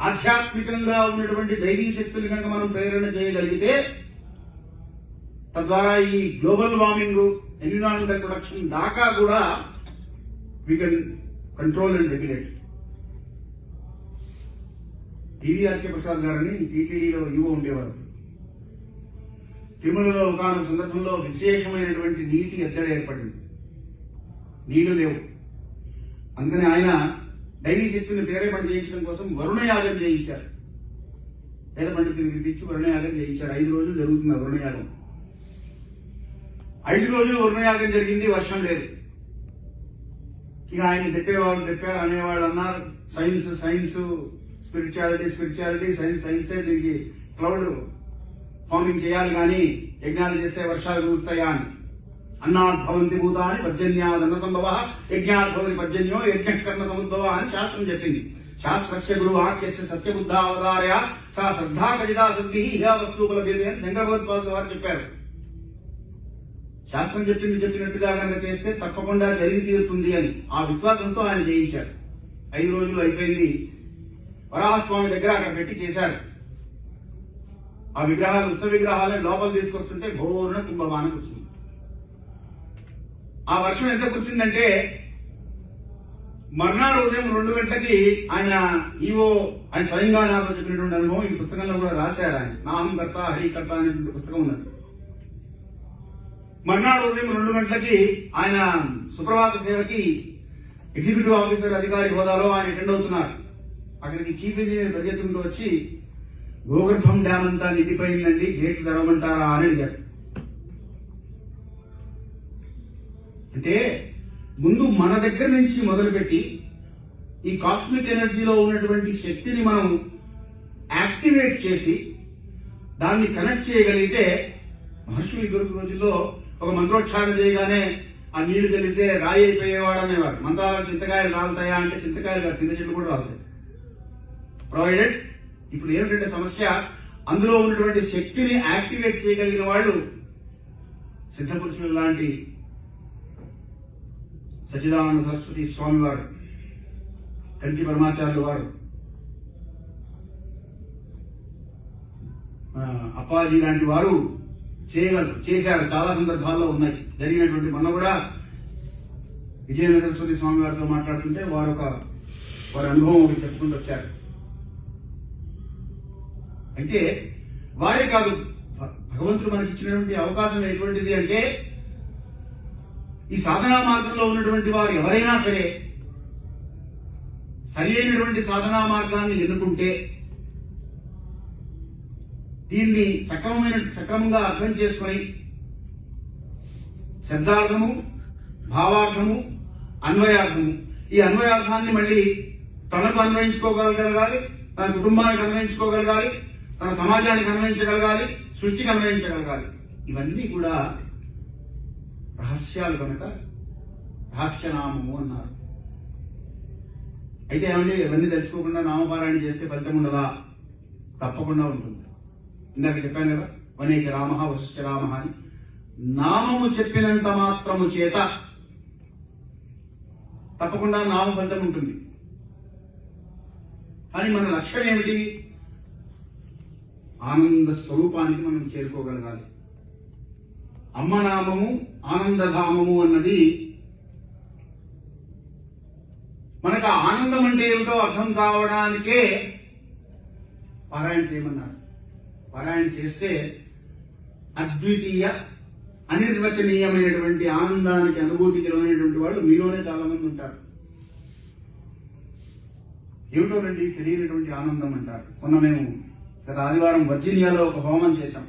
Speaker 1: ఆధ్యాత్మికంగా ఉన్నటువంటి దైవీ శక్తులు కనుక మనం ప్రేరణ చేయగలిగితే తద్వారా ఈ గ్లోబల్ వార్మింగ్, ఎన్విరాన్మెంటల్ ప్రొటెక్షన్ దాకా కూడా we can control and regulate. TVRK Prasad గారని టీటీడీలో యువ ఉండేవారు. తిరుమలలో ఒకనొక సందర్భంలో విశేషమైనటువంటి నీటి ఎద్దడి ఏర్పడింది. నీళ్లు లేవు. అందుకని ఆయన దైవీ శక్తిని ప్రేరేపణ చేయించడం కోసం వరుణయాగం చేయించారు. వేద పండితుని పిలిపించి వరుణయాగం చేయించారు. 5 రోజులు జరుగుతుంది ఆ వరుణయాగం. 5 రోజులు వరుణయాగం జరిగింది, వర్షం లేదు. ఇక ఆయన చెప్పేవాళ్ళు చెప్పారు, అనేవాళ్ళు అన్నారు science science, spirituality spirituality, science సైన్సే దీనికి క్లౌడ్ ఫార్మింగ్ చేయాలి కానీ యజ్ఞాలు చేస్తే వర్షాలు కురుస్తాయా అని. అన్నాత్ భవంతి భూతాని పర్జన్యాదన్న సంభవ, యజ్ఞాత్ భవతి పర్జన్యో యజ్ఞకర్ణ సముద్భవ అని శాస్త్రం చెప్పింది. శాస్త్రస్య గురు వాక్యస్య సత్యబుద్ధ అవతారయ సా శ్రద్ధా ఖజితా సద్భి ఇహ వస్తుపలభ్యతే అని శంకర భగవత్పాదుల వారు చెప్పారు. శాస్త్రం చెప్పినట్టుగా కనుక చేస్తే తప్పకుండా జరిగి తీరుతుంది అని ఆ విశ్వాసంతో ఆయన చేయించారు. 5 రోజులు అయిపోయింది. వరాహస్వామి దగ్గర అక్కడ పెట్టి చేశారు. ఆ విగ్రహాలు, ఉత్సవ విగ్రహాలను లోపల తీసుకొస్తుంటే ఘోరణ కుంభవానం వచ్చింది. ఆ వర్షం ఎంత కురిసిందంటే మర్నాడు ఉదయం 2 గంటలకి ఆయన ఈవో, ఆయన స్వయంగా నాకు చెప్పినటువంటి అనుభవం ఈ పుస్తకంలో కూడా రాశారు. ఆయన నామకర్త హరికర్త అనేటువంటి పుస్తకం ఉన్నది. మర్నాడు ఉదయం 2 గంటలకి ఆయన సుప్రభాత సేవకి ఎగ్జిక్యూటివ్ ఆఫీసర్ అధికారి హోదాలో ఆయన అటెండ్ అవుతున్నారు. అక్కడికి చీఫ్ ఇంజనీర్ పరిగెత్తుకుంటూ వచ్చి గోగర్భం డ్యామ్ అంతా నిండిపోయిందండి, గేట్లు తెరవమంటారా అని అడిగారు. అంటే ముందు మన దగ్గర నుంచి మొదలుపెట్టి ఈ కాస్మిక్ ఎనర్జీలో ఉన్నటువంటి శక్తిని మనం యాక్టివేట్ చేసి దాన్ని కనెక్ట్ చేయగలిగితే, మహర్షులు ఇదివరకు రోజుల్లో ఒక మంత్రోచ్చారణ చేయగానే ఆ నీళ్లు తెలిగితే రాయి అయిపోయేవాడు అనేవారు. మంత్రాలకు చింతకాయలు రాలుతాయా అంటే చింతకాయలు కాదు, చింత చెట్లు కూడా రాలుతాయి. ప్రొవైడెడ్ ఇప్పుడు ఏమిటంటే సమస్య, అందులో ఉన్నటువంటి శక్తిని యాక్టివేట్ చేయగలిగిన వాళ్ళు సిద్ధపురుషులు లాంటి సచ్చిదానంద సరస్వతి స్వామి వారు, కంచి పరమాచార్యులు వారు, అప్పాజీ లాంటి వారు చేశారు. చాలా సందర్భాల్లో ఉన్నాయి జరిగినటువంటి. మొన్న కూడా విజయేంద్ర సరస్వతి స్వామి వారితో మాట్లాడుతుంటే వారి అనుభవం ఒకటి చెప్పుకుంటూ వచ్చారు. అయితే వారే కాదు, భగవంతుడు మనకి ఇచ్చినటువంటి అవకాశం ఎటువంటిది అంటే, ఈ సాధనా మార్గంలో ఉన్నటువంటి వారు ఎవరైనా సరే సరి అయినటువంటి సాధనా మార్గాన్ని ఎన్నుకుంటే, దీన్ని సక్రమంగా అర్థం చేసుకొని శబ్దార్థము, భావార్థము, అన్వయార్థము, ఈ అన్వయార్థాన్ని మళ్ళీ తనకు అన్వయించుకోగలగాలి, తన కుటుంబానికి అన్వయించుకోగలగాలి, తన సమాజానికి అన్వయించగలగాలి, సృష్టికి అన్వయించగలగాలి. ఇవన్నీ కూడా రహస్యాలు కనుక రహస్యనామము అన్నారు. అయితే ఏమండి, ఇవన్నీ తెలుసుకోకుండా నామపారాయణ చేస్తే ఫలితం ఉండదా? తప్పకుండా ఉంటుంది. ఇందాక చెప్పాను కదా, వనేచ రామ వశిష్ఠ రామ అని. నామము చెప్పినంత మాత్రము చేత తప్పకుండా నామ ఫలితం ఉంటుంది. కానీ మన లక్ష్యం ఏమిటి? ఆనంద స్వరూపానికి మనం చేరుకోగలగాలి. అమ్మ నామము ఆనందధామము అన్నది మనకు ఆనందం అంటే ఏమిటో అర్థం కావడానికే పారాయణ చేయమన్నారు. పారాయణ చేస్తే అద్వితీయ అనిర్వచనీయమైనటువంటి ఆనందానికి అనుభూతికి లోనైనటువంటి వాళ్ళు మీలోనే చాలా మంది ఉంటారు. ఏమిటోనండి తెలియనటువంటి ఆనందం అంటారు. మొన్న మేము గత ఆదివారం వర్జీనియాలో ఒక హోమం చేశాం.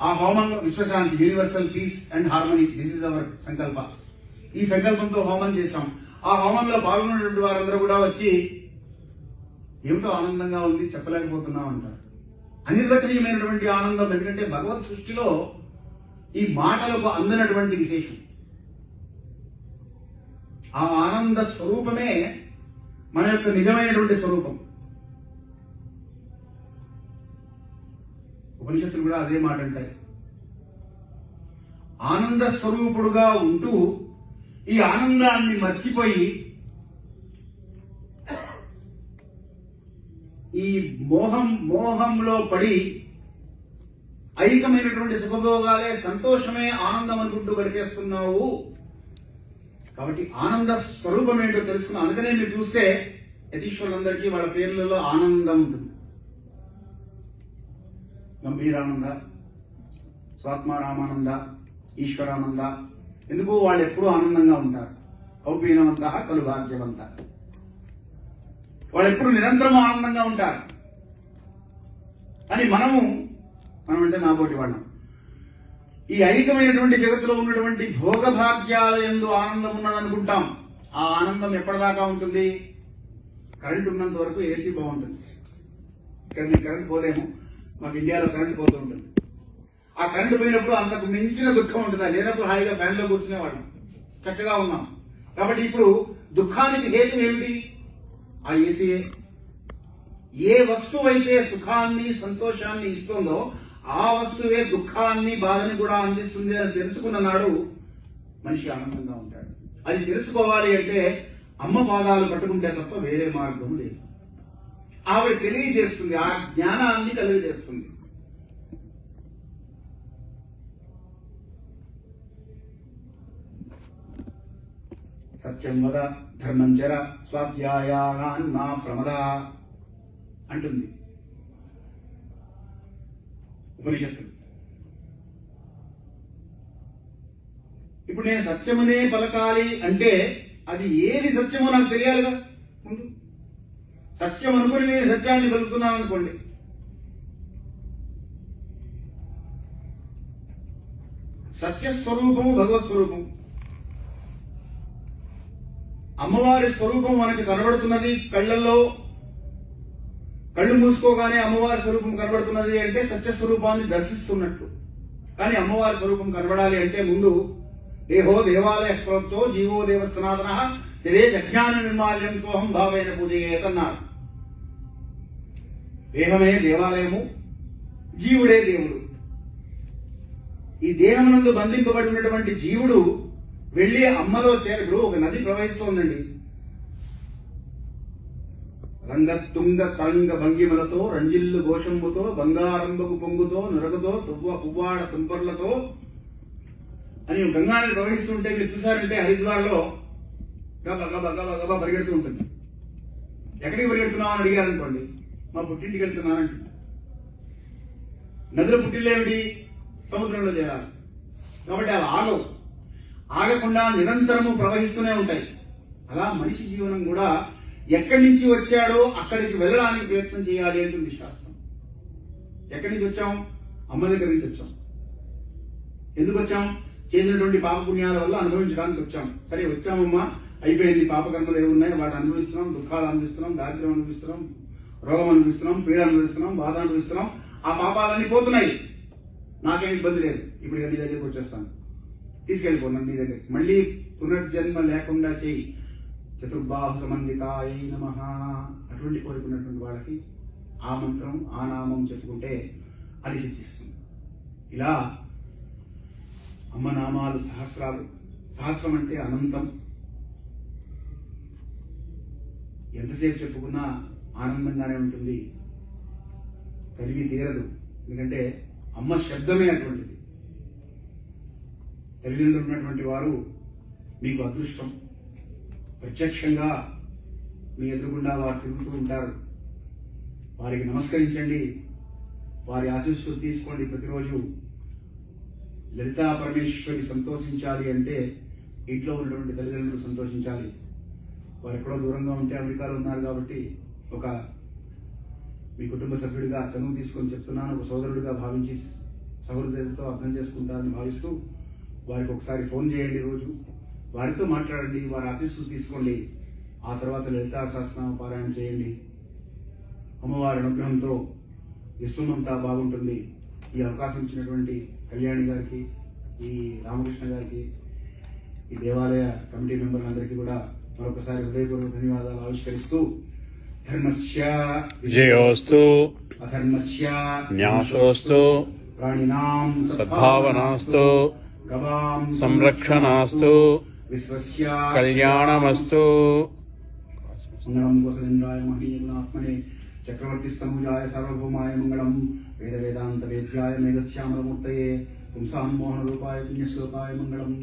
Speaker 1: ఆ హోమంలో విశ్వశాంతి, universal peace and harmony, this is our sankalpa. ఈ సంకల్పంతో హోమం చేశాం. ఆ హోమంలో పాల్గొన్నటువంటి వారందరూ కూడా వచ్చి ఏమిటో ఆనందంగా ఉంది, చెప్పలేకపోతున్నాం అంటారు. అనిర్వచనీయమైనటువంటి ఆనందం. ఎందుకంటే భగవత్ సృష్టిలో ఈ మాటలకు అందనటువంటి విశేషం. ఆ ఆనంద స్వరూపమే మన యొక్క నిజమైనటువంటి స్వరూపం. ఉపనిషత్తులు కూడా అదే మాట అంటాయి. ఆనంద స్వరూపుడుగా ఉంటూ ఈ ఆనందాన్ని మర్చిపోయి ఈ మోహంలో పడి ఐకమైనటువంటి సుఖభోగాలే సంతోషమే ఆనందం అనుకుంటూ గడిపేస్తున్నావు. కాబట్టి ఆనంద స్వరూపం ఏంటో తెలుసుకున్నాం. అందుకనే మీరు చూస్తే యతీశ్వరులందరికీ వాళ్ళ పేర్లలో ఆనందం ఉంటుంది. గంభీరానంద, స్వాత్మారామానంద, ఈశ్వరానంద. ఎందుకు? వాళ్ళు ఎప్పుడూ ఆనందంగా ఉంటారు. కౌపీనవంత కలు భాగ్యవంత. వాళ్ళు ఎప్పుడు నిరంతరం ఆనందంగా ఉంటారు. కానీ మనం అంటే నాబోటి వాళ్ళం ఈ ఐకమైనటువంటి జగత్తులో ఉన్నటువంటి భోగభాగ్యాల యందు ఆనందం ఉన్నదనుకుంటాం. ఆ ఆనందం ఎప్పటిదాకా ఉంటుంది? కరెంట్ ఉన్నంత వరకు ఏసీ బాగుంటుంది. ఇక్కడ మీకు కరెంట్ పోలేము, మాకు ఇండియాలో కరెంట్ పోతూ ఉంటుంది. ఆ కరెంట్ పోయినప్పుడు అంతకు మించిన దుఃఖం ఉంటుంది. అది లేనప్పుడు హాయిగా ఫ్యాన్లో కూర్చునేవాళ్ళం, చక్కగా ఉన్నాం. కాబట్టి ఇప్పుడు దుఃఖానికి హేతు ఏమిటి? ఆ ఏసీయే. ఏ వస్తువు అయితే సుఖాన్ని సంతోషాన్ని ఇస్తుందో ఆ వస్తువే దుఃఖాన్ని బాధని కూడా అందిస్తుంది అని తెలుసుకున్న నాడు మనిషి ఆనందంగా ఉంటాడు. అది తెలుసుకోవాలి అంటే అమ్మ పాదాలు పట్టుకుంటే తప్ప వేరే మార్గం లేదు. ఆవిడ తెలియజేస్తుంది, ఆ జ్ఞానాన్ని కలిగజేస్తుంది. సత్యం వద ధర్మం చర స్వాధ్యాయాన్నా ప్రమద అంటుంది ఉపనిషత్తులు. ఇప్పుడు నేను సత్యమునే పలకాలి అంటే అది ఏది సత్యమో నాకు తెలియాలిగా. ముందు సత్యం అనుకుని నేను సత్యాన్ని పలుకుతున్నాను అనుకోండి, సత్యస్వరూపము భగవత్ స్వరూపం. అమ్మవారి స్వరూపం మనకి కనబడుతున్నది కళ్ళల్లో. కళ్ళు మూసుకోగానే అమ్మవారి స్వరూపం కనబడుతున్నది అంటే సత్యస్వరూపాన్ని దర్శిస్తున్నట్టు. కానీ అమ్మవారి స్వరూపం కనబడాలి అంటే ముందు దేహో దేవాలయ ప్రోక్తో జీవో దేవ సనాతన తెదే అజ్ఞాన నిర్మాల్యం సోహం భావైన పూజయేతన్నాడు. దేహమే దేవాలయము, జీవుడే దేవుడు. ఈ దేహమునందు బంధింపబడి ఉన్నటువంటి జీవుడు వెళ్లి అమ్మలో చేరడు. ఒక నది ప్రవహిస్తోందండి. రంగతుంగ తరంగ భంగిమలతో, రంజిల్లు ఘోషంబుతో, బంగారంబకు పొంగుతో, నురగతో, పువ్వాడ తుంపర్లతో అని గంగానది ప్రవహిస్తుంటే మీరు చూసారంటే హరిద్వార్లో గబ గబ గబ గబ పరిగెడుతూ ఉంటుంది. ఎక్కడికి పరిగెడుతున్నావు అని అడిగారనుకోండి, మా పుట్టింటికి వెళ్తున్నానంట. నదుల పుట్టిల్లేమిటి? సముద్రంలో చేరాలి. కాబట్టి అవి ఆగవు. ఆగకుండా నిరంతరము ప్రవహిస్తూనే ఉంటాయి. అలా మనిషి జీవనం కూడా ఎక్కడి నుంచి వచ్చాడో అక్కడికి వెళ్ళడానికి ప్రయత్నం చేయాలి అంటుంది శాస్త్రం. ఎక్కడి నుంచి వచ్చాం? అమ్మ దగ్గర నుంచి వచ్చాం. ఎందుకు వచ్చాం? చేసినటువంటి పాపపుణ్యాల వల్ల అనుభవించడానికి వచ్చాం. సరే వచ్చామమ్మా, అయిపోయింది. పాపకర్మలు ఏమున్నాయి వాటి అనుభవిస్తున్నాం, దుఃఖాలు అనుభవిస్తున్నాం, దారిద్ర్యం అనుభవిస్తున్నాం, రోగం అనుభవిస్తున్నాం, పీడ అనుభవిస్తున్నాం, బాధ అనుభవిస్తున్నాం. ఆ పాపాలన్నీ పోతున్నాయి, నాకేం ఇబ్బంది లేదు. ఇప్పుడు నీ దగ్గరికి వచ్చేస్తాను, తీసుకెళ్ళిపోన్నాను నీ దగ్గరికి. మళ్ళీ పునర్జన్మ లేకుండా చేయి. చతుర్బాహు సమన్వితాయ నమః అటువంటి కోరుకున్నటువంటి వాళ్ళకి ఆ మంత్రం ఆ నామం చెప్పుకుంటే అది సిద్ధిస్తుంది. ఇలా అమ్మ నామాలు సహస్రాలు. సహస్రం అంటే అనంతం. ఎంతసేపు చెప్పుకున్నా ఆనందంగానే ఉంటుంది, కలిగి తీరదు. ఎందుకంటే అమ్మ శబ్దమే అటువంటిది. తల్లిదండ్రులు ఉన్నటువంటి వారు మీకు అదృష్టం. ప్రత్యక్షంగా మీ ఎదురుగుండా వారు తిరుగుతూ ఉంటారు. వారికి నమస్కరించండి, వారి ఆశీస్సులు తీసుకోండి. ప్రతిరోజు లలితా పరమేశ్వరి సంతోషించాలి అంటే ఇంట్లో ఉన్నటువంటి తల్లిదండ్రులు సంతోషించాలి. వారు ఎక్కడో దూరంగా ఉంటే అమెరికాలో ఉన్నారు కాబట్టి ఒక మీ కుటుంబ సభ్యుడిగా చనువు తీసుకొని చెప్తున్నాను, ఒక సోదరుడిగా భావించి సహృదయతతో అర్థం చేసుకుంటారని భావిస్తూ వారికి ఒకసారి ఫోన్ చేయండి, రోజు వారితో మాట్లాడండి, వారి ఆశీస్సులు తీసుకోండి. ఆ తర్వాత లలితా సహస్రనామ పారాయణ చేయండి. అమ్మవారి అనుగ్రహంతో విశ్వమంతా బాగుంటుంది. ఈ అవకాశం ఇచ్చినటువంటి కళ్యాణి గారికి, ఈ రామకృష్ణ గారికి, ఈ దేవాలయ కమిటీ మెంబర్లందరికీ కూడా మరొకసారి హృదయపూర్వక ధన్యవాదాలు ఆవిష్కరిస్తూ ధర్మస్య
Speaker 3: విజయోస్తు
Speaker 1: అధర్మస్య
Speaker 3: న్యాసోస్తు
Speaker 1: ప్రాణినాం
Speaker 3: సద్భావనాస్తు
Speaker 1: గవాం
Speaker 3: సంరక్షణాస్తు
Speaker 1: విశ్వస్య
Speaker 3: కళ్యాణమస్తు.
Speaker 1: మంగళం కోసలేంద్రాయ మహనీయగుణాత్మనే చక్రవర్తి స్తంభుజాయ సార్వభౌమాయ మంగళం. వేద వేదాంత వేద్యాయ మేఘశ్యామలమూర్తయే పుంసాన్మోహన రూపాయ పుణ్యశ్లోకాయ మంగళం.